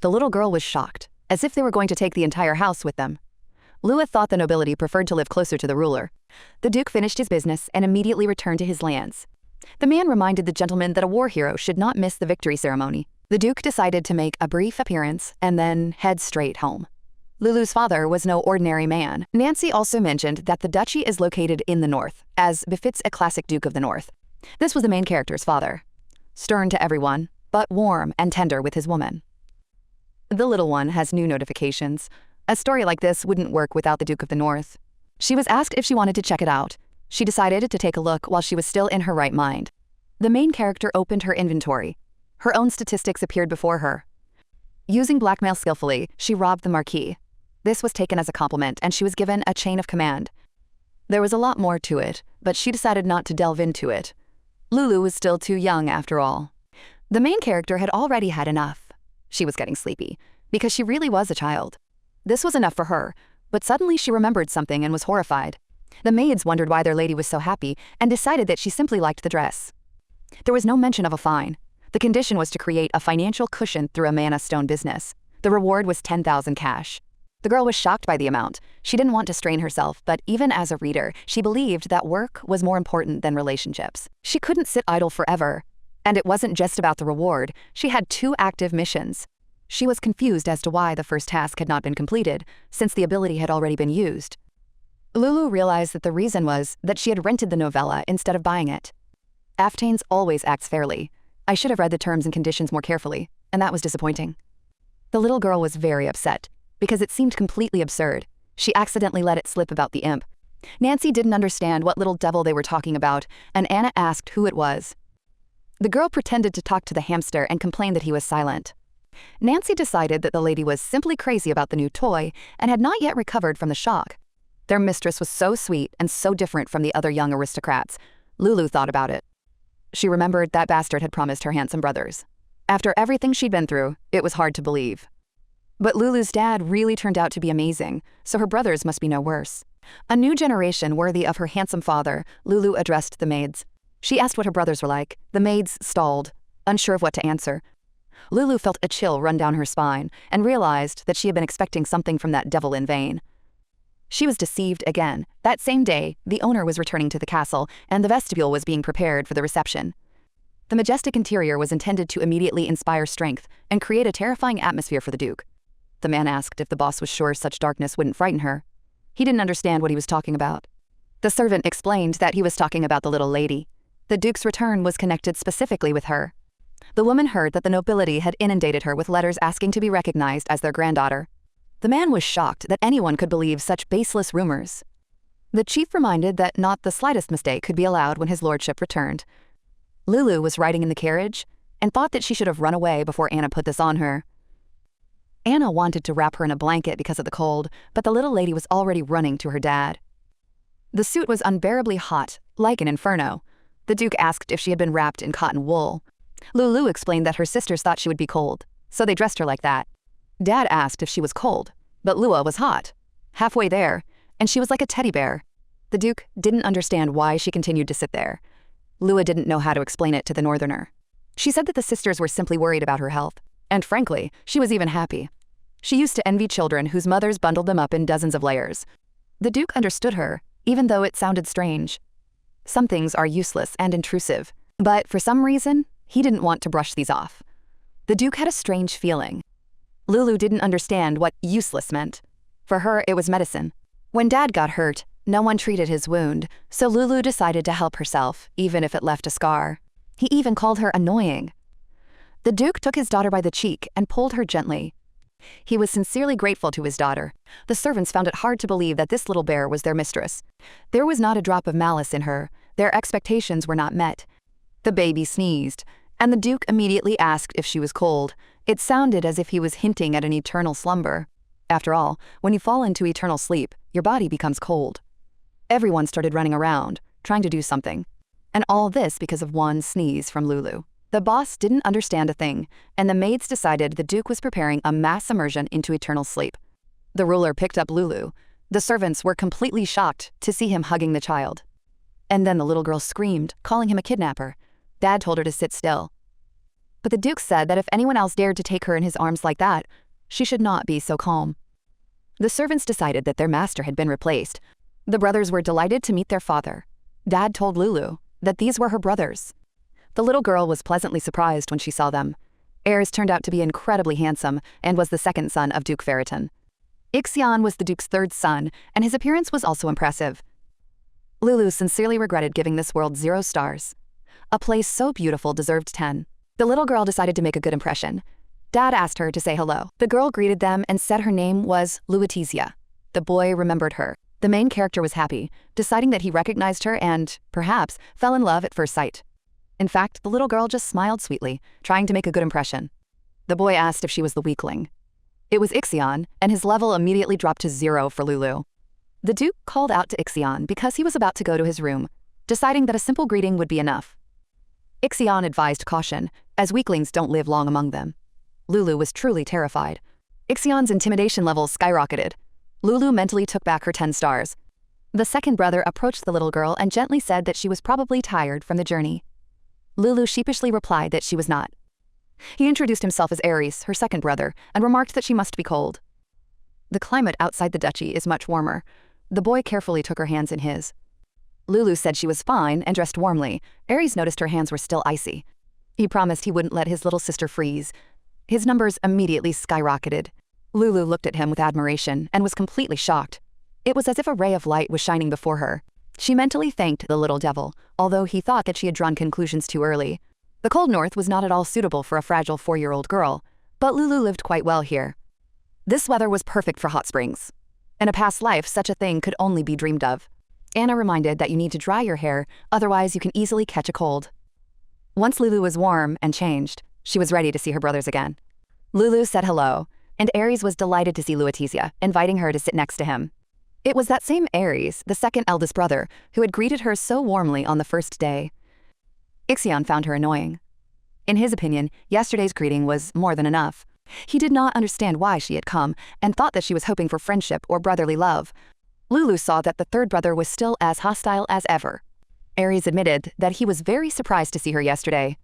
The little girl was shocked, as if they were going to take the entire house with them. Lua thought the nobility preferred to live closer to the ruler. The Duke finished his business and immediately returned to his lands. The man reminded the gentleman that a war hero should not miss the victory ceremony. The Duke decided to make a brief appearance and then head straight home. Lulu's father was no ordinary man. Nancy also mentioned that the duchy is located in the north, as befits a classic Duke of the North. This was the main character's father. Stern to everyone, but warm and tender with his woman. The little one has new notifications. A story like this wouldn't work without the Duke of the North. She was asked if she wanted to check it out. She decided to take a look while she was still in her right mind. The main character opened her inventory. Her own statistics appeared before her. Using blackmail skillfully, she robbed the Marquis. This was taken as a compliment, and she was given a chain of command. There was a lot more to it, but she decided not to delve into it. Lulu was still too young after all. The main character had already had enough. She was getting sleepy, because she really was a child. This was enough for her, but suddenly she remembered something and was horrified. The maids wondered why their lady was so happy and decided that she simply liked the dress. There was no mention of a fine. The condition was to create a financial cushion through a manna stone business. The reward was 10,000 cash. The girl was shocked by the amount. She didn't want to strain herself, but even as a reader, she believed that work was more important than relationships. She couldn't sit idle forever. And it wasn't just about the reward. She had 2 active missions. She was confused as to why the first task had not been completed, since the ability had already been used. Lulu realized that the reason was that she had rented the novella instead of buying it. Aftanes always acts fairly. I should have read the terms and conditions more carefully, and that was disappointing. The little girl was very upset, because it seemed completely absurd. She accidentally let it slip about the imp. Nancy didn't understand what little devil they were talking about, and Anna asked who it was. The girl pretended to talk to the hamster and complained that he was silent. Nancy decided that the lady was simply crazy about the new toy and had not yet recovered from the shock. Their mistress was so sweet and so different from the other young aristocrats. Lulu thought about it. She remembered that bastard had promised her handsome brothers. After everything she'd been through, it was hard to believe. But Lulu's dad really turned out to be amazing, so her brothers must be no worse. A new generation worthy of her handsome father, Lulu addressed the maids. She asked what her brothers were like. The maids stalled, unsure of what to answer. Lulu felt a chill run down her spine and realized that she had been expecting something from that devil in vain. She was deceived again. That same day, the owner was returning to the castle, and the vestibule was being prepared for the reception. The majestic interior was intended to immediately inspire strength and create a terrifying atmosphere for the Duke. The man asked if the boss was sure such darkness wouldn't frighten her. He didn't understand what he was talking about. The servant explained that he was talking about the little lady. The Duke's return was connected specifically with her. The woman heard that the nobility had inundated her with letters asking to be recognized as their granddaughter. The man was shocked that anyone could believe such baseless rumors. The chief reminded that not the slightest mistake could be allowed when his lordship returned. Lulu was riding in the carriage and thought that she should have run away before Anna put this on her. Anna wanted to wrap her in a blanket because of the cold, but the little lady was already running to her dad. The suit was unbearably hot, like an inferno. The Duke asked if she had been wrapped in cotton wool. Lulu explained that her sisters thought she would be cold, so they dressed her like that. Dad asked if she was cold, but Lua was hot. Halfway there, and she was like a teddy bear. The Duke didn't understand why she continued to sit there. Lua didn't know how to explain it to the northerner. She said that the sisters were simply worried about her health, and frankly, she was even happy. She used to envy children whose mothers bundled them up in dozens of layers. The Duke understood her, even though it sounded strange. Some things are useless and intrusive, but for some reason, he didn't want to brush these off. The Duke had a strange feeling. Lulu didn't understand what useless meant. For her, it was medicine. When Dad got hurt, no one treated his wound, so Lulu decided to help herself, even if it left a scar. He even called her annoying. The Duke took his daughter by the cheek and pulled her gently. He was sincerely grateful to his daughter. The servants found it hard to believe that this little bear was their mistress. There was not a drop of malice in her. Their expectations were not met. The baby sneezed, and the Duke immediately asked if she was cold. It sounded as if he was hinting at an eternal slumber. After all, when you fall into eternal sleep, your body becomes cold. Everyone started running around, trying to do something. And all this because of one sneeze from Lulu. The boss didn't understand a thing, and the maids decided the Duke was preparing a mass immersion into eternal sleep. The ruler picked up Lulu. The servants were completely shocked to see him hugging the child. And then the little girl screamed, calling him a kidnapper. Dad told her to sit still. But the Duke said that if anyone else dared to take her in his arms like that, she should not be so calm. The servants decided that their master had been replaced. The brothers were delighted to meet their father. Dad told Lulu that these were her brothers. The little girl was pleasantly surprised when she saw them. Ayres turned out to be incredibly handsome and was the second son of Duke Ferriton. Ixion was the Duke's third son, and his appearance was also impressive. Lulu sincerely regretted giving this world 0 stars. A place so beautiful deserved 10. The little girl decided to make a good impression. Dad asked her to say hello. The girl greeted them and said her name was Luitisia. The boy remembered her. The main character was happy, deciding that he recognized her and, perhaps, fell in love at first sight. In fact, the little girl just smiled sweetly, trying to make a good impression. The boy asked if she was the weakling. It was Ixion, and his level immediately dropped to 0 for Lulu. The Duke called out to Ixion because he was about to go to his room, deciding that a simple greeting would be enough. Ixion advised caution, as weaklings don't live long among them. Lulu was truly terrified. Ixion's intimidation levels skyrocketed. Lulu mentally took back her 10 stars. The second brother approached the little girl and gently said that she was probably tired from the journey. Lulu sheepishly replied that she was not. He introduced himself as Aries, her second brother, and remarked that she must be cold. The climate outside the duchy is much warmer. The boy carefully took her hands in his. Lulu said she was fine and dressed warmly. Aries noticed her hands were still icy. He promised he wouldn't let his little sister freeze. His numbers immediately skyrocketed. Lulu looked at him with admiration and was completely shocked. It was as if a ray of light was shining before her. She mentally thanked the little devil, although he thought that she had drawn conclusions too early. The cold north was not at all suitable for a fragile 4-year-old girl, but Lulu lived quite well here. This weather was perfect for hot springs. In a past life, such a thing could only be dreamed of. Anna reminded that you need to dry your hair, otherwise you can easily catch a cold. Once Lulu was warm and changed, she was ready to see her brothers again. Lulu said hello, and Aries was delighted to see Lutetia, inviting her to sit next to him. It was that same Aries, the second eldest brother, who had greeted her so warmly on the first day. Ixion found her annoying. In his opinion, yesterday's greeting was more than enough. He did not understand why she had come and thought that she was hoping for friendship or brotherly love. Lulu saw that the third brother was still as hostile as ever. Aries admitted that he was very surprised to see her yesterday.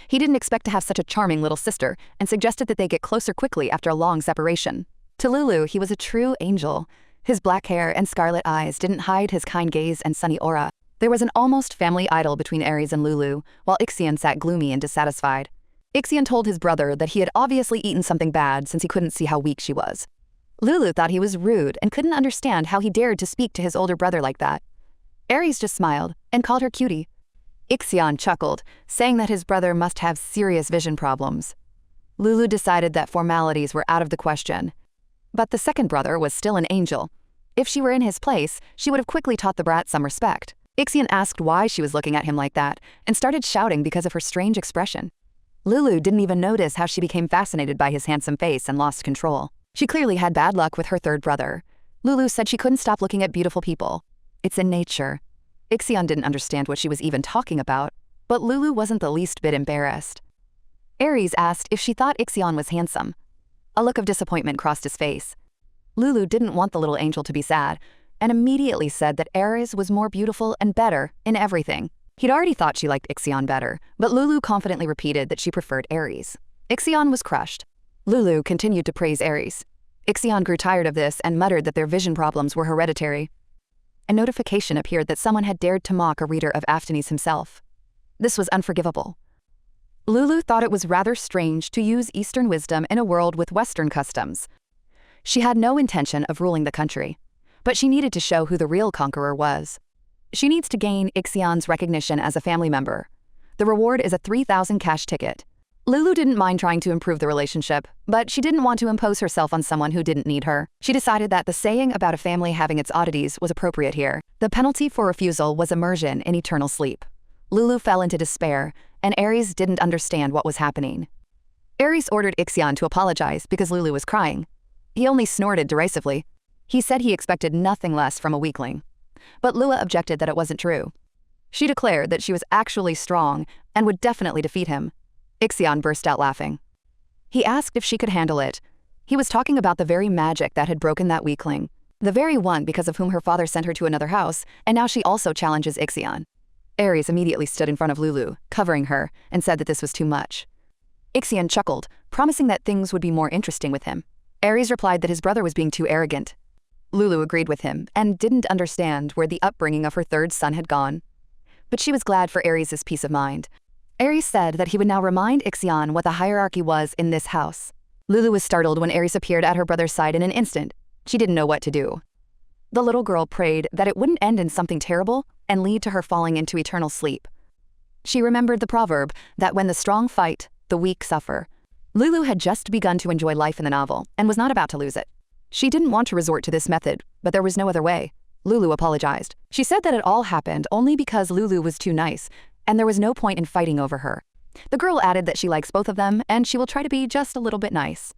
He didn't expect to have such a charming little sister and suggested that they get closer quickly after a long separation. To Lulu, he was a true angel. His black hair and scarlet eyes didn't hide his kind gaze and sunny aura. There was an almost family idyll between Aries and Lulu, while Ixion sat gloomy and dissatisfied. Ixion told his brother that he had obviously eaten something bad since he couldn't see how weak she was. Lulu thought he was rude and couldn't understand how he dared to speak to his older brother like that. Aries just smiled and called her cutie. Ixion chuckled, saying that his brother must have serious vision problems. Lulu decided that formalities were out of the question. But the second brother was still an angel. If she were in his place, she would have quickly taught the brat some respect. Ixion asked why she was looking at him like that and started shouting because of her strange expression. Lulu didn't even notice how she became fascinated by his handsome face and lost control. She clearly had bad luck with her third brother. Lulu said she couldn't stop looking at beautiful people. It's in nature. Ixion didn't understand what she was even talking about, but Lulu wasn't the least bit embarrassed. Aries asked if she thought Ixion was handsome. A look of disappointment crossed his face. Lulu didn't want the little angel to be sad, and immediately said that Aries was more beautiful and better in everything. He'd already thought she liked Ixion better, but Lulu confidently repeated that she preferred Aries. Ixion was crushed. Lulu continued to praise Aries. Ixion grew tired of this and muttered that their vision problems were hereditary. A notification appeared that someone had dared to mock a reader of Aphtani's himself. This was unforgivable. Lulu thought it was rather strange to use Eastern wisdom in a world with Western customs. She had no intention of ruling the country, but she needed to show who the real conqueror was. She needs to gain Ixion's recognition as a family member. The reward is a 3,000 cash ticket. Lulu didn't mind trying to improve the relationship, but she didn't want to impose herself on someone who didn't need her. She decided that the saying about a family having its oddities was appropriate here. The penalty for refusal was immersion in eternal sleep. Lulu fell into despair, and Aries didn't understand what was happening. Aries ordered Ixion to apologize because Lulu was crying. He only snorted derisively. He said he expected nothing less from a weakling. But Lua objected that it wasn't true. She declared that she was actually strong and would definitely defeat him. Ixion burst out laughing. He asked if she could handle it. He was talking about the very magic that had broken that weakling, the very one because of whom her father sent her to another house, and now she also challenges Ixion. Aries immediately stood in front of Lulu, covering her, and said that this was too much. Ixion chuckled, promising that things would be more interesting with him. Aries replied that his brother was being too arrogant. Lulu agreed with him and didn't understand where the upbringing of her third son had gone. But she was glad for Aries' peace of mind. Aries said that he would now remind Ixion what the hierarchy was in this house. Lulu was startled when Aries appeared at her brother's side in an instant. She didn't know what to do. The little girl prayed that it wouldn't end in something terrible and lead to her falling into eternal sleep. She remembered the proverb that when the strong fight, the weak suffer. Lulu had just begun to enjoy life in the novel and was not about to lose it. She didn't want to resort to this method, but there was no other way. Lulu apologized. She said that it all happened only because Lulu was too nice, and there was no point in fighting over her. The girl added that she likes both of them, and she will try to be just a little bit nice.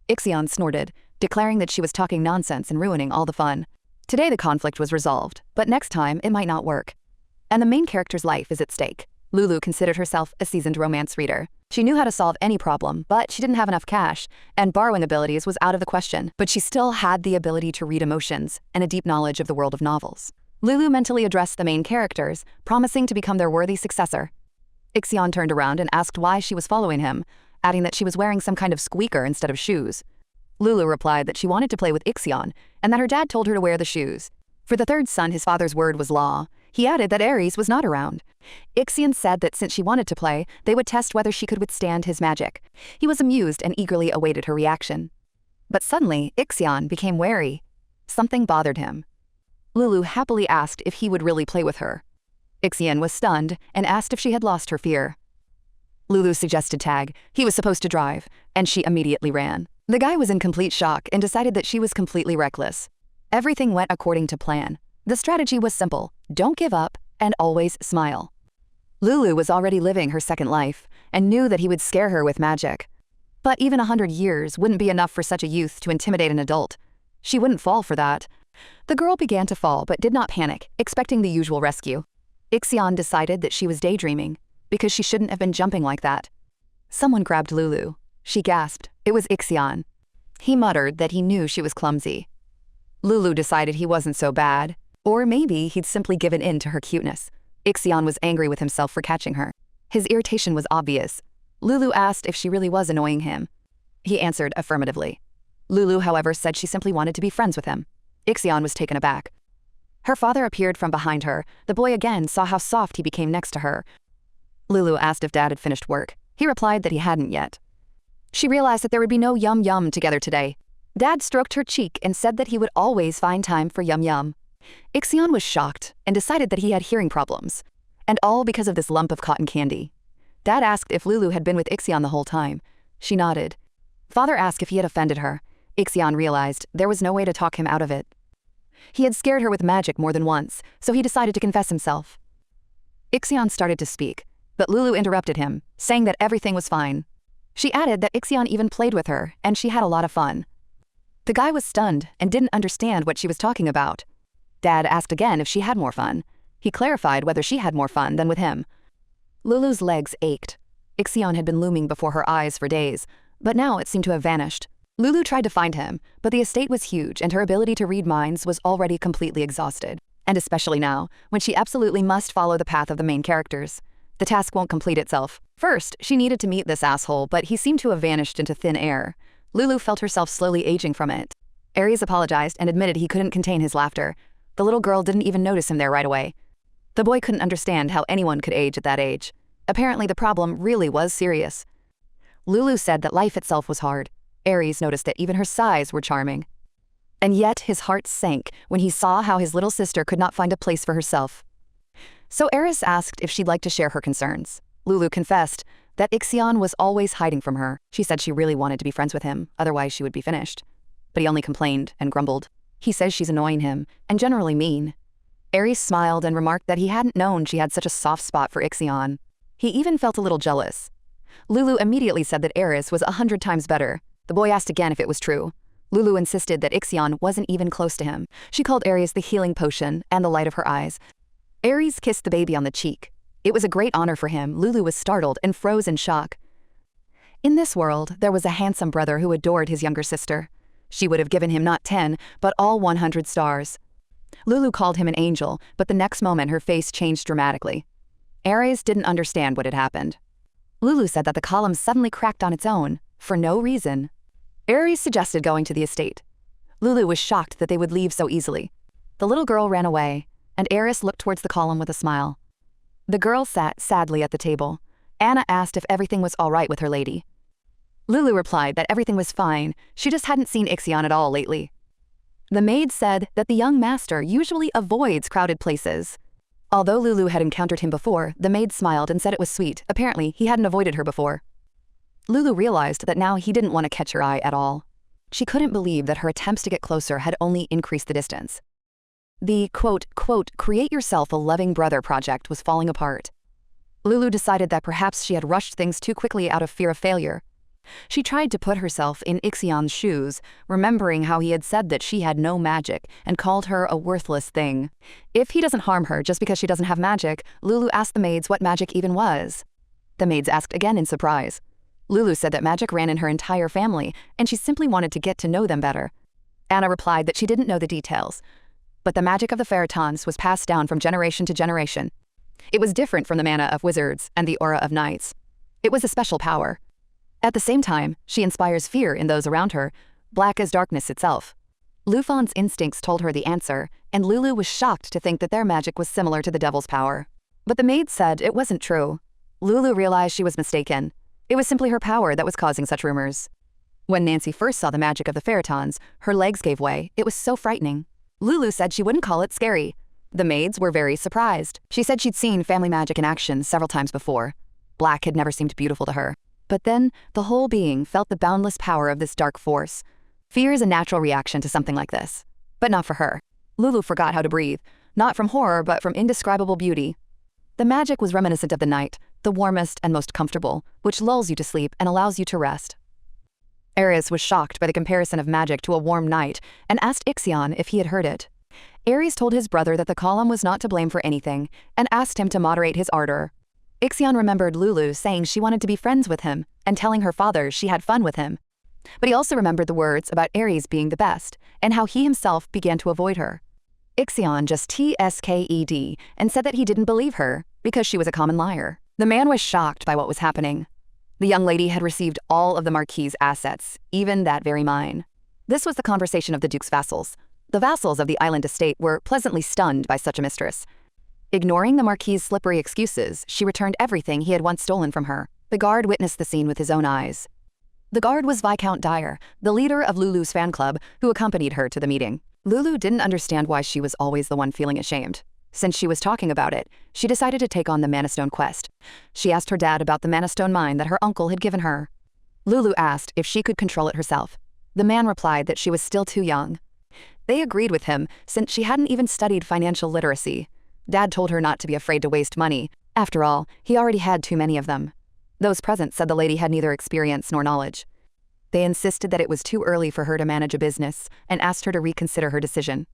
Ixion snorted, declaring that she was talking nonsense and ruining all the fun. Today the conflict was resolved, but next time it might not work. And the main character's life is at stake. Lulu considered herself a seasoned romance reader. She knew how to solve any problem, but she didn't have enough cash, and borrowing abilities was out of the question. But she still had the ability to read emotions and a deep knowledge of the world of novels. Lulu mentally addressed the main characters, promising to become their worthy successor. Ixion turned around and asked why she was following him, adding that she was wearing some kind of squeaker instead of shoes. Lulu replied that she wanted to play with Ixion, and that her dad told her to wear the shoes. For the third son, his father's word was law. He added that Ares was not around. Ixion said that since she wanted to play, they would test whether she could withstand his magic. He was amused and eagerly awaited her reaction. But suddenly, Ixion became wary. Something bothered him. Lulu happily asked if he would really play with her. Ixion was stunned and asked if she had lost her fear. Lulu suggested tag. He was supposed to drive, and she immediately ran. The guy was in complete shock and decided that she was completely reckless. Everything went according to plan. The strategy was simple: don't give up and always smile. Lulu was already living her second life and knew that he would scare her with magic. But even 100 years wouldn't be enough for such a youth to intimidate an adult. She wouldn't fall for that. The girl began to fall but did not panic, expecting the usual rescue. Ixion decided that she was daydreaming because she shouldn't have been jumping like that. Someone grabbed Lulu. She gasped. It was Ixion. He muttered that he knew she was clumsy. Lulu decided he wasn't so bad. Or maybe he'd simply given in to her cuteness. Ixion was angry with himself for catching her. His irritation was obvious. Lulu asked if she really was annoying him. He answered affirmatively. Lulu, however, said she simply wanted to be friends with him. Ixion was taken aback. Her father appeared from behind her. The boy again saw how soft he became next to her. Lulu asked if Dad had finished work. He replied that he hadn't yet. She realized that there would be no yum-yum together today. Dad stroked her cheek and said that he would always find time for yum-yum. Ixion was shocked and decided that he had hearing problems, and all because of this lump of cotton candy. Dad asked if Lulu had been with Ixion the whole time. She nodded. Father asked if he had offended her. Ixion realized there was no way to talk him out of it. He had scared her with magic more than once, so he decided to confess himself. Ixion started to speak, but Lulu interrupted him, saying that everything was fine. She added that Ixion even played with her, and she had a lot of fun. The guy was stunned and didn't understand what she was talking about. Dad asked again if she had more fun. He clarified whether she had more fun than with him. Lulu's legs ached. Ixion had been looming before her eyes for days, but now it seemed to have vanished. Lulu tried to find him, but the estate was huge and her ability to read minds was already completely exhausted. And especially now, when she absolutely must follow the path of the main characters. The task won't complete itself. First, she needed to meet this asshole, but he seemed to have vanished into thin air. Lulu felt herself slowly aging from it. Ares apologized and admitted he couldn't contain his laughter. The little girl didn't even notice him there right away. The boy couldn't understand how anyone could age at that age. Apparently the problem really was serious. Lulu said that life itself was hard. Ares noticed that even her sighs were charming. And yet his heart sank when he saw how his little sister could not find a place for herself. So Ares asked if she'd like to share her concerns. Lulu confessed that Ixion was always hiding from her. She said she really wanted to be friends with him, otherwise she would be finished. But he only complained and grumbled. He says she's annoying him, and generally mean. Ares smiled and remarked that he hadn't known she had such a soft spot for Ixion. He even felt a little jealous. Lulu immediately said that Ares was 100 times better. The boy asked again if it was true. Lulu insisted that Ixion wasn't even close to him. She called Ares the healing potion and the light of her eyes. Ares kissed the baby on the cheek. It was a great honor for him. Lulu was startled and froze in shock. In this world, there was a handsome brother who adored his younger sister. She would have given him not 10, but all 100 stars. Lulu called him an angel, but the next moment her face changed dramatically. Ares didn't understand what had happened. Lulu said that the column suddenly cracked on its own, for no reason. Ares suggested going to the estate. Lulu was shocked that they would leave so easily. The little girl ran away, and Ares looked towards the column with a smile. The girl sat sadly at the table. Anna asked if everything was all right with her lady. Lulu replied that everything was fine, she just hadn't seen Ixion at all lately. The maid said that the young master usually avoids crowded places. Although Lulu had encountered him before, the maid smiled and said it was sweet. Apparently, he hadn't avoided her before. Lulu realized that now he didn't want to catch her eye at all. She couldn't believe that her attempts to get closer had only increased the distance. The quote, create yourself a loving brother project was falling apart. Lulu decided that perhaps she had rushed things too quickly out of fear of failure. She tried to put herself in Ixion's shoes, remembering how he had said that she had no magic and called her a worthless thing. If he doesn't harm her just because she doesn't have magic, Lulu asked the maids what magic even was. The maids asked again in surprise. Lulu said that magic ran in her entire family, and she simply wanted to get to know them better. Anna replied that she didn't know the details, but the magic of the Feritans was passed down from generation to generation. It was different from the mana of wizards and the aura of knights. It was a special power. At the same time, she inspires fear in those around her, black as darkness itself. Lufan's instincts told her the answer, and Lulu was shocked to think that their magic was similar to the devil's power. But the maid said it wasn't true. Lulu realized she was mistaken. It was simply her power that was causing such rumors. When Nancy first saw the magic of the Feritans, her legs gave way. It was so frightening. Lulu said she wouldn't call it scary. The maids were very surprised. She said she'd seen family magic in action several times before. Black had never seemed beautiful to her. But then, the whole being felt the boundless power of this dark force. Fear is a natural reaction to something like this. But not for her. Lulu forgot how to breathe, not from horror but from indescribable beauty. The magic was reminiscent of the night, the warmest and most comfortable, which lulls you to sleep and allows you to rest. Aries was shocked by the comparison of magic to a warm night and asked Ixion if he had heard it. Aries told his brother that the column was not to blame for anything and asked him to moderate his ardor. Ixion remembered Lulu saying she wanted to be friends with him and telling her father she had fun with him. But he also remembered the words about Aries being the best and how he himself began to avoid her. Ixion just TSKED and said that he didn't believe her because she was a common liar. The man was shocked by what was happening. The young lady had received all of the Marquis's assets, even that very mine. This was the conversation of the Duke's vassals. The vassals of the island estate were pleasantly stunned by such a mistress. Ignoring the Marquis's slippery excuses, she returned everything he had once stolen from her. The guard witnessed the scene with his own eyes. The guard was Viscount Dyer, the leader of Lulu's fan club, who accompanied her to the meeting. Lulu didn't understand why she was always the one feeling ashamed. Since she was talking about it, she decided to take on the Mana Stone quest. She asked her dad about the Mana Stone mine that her uncle had given her. Lulu asked if she could control it herself. The man replied that she was still too young. They agreed with him since she hadn't even studied financial literacy. Dad told her not to be afraid to waste money. After all, he already had too many of them. Those present said the lady had neither experience nor knowledge. They insisted that it was too early for her to manage a business and asked her to reconsider her decision.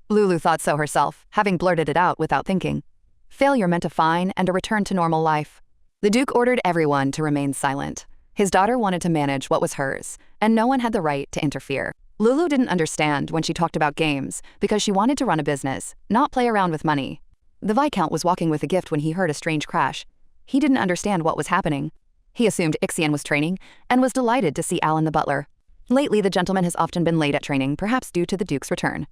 Lulu thought so herself, having blurted it out without thinking. Failure meant a fine and a return to normal life. The Duke ordered everyone to remain silent. His daughter wanted to manage what was hers, and no one had the right to interfere. Lulu didn't understand when she talked about games because she wanted to run a business, not play around with money. The Viscount was walking with a gift when he heard a strange crash. He didn't understand what was happening. He assumed Ixion was training and was delighted to see Alan the butler. Lately, the gentleman has often been late at training, perhaps due to the Duke's return.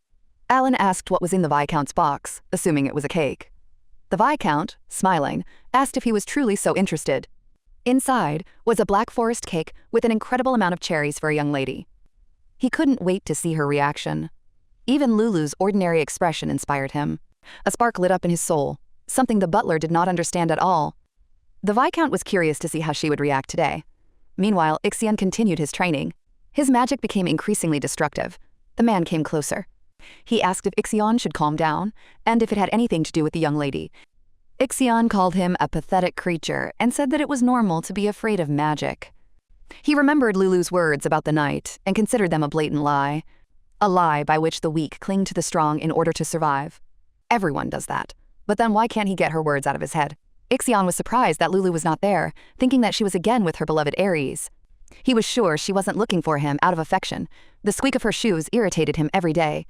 Alan asked what was in the Viscount's box, assuming it was a cake. The Viscount, smiling, asked if he was truly so interested. Inside was a black forest cake with an incredible amount of cherries for a young lady. He couldn't wait to see her reaction. Even Lulu's ordinary expression inspired him. A spark lit up in his soul, something the butler did not understand at all. The Viscount was curious to see how she would react today. Meanwhile, Ixion continued his training. His magic became increasingly destructive. The man came closer. He asked if Ixion should calm down, and if it had anything to do with the young lady. Ixion called him a pathetic creature and said that it was normal to be afraid of magic. He remembered Lulu's words about the night and considered them a blatant lie. A lie by which the weak cling to the strong in order to survive. Everyone does that. But then why can't he get her words out of his head? Ixion was surprised that Lulu was not there, thinking that she was again with her beloved Aries. He was sure she wasn't looking for him out of affection. The squeak of her shoes irritated him every day.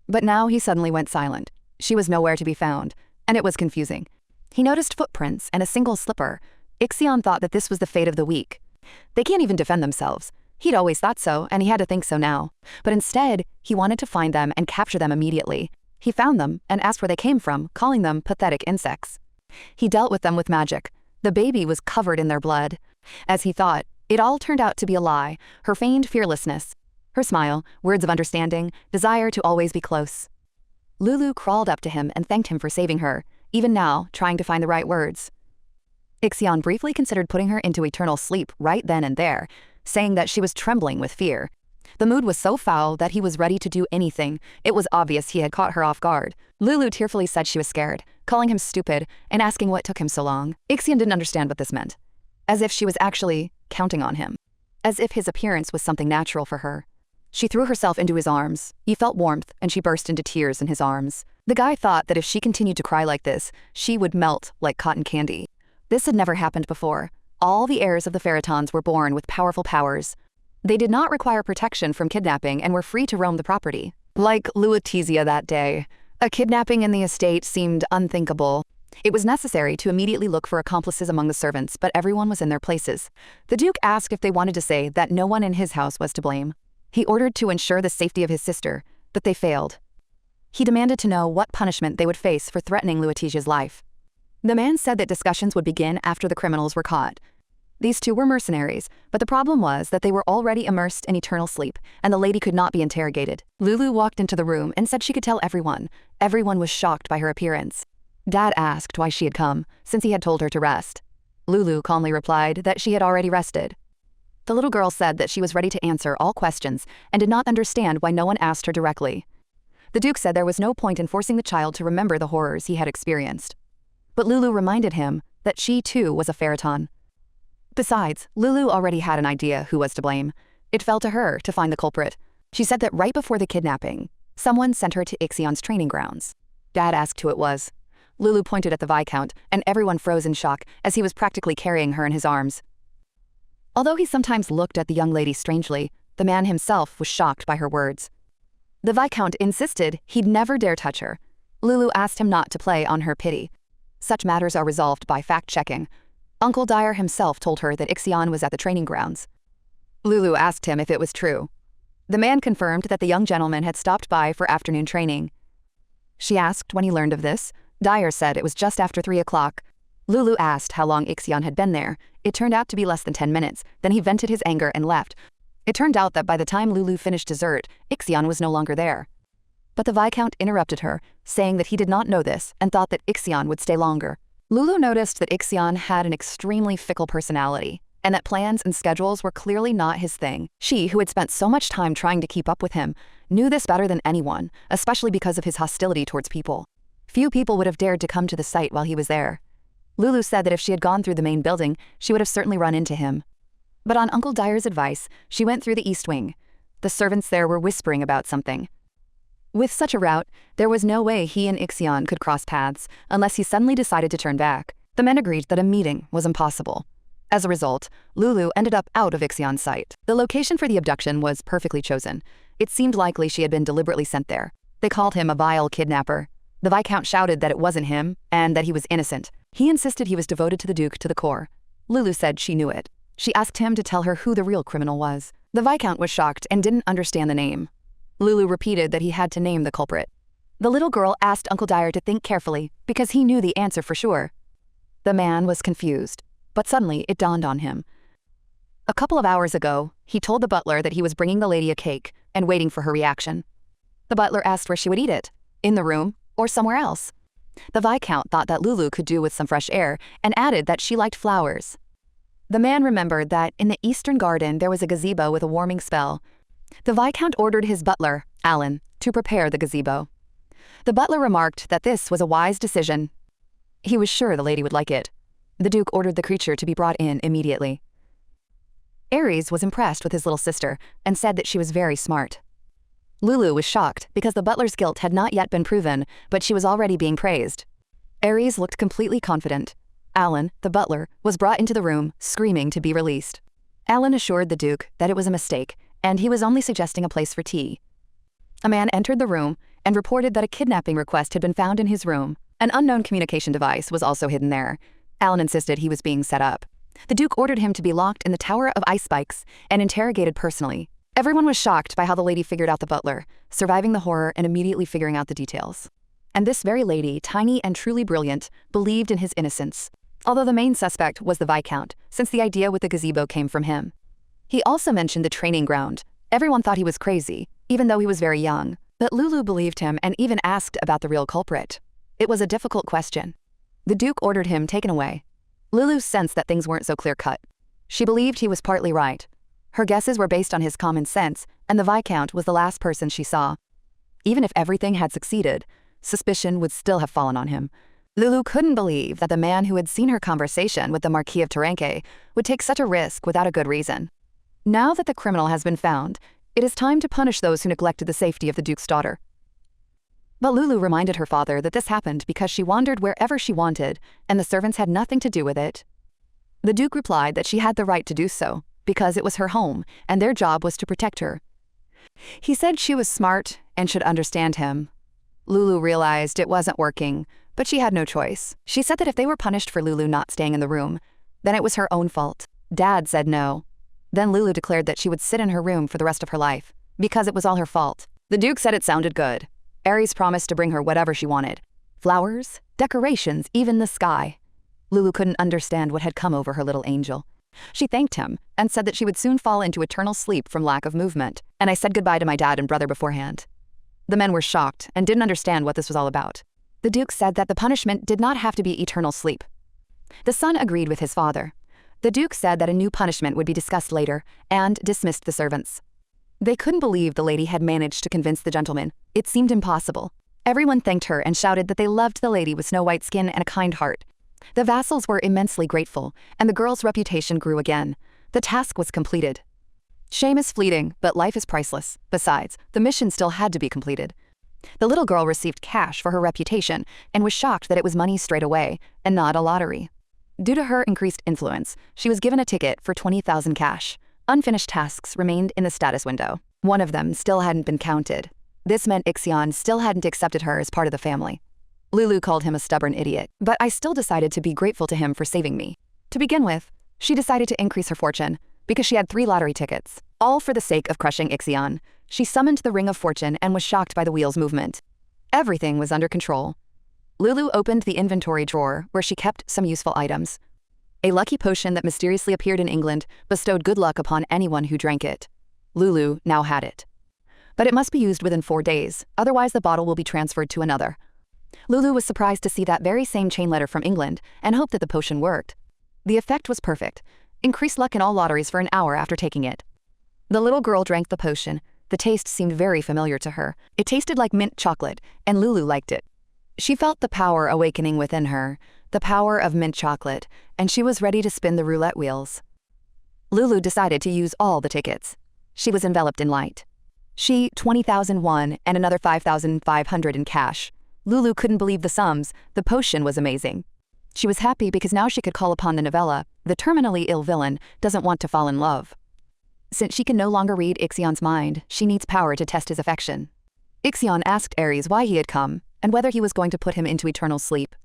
But now he suddenly went silent. She was nowhere to be found, and it was confusing. He noticed footprints and a single slipper. Ixion thought that this was the fate of the weak. They can't even defend themselves. He'd always thought so, and he had to think so now. But instead, he wanted to find them and capture them immediately. He found them and asked where they came from, calling them pathetic insects. He dealt with them with magic. The baby was covered in their blood. As he thought, it all turned out to be a lie, her feigned fearlessness. Her smile, words of understanding, desire to always be close. Lulu crawled up to him and thanked him for saving her, even now, trying to find the right words. Ixion briefly considered putting her into eternal sleep right then and there, saying that she was trembling with fear. The mood was so foul that he was ready to do anything. It was obvious he had caught her off guard. Lulu tearfully said she was scared, calling him stupid and asking what took him so long. Ixion didn't understand what this meant, as if she was actually counting on him. as if his appearance was something natural for her. She threw herself into his arms. He felt warmth, and she burst into tears in his arms. The guy thought that if she continued to cry like this, she would melt like cotton candy. This had never happened before. All the heirs of the Phaetons were born with powerful powers. They did not require protection from kidnapping and were free to roam the property. Like Lutetia that day, a kidnapping in the estate seemed unthinkable. It was necessary to immediately look for accomplices among the servants, but everyone was in their places. The Duke asked if they wanted to say that no one in his house was to blame. He ordered to ensure the safety of his sister, but they failed. He demanded to know what punishment they would face for threatening Luetitia's life. The man said that discussions would begin after the criminals were caught. These two were mercenaries, but the problem was that they were already immersed in eternal sleep, and the lady could not be interrogated. Lulu walked into the room and said she could tell everyone. Everyone was shocked by her appearance. Dad asked why she had come, since he had told her to rest. Lulu calmly replied that she had already rested. The little girl said that she was ready to answer all questions and did not understand why no one asked her directly. The Duke said there was no point in forcing the child to remember the horrors he had experienced. But Lulu reminded him that she too was a Phaeton. Besides, Lulu already had an idea who was to blame. It fell to her to find the culprit. She said that right before the kidnapping, someone sent her to Ixion's training grounds. Dad asked who it was. Lulu pointed at the Viscount, and everyone froze in shock as he was practically carrying her in his arms. Although he sometimes looked at the young lady strangely, the man himself was shocked by her words. The Viscount insisted he'd never dare touch her. Lulu asked him not to play on her pity. Such matters are resolved by fact-checking. Uncle Dyer himself told her that Ixion was at the training grounds. Lulu asked him if it was true. The man confirmed that the young gentleman had stopped by for afternoon training. She asked when he learned of this. Dyer said it was just after 3 o'clock. Lulu asked how long Ixion had been there. It turned out to be less than 10 minutes. Then he vented his anger and left. It turned out that by the time Lulu finished dessert, Ixion was no longer there. But the Viscount interrupted her, saying that he did not know this and thought that Ixion would stay longer. Lulu noticed that Ixion had an extremely fickle personality, and that plans and schedules were clearly not his thing. She, who had spent so much time trying to keep up with him, knew this better than anyone, especially because of his hostility towards people. Few people would have dared to come to the site while he was there. Lulu said that if she had gone through the main building, she would have certainly run into him. But on Uncle Dyer's advice, she went through the East Wing. The servants there were whispering about something. With such a route, there was no way he and Ixion could cross paths unless he suddenly decided to turn back. The men agreed that a meeting was impossible. As a result, Lulu ended up out of Ixion's sight. The location for the abduction was perfectly chosen. It seemed likely she had been deliberately sent there. They called him a vile kidnapper. The Viscount shouted that it wasn't him and that he was innocent. He insisted he was devoted to the Duke to the core. Lulu said she knew it. She asked him to tell her who the real criminal was. The Viscount was shocked and didn't understand the name. Lulu repeated that he had to name the culprit. The little girl asked Uncle Dyer to think carefully because he knew the answer for sure. The man was confused, but suddenly it dawned on him. A couple of hours ago, he told the butler that he was bringing the lady a cake and waiting for her reaction. The butler asked where she would eat it, in the room or somewhere else. The Viscount thought that Lulu could do with some fresh air and added that she liked flowers. The man remembered that in the eastern garden there was a gazebo with a warming spell. The Viscount ordered his butler, Alan, to prepare the gazebo. The butler remarked that this was a wise decision. He was sure the lady would like it. The Duke ordered the creature to be brought in immediately. Ares was impressed with his little sister and said that she was very smart. Lulu was shocked because the butler's guilt had not yet been proven, but she was already being praised. Ares looked completely confident. Alan, the butler, was brought into the room, screaming to be released. Alan assured the Duke that it was a mistake, and he was only suggesting a place for tea. A man entered the room and reported that a kidnapping request had been found in his room. An unknown communication device was also hidden there. Alan insisted he was being set up. The Duke ordered him to be locked in the Tower of Ice Spikes and interrogated personally. Everyone was shocked by how the lady figured out the butler, surviving the horror and immediately figuring out the details. And this very lady, tiny and truly brilliant, believed in his innocence, although the main suspect was the Viscount, since the idea with the gazebo came from him. He also mentioned the training ground. Everyone thought he was crazy, even though he was very young, but Lulu believed him and even asked about the real culprit. It was a difficult question. The Duke ordered him taken away. Lulu sensed that things weren't so clear-cut. She believed he was partly right. Her guesses were based on his common sense, and the Viscount was the last person she saw. Even if everything had succeeded, suspicion would still have fallen on him. Lulu couldn't believe that the man who had seen her conversation with the Marquis of Taranque would take such a risk without a good reason. Now that the criminal has been found, it is time to punish those who neglected the safety of the Duke's daughter. But Lulu reminded her father that this happened because she wandered wherever she wanted, and the servants had nothing to do with it. The Duke replied that she had the right to do so, because it was her home, and their job was to protect her. He said she was smart and should understand him. Lulu realized it wasn't working, but she had no choice. She said that if they were punished for Lulu not staying in the room, then it was her own fault. Dad said no. Then Lulu declared that she would sit in her room for the rest of her life, because it was all her fault. The Duke said it sounded good. Aries promised to bring her whatever she wanted. Flowers, decorations, even the sky. Lulu couldn't understand what had come over her little angel. She thanked him and said that she would soon fall into eternal sleep from lack of movement, and I said goodbye to my dad and brother beforehand. The men were shocked and didn't understand what this was all about. The Duke said that the punishment did not have to be eternal sleep. The son agreed with his father. The Duke said that a new punishment would be discussed later and dismissed the servants. They couldn't believe the lady had managed to convince the gentleman. It seemed impossible. Everyone thanked her and shouted that they loved the lady with snow-white skin and a kind heart. The vassals were immensely grateful, and the girl's reputation grew again. The task was completed. Shame is fleeting, but life is priceless. Besides, the mission still had to be completed. The little girl received cash for her reputation and was shocked that it was money straight away and not a lottery. Due to her increased influence, she was given a ticket for 20,000 cash. Unfinished tasks remained in the status window. One of them still hadn't been counted. This meant Ixion still hadn't accepted her as part of the family. Lulu called him a stubborn idiot, but I still decided to be grateful to him for saving me. To begin with, she decided to increase her fortune because she had 3 lottery tickets, all for the sake of crushing Ixion. She summoned the Ring of Fortune and was shocked by the wheel's movement. Everything was under control. Lulu opened the inventory drawer where she kept some useful items. A lucky potion that mysteriously appeared in England bestowed good luck upon anyone who drank it. Lulu now had it. But it must be used within 4 days, otherwise the bottle will be transferred to another. Lulu was surprised to see that very same chain letter from England and hoped that the potion worked. The effect was perfect. Increased luck in all lotteries for an hour after taking it. The little girl drank the potion. The taste seemed very familiar to her. It tasted like mint chocolate, and Lulu liked it. She felt the power awakening within her, the power of mint chocolate, and she was ready to spin the roulette wheels. Lulu decided to use all the tickets. She was enveloped in light. She, 20,000 won and another 5,500 in cash. Lulu couldn't believe the sums. The potion was amazing. She was happy because now she could call upon the novella. The terminally ill villain doesn't want to fall in love. Since she can no longer read Ixion's mind, she needs power to test his affection. Ixion asked Aries why he had come and whether he was going to put him into eternal sleep.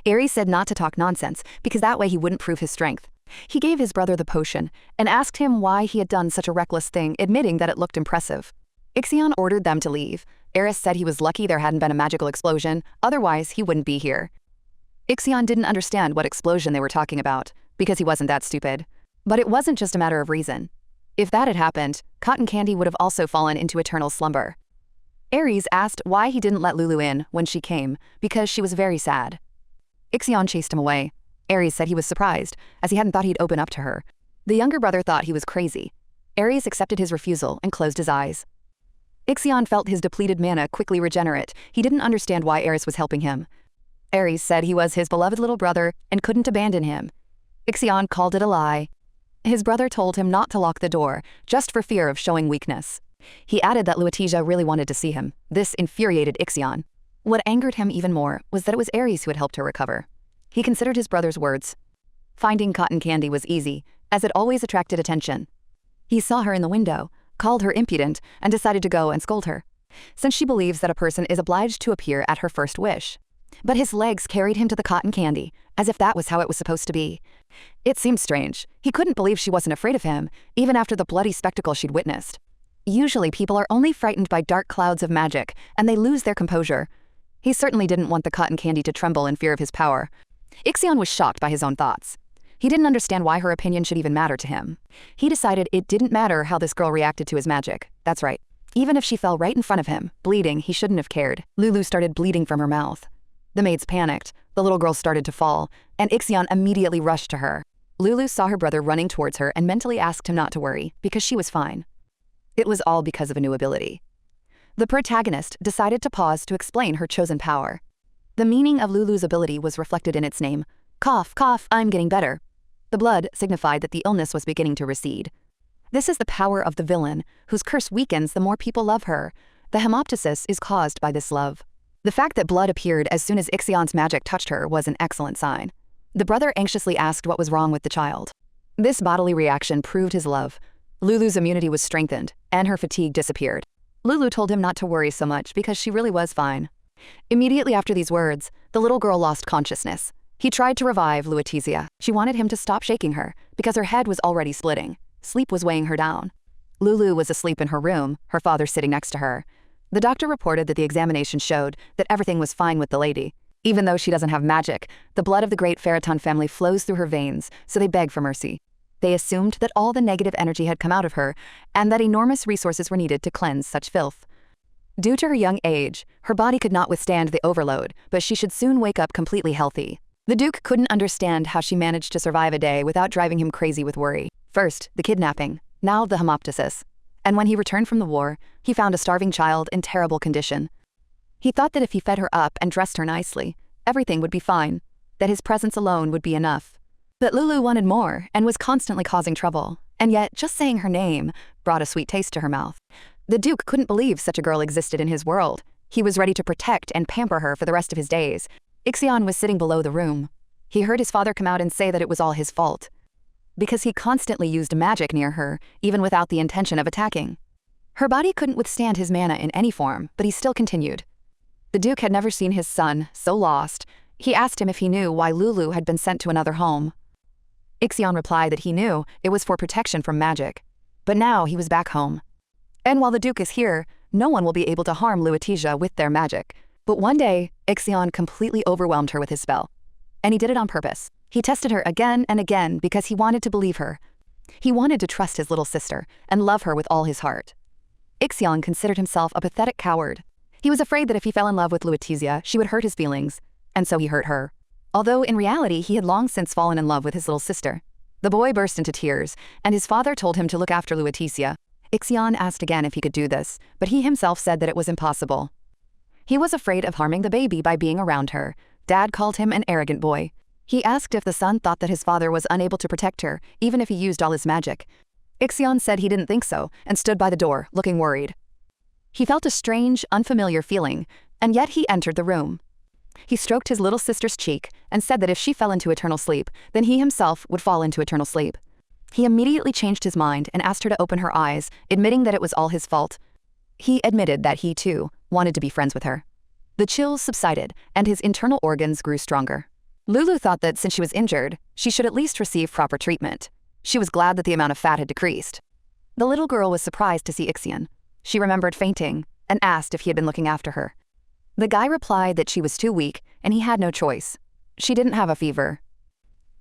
Aries said not to talk nonsense because that way he wouldn't prove his strength. He gave his brother the potion and asked him why he had done such a reckless thing, admitting that it looked impressive. Ixion ordered them to leave. Aries said he was lucky there hadn't been a magical explosion, otherwise he wouldn't be here. Ixion didn't understand what explosion they were talking about, because he wasn't that stupid. But it wasn't just a matter of reason. If that had happened, Cotton Candy would have also fallen into eternal slumber. Aries asked why he didn't let Lulu in when she came, because she was very sad. Ixion chased him away. Aries said he was surprised, as he hadn't thought he'd open up to her. The younger brother thought he was crazy. Aries accepted his refusal and closed his eyes. Ixion felt his depleted mana quickly regenerate. He didn't understand why Aries was helping him. Aries said he was his beloved little brother and couldn't abandon him. Ixion called it a lie. His brother told him not to lock the door, just for fear of showing weakness. He added that Luatija really wanted to see him. This infuriated Ixion. What angered him even more was that it was Aries who had helped her recover. He considered his brother's words. Finding Cotton Candy was easy, as it always attracted attention. He saw her in the window, called her impudent, and decided to go and scold her, since she believes that a person is obliged to appear at her first wish. But his legs carried him to the cotton candy, as if that was how it was supposed to be. It seemed strange. He couldn't believe she wasn't afraid of him, even after the bloody spectacle she'd witnessed. Usually people are only frightened by dark clouds of magic, and they lose their composure. He certainly didn't want the cotton candy to tremble in fear of his power. Ixion was shocked by his own thoughts. He didn't understand why her opinion should even matter to him. He decided it didn't matter how this girl reacted to his magic. That's right. Even if she fell right in front of him, bleeding, he shouldn't have cared. Lulu started bleeding from her mouth. The maids panicked. The little girl started to fall, and Ixion immediately rushed to her. Lulu saw her brother running towards her and mentally asked him not to worry, because she was fine. It was all because of a new ability. The protagonist decided to pause to explain her chosen power. The meaning of Lulu's ability was reflected in its name. Cough, cough, I'm getting better. The blood signified that the illness was beginning to recede. This is the power of the villain, whose curse weakens the more people love her. The hemoptysis is caused by this love. The fact that blood appeared as soon as Ixion's magic touched her was an excellent sign. The brother anxiously asked what was wrong with the child. This bodily reaction proved his love. Lulu's immunity was strengthened, and her fatigue disappeared. Lulu told him not to worry so much because she really was fine. Immediately after these words, the little girl lost consciousness. He tried to revive Lutetia. She wanted him to stop shaking her because her head was already splitting. Sleep was weighing her down. Lulu was asleep in her room, her father sitting next to her. The doctor reported that the examination showed that everything was fine with the lady. Even though she doesn't have magic, the blood of the great Ferriton family flows through her veins, so they beg for mercy. They assumed that all the negative energy had come out of her and that enormous resources were needed to cleanse such filth. Due to her young age, her body could not withstand the overload, but she should soon wake up completely healthy. The Duke couldn't understand how she managed to survive a day without driving him crazy with worry. First, the kidnapping, now the hemoptysis. And when he returned from the war, he found a starving child in terrible condition. He thought that if he fed her up and dressed her nicely, everything would be fine, that his presence alone would be enough. But Lulu wanted more and was constantly causing trouble, and yet just saying her name brought a sweet taste to her mouth. The Duke couldn't believe such a girl existed in his world. He was ready to protect and pamper her for the rest of his days. Ixion was sitting below the room. He heard his father come out and say that it was all his fault, because he constantly used magic near her, even without the intention of attacking. Her body couldn't withstand his mana in any form, but he still continued. The Duke had never seen his son so lost. He asked him if he knew why Lulu had been sent to another home. Ixion replied that he knew it was for protection from magic. But now he was back home. And while the Duke is here, no one will be able to harm Lutetia with their magic. But one day, Ixion completely overwhelmed her with his spell. And he did it on purpose. He tested her again and again because he wanted to believe her. He wanted to trust his little sister and love her with all his heart. Ixion considered himself a pathetic coward. He was afraid that if he fell in love with Lutetia, she would hurt his feelings, and so he hurt her. Although in reality he had long since fallen in love with his little sister. The boy burst into tears, and his father told him to look after Lutetia. Ixion asked again if he could do this, but he himself said that it was impossible. He was afraid of harming the baby by being around her. Dad called him an arrogant boy. He asked if the son thought that his father was unable to protect her, even if he used all his magic. Ixion said he didn't think so, and stood by the door, looking worried. He felt a strange, unfamiliar feeling, and yet he entered the room. He stroked his little sister's cheek and said that if she fell into eternal sleep, then he himself would fall into eternal sleep. He immediately changed his mind and asked her to open her eyes, admitting that it was all his fault. He admitted that he, too, wanted to be friends with her. The chills subsided, and his internal organs grew stronger. Lulu thought that since she was injured, she should at least receive proper treatment. She was glad that the amount of fat had decreased. The little girl was surprised to see Ixion. She remembered fainting and asked if he had been looking after her. The guy replied that she was too weak and he had no choice. She didn't have a fever.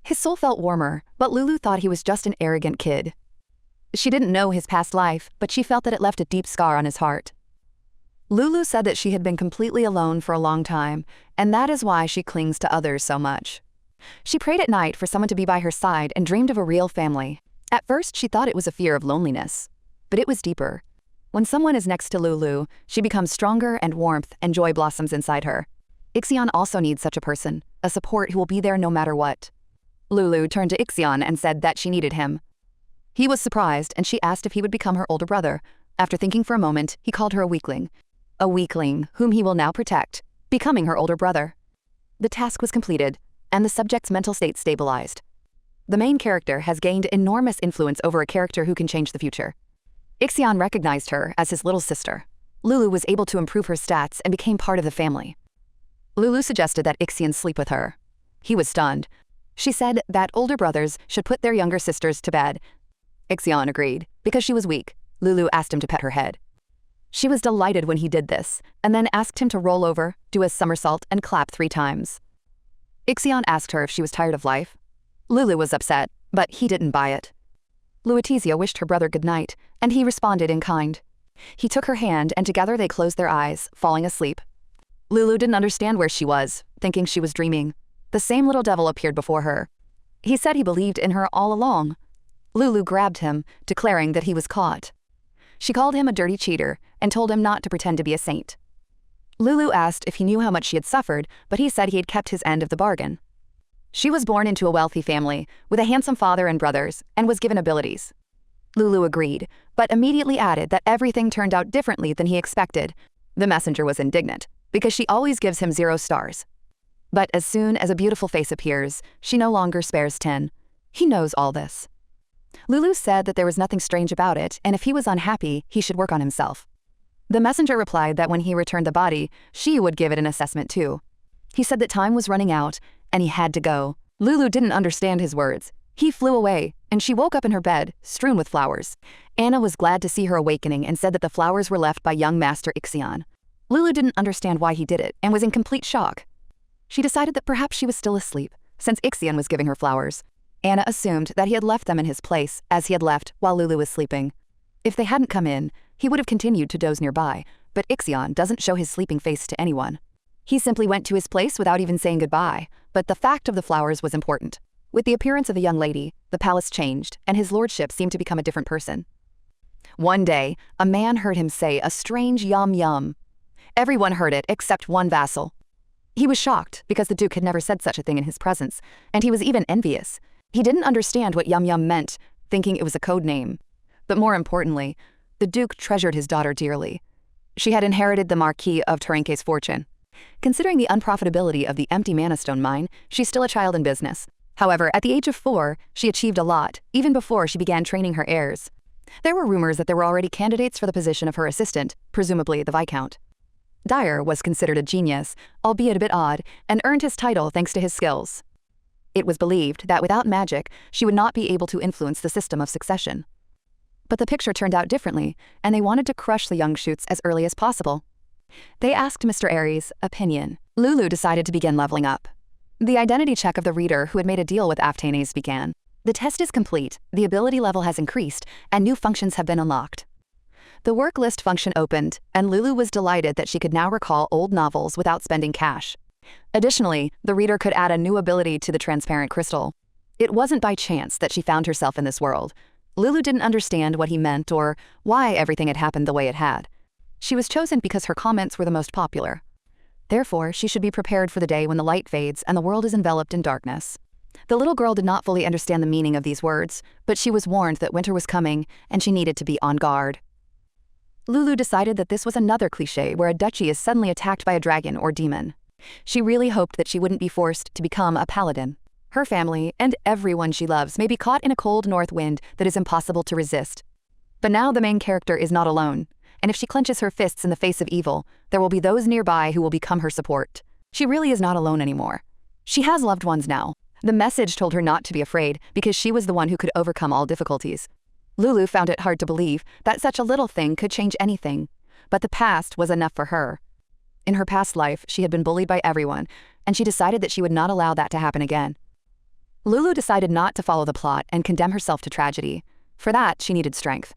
His soul felt warmer, but Lulu thought he was just an arrogant kid. She didn't know his past life, but she felt that it left a deep scar on his heart. Lulu said that she had been completely alone for a long time, and that is why she clings to others so much. She prayed at night for someone to be by her side and dreamed of a real family. At first, she thought it was a fear of loneliness, but it was deeper. When someone is next to Lulu, she becomes stronger and warmth and joy blossoms inside her. Ixion also needs such a person, a support who will be there no matter what. Lulu turned to Ixion and said that she needed him. He was surprised, and she asked if he would become her older brother. After thinking for a moment, he called her a weakling whom he will now protect, becoming her older brother. The task was completed, and the subject's mental state stabilized. The main character has gained enormous influence over a character who can change the future. Ixion recognized her as his little sister. Lulu was able to improve her stats and became part of the family. Lulu suggested that Ixion sleep with her. He was stunned. She said that older brothers should put their younger sisters to bed. Ixion agreed. Because she was weak, Lulu asked him to pet her head. She was delighted when he did this, and then asked him to roll over, do a somersault, and clap 3 times. Ixion asked her if she was tired of life. Lulu was upset, but he didn't buy it. Lutetia wished her brother good night, and he responded in kind. He took her hand, and together they closed their eyes, falling asleep. Lulu didn't understand where she was, thinking she was dreaming. The same little devil appeared before her. He said he believed in her all along. Lulu grabbed him, declaring that he was caught. She called him a dirty cheater and told him not to pretend to be a saint. Lulu asked if he knew how much she had suffered, but he said he had kept his end of the bargain. She was born into a wealthy family, with a handsome father and brothers, and was given abilities. Lulu agreed, but immediately added that everything turned out differently than he expected. The messenger was indignant, because she always gives him 0 stars. But as soon as a beautiful face appears, she no longer spares 10. He knows all this. Lulu said that there was nothing strange about it, and if he was unhappy, he should work on himself. The messenger replied that when he returned the body, she would give it an assessment too. He said that time was running out, and he had to go. Lulu didn't understand his words. He flew away, and she woke up in her bed, strewn with flowers. Anna was glad to see her awakening and said that the flowers were left by young Master Ixion. Lulu didn't understand why he did it and was in complete shock. She decided that perhaps she was still asleep, since Ixion was giving her flowers. Anna assumed that he had left them in his place, as he had left while Lulu was sleeping. If they hadn't come in, he would have continued to doze nearby, but Ixion doesn't show his sleeping face to anyone. He simply went to his place without even saying goodbye, but the fact of the flowers was important. With the appearance of the young lady, the palace changed, and his lordship seemed to become a different person. One day, a man heard him say a strange yum yum. Everyone heard it except one vassal. He was shocked because the Duke had never said such a thing in his presence, and he was even envious. He didn't understand what yum yum meant, thinking it was a code name. But more importantly, the Duke treasured his daughter dearly. She had inherited the Marquis of Tarenke's fortune. Considering the unprofitability of the empty Manastone mine, she's still a child in business. However, at the age of 4, she achieved a lot, even before she began training her heirs. There were rumors that there were already candidates for the position of her assistant, presumably the Viscount. Dyer was considered a genius, albeit a bit odd, and earned his title thanks to his skills. It was believed that without magic, she would not be able to influence the system of succession. But the picture turned out differently, and they wanted to crush the young shoots as early as possible. They asked Mr. Aries' opinion. Lulu decided to begin leveling up. The identity check of the reader who had made a deal with Aftanes began. The test is complete, the ability level has increased, and new functions have been unlocked. The work list function opened, and Lulu was delighted that she could now recall old novels without spending cash. Additionally, the reader could add a new ability to the transparent crystal. It wasn't by chance that she found herself in this world. Lulu didn't understand what he meant or why everything had happened the way it had. She was chosen because her comments were the most popular. Therefore, she should be prepared for the day when the light fades and the world is enveloped in darkness. The little girl did not fully understand the meaning of these words, but she was warned that winter was coming and she needed to be on guard. Lulu decided that this was another cliché where a duchy is suddenly attacked by a dragon or demon. She really hoped that she wouldn't be forced to become a paladin. Her family and everyone she loves may be caught in a cold north wind that is impossible to resist. But now the main character is not alone, and if she clenches her fists in the face of evil, there will be those nearby who will become her support. She really is not alone anymore. She has loved ones now. The message told her not to be afraid because she was the one who could overcome all difficulties. Lulu found it hard to believe that such a little thing could change anything, but the past was enough for her. In her past life, she had been bullied by everyone, and she decided that she would not allow that to happen again. Lulu decided not to follow the plot and condemn herself to tragedy. For that, she needed strength.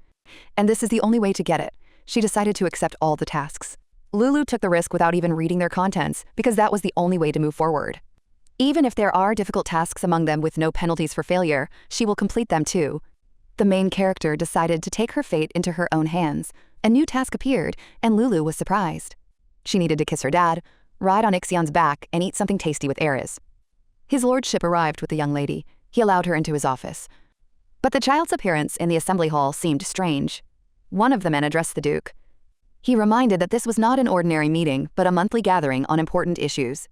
And this is the only way to get it. She decided to accept all the tasks. Lulu took the risk without even reading their contents because that was the only way to move forward. Even if there are difficult tasks among them with no penalties for failure, she will complete them too. The main character decided to take her fate into her own hands. A new task appeared, and Lulu was surprised. She needed to kiss her dad, ride on Ixion's back, and eat something tasty with Ares. His lordship arrived with the young lady. He allowed her into his office. But the child's appearance in the assembly hall seemed strange. One of the men addressed the Duke. He reminded that this was not an ordinary meeting, but a monthly gathering on important issues.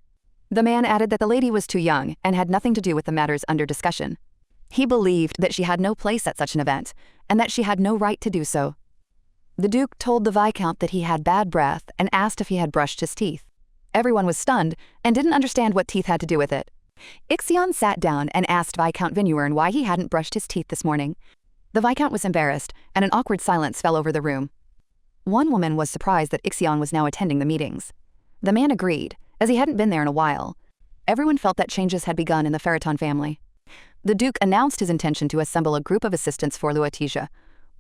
The man added that the lady was too young and had nothing to do with the matters under discussion. He believed that she had no place at such an event, and that she had no right to do so. The Duke told the Viscount that he had bad breath and asked if he had brushed his teeth. Everyone was stunned and didn't understand what teeth had to do with it. Ixion sat down and asked Viscount Vigneron why he hadn't brushed his teeth this morning. The Viscount was embarrassed, and an awkward silence fell over the room. One woman was surprised that Ixion was now attending the meetings. The man agreed, as he hadn't been there in a while. Everyone felt that changes had begun in the Ferriton family. The Duke announced his intention to assemble a group of assistants for Luatija.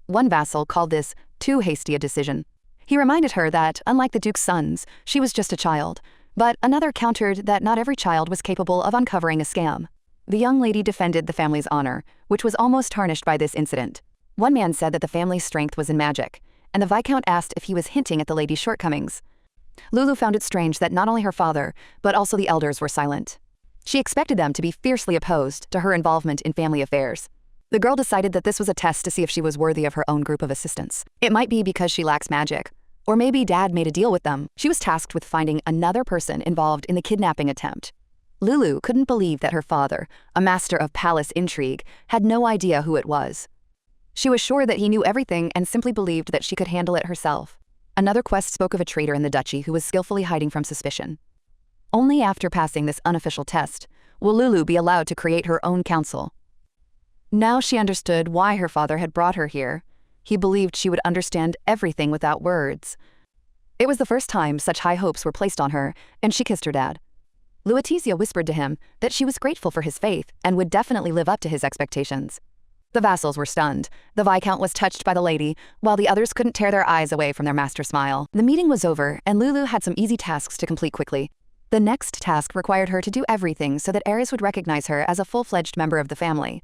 One vassal called this too hasty a decision. He reminded her that, unlike the Duke's sons, she was just a child, but another countered that not every child was capable of uncovering a scam. The young lady defended the family's honor, which was almost tarnished by this incident. One man said that the family's strength was in magic, and the Viscount asked if he was hinting at the lady's shortcomings. Lulu found it strange that not only her father, but also the elders were silent. She expected them to be fiercely opposed to her involvement in family affairs. The girl decided that this was a test to see if she was worthy of her own group of assistants. It might be because she lacks magic. Or maybe Dad made a deal with them. She was tasked with finding another person involved in the kidnapping attempt. Lulu couldn't believe that her father, a master of palace intrigue, had no idea who it was. She was sure that he knew everything and simply believed that she could handle it herself. Another quest spoke of a traitor in the duchy who was skillfully hiding from suspicion. Only after passing this unofficial test will Lulu be allowed to create her own council. Now she understood why her father had brought her here. He believed she would understand everything without words. It was the first time such high hopes were placed on her, and she kissed her dad. Lutetia whispered to him that she was grateful for his faith and would definitely live up to his expectations. The vassals were stunned. The Viscount was touched by the lady, while the others couldn't tear their eyes away from their master's smile. The meeting was over, and Lulu had some easy tasks to complete quickly. The next task required her to do everything so that Ares would recognize her as a full-fledged member of the family.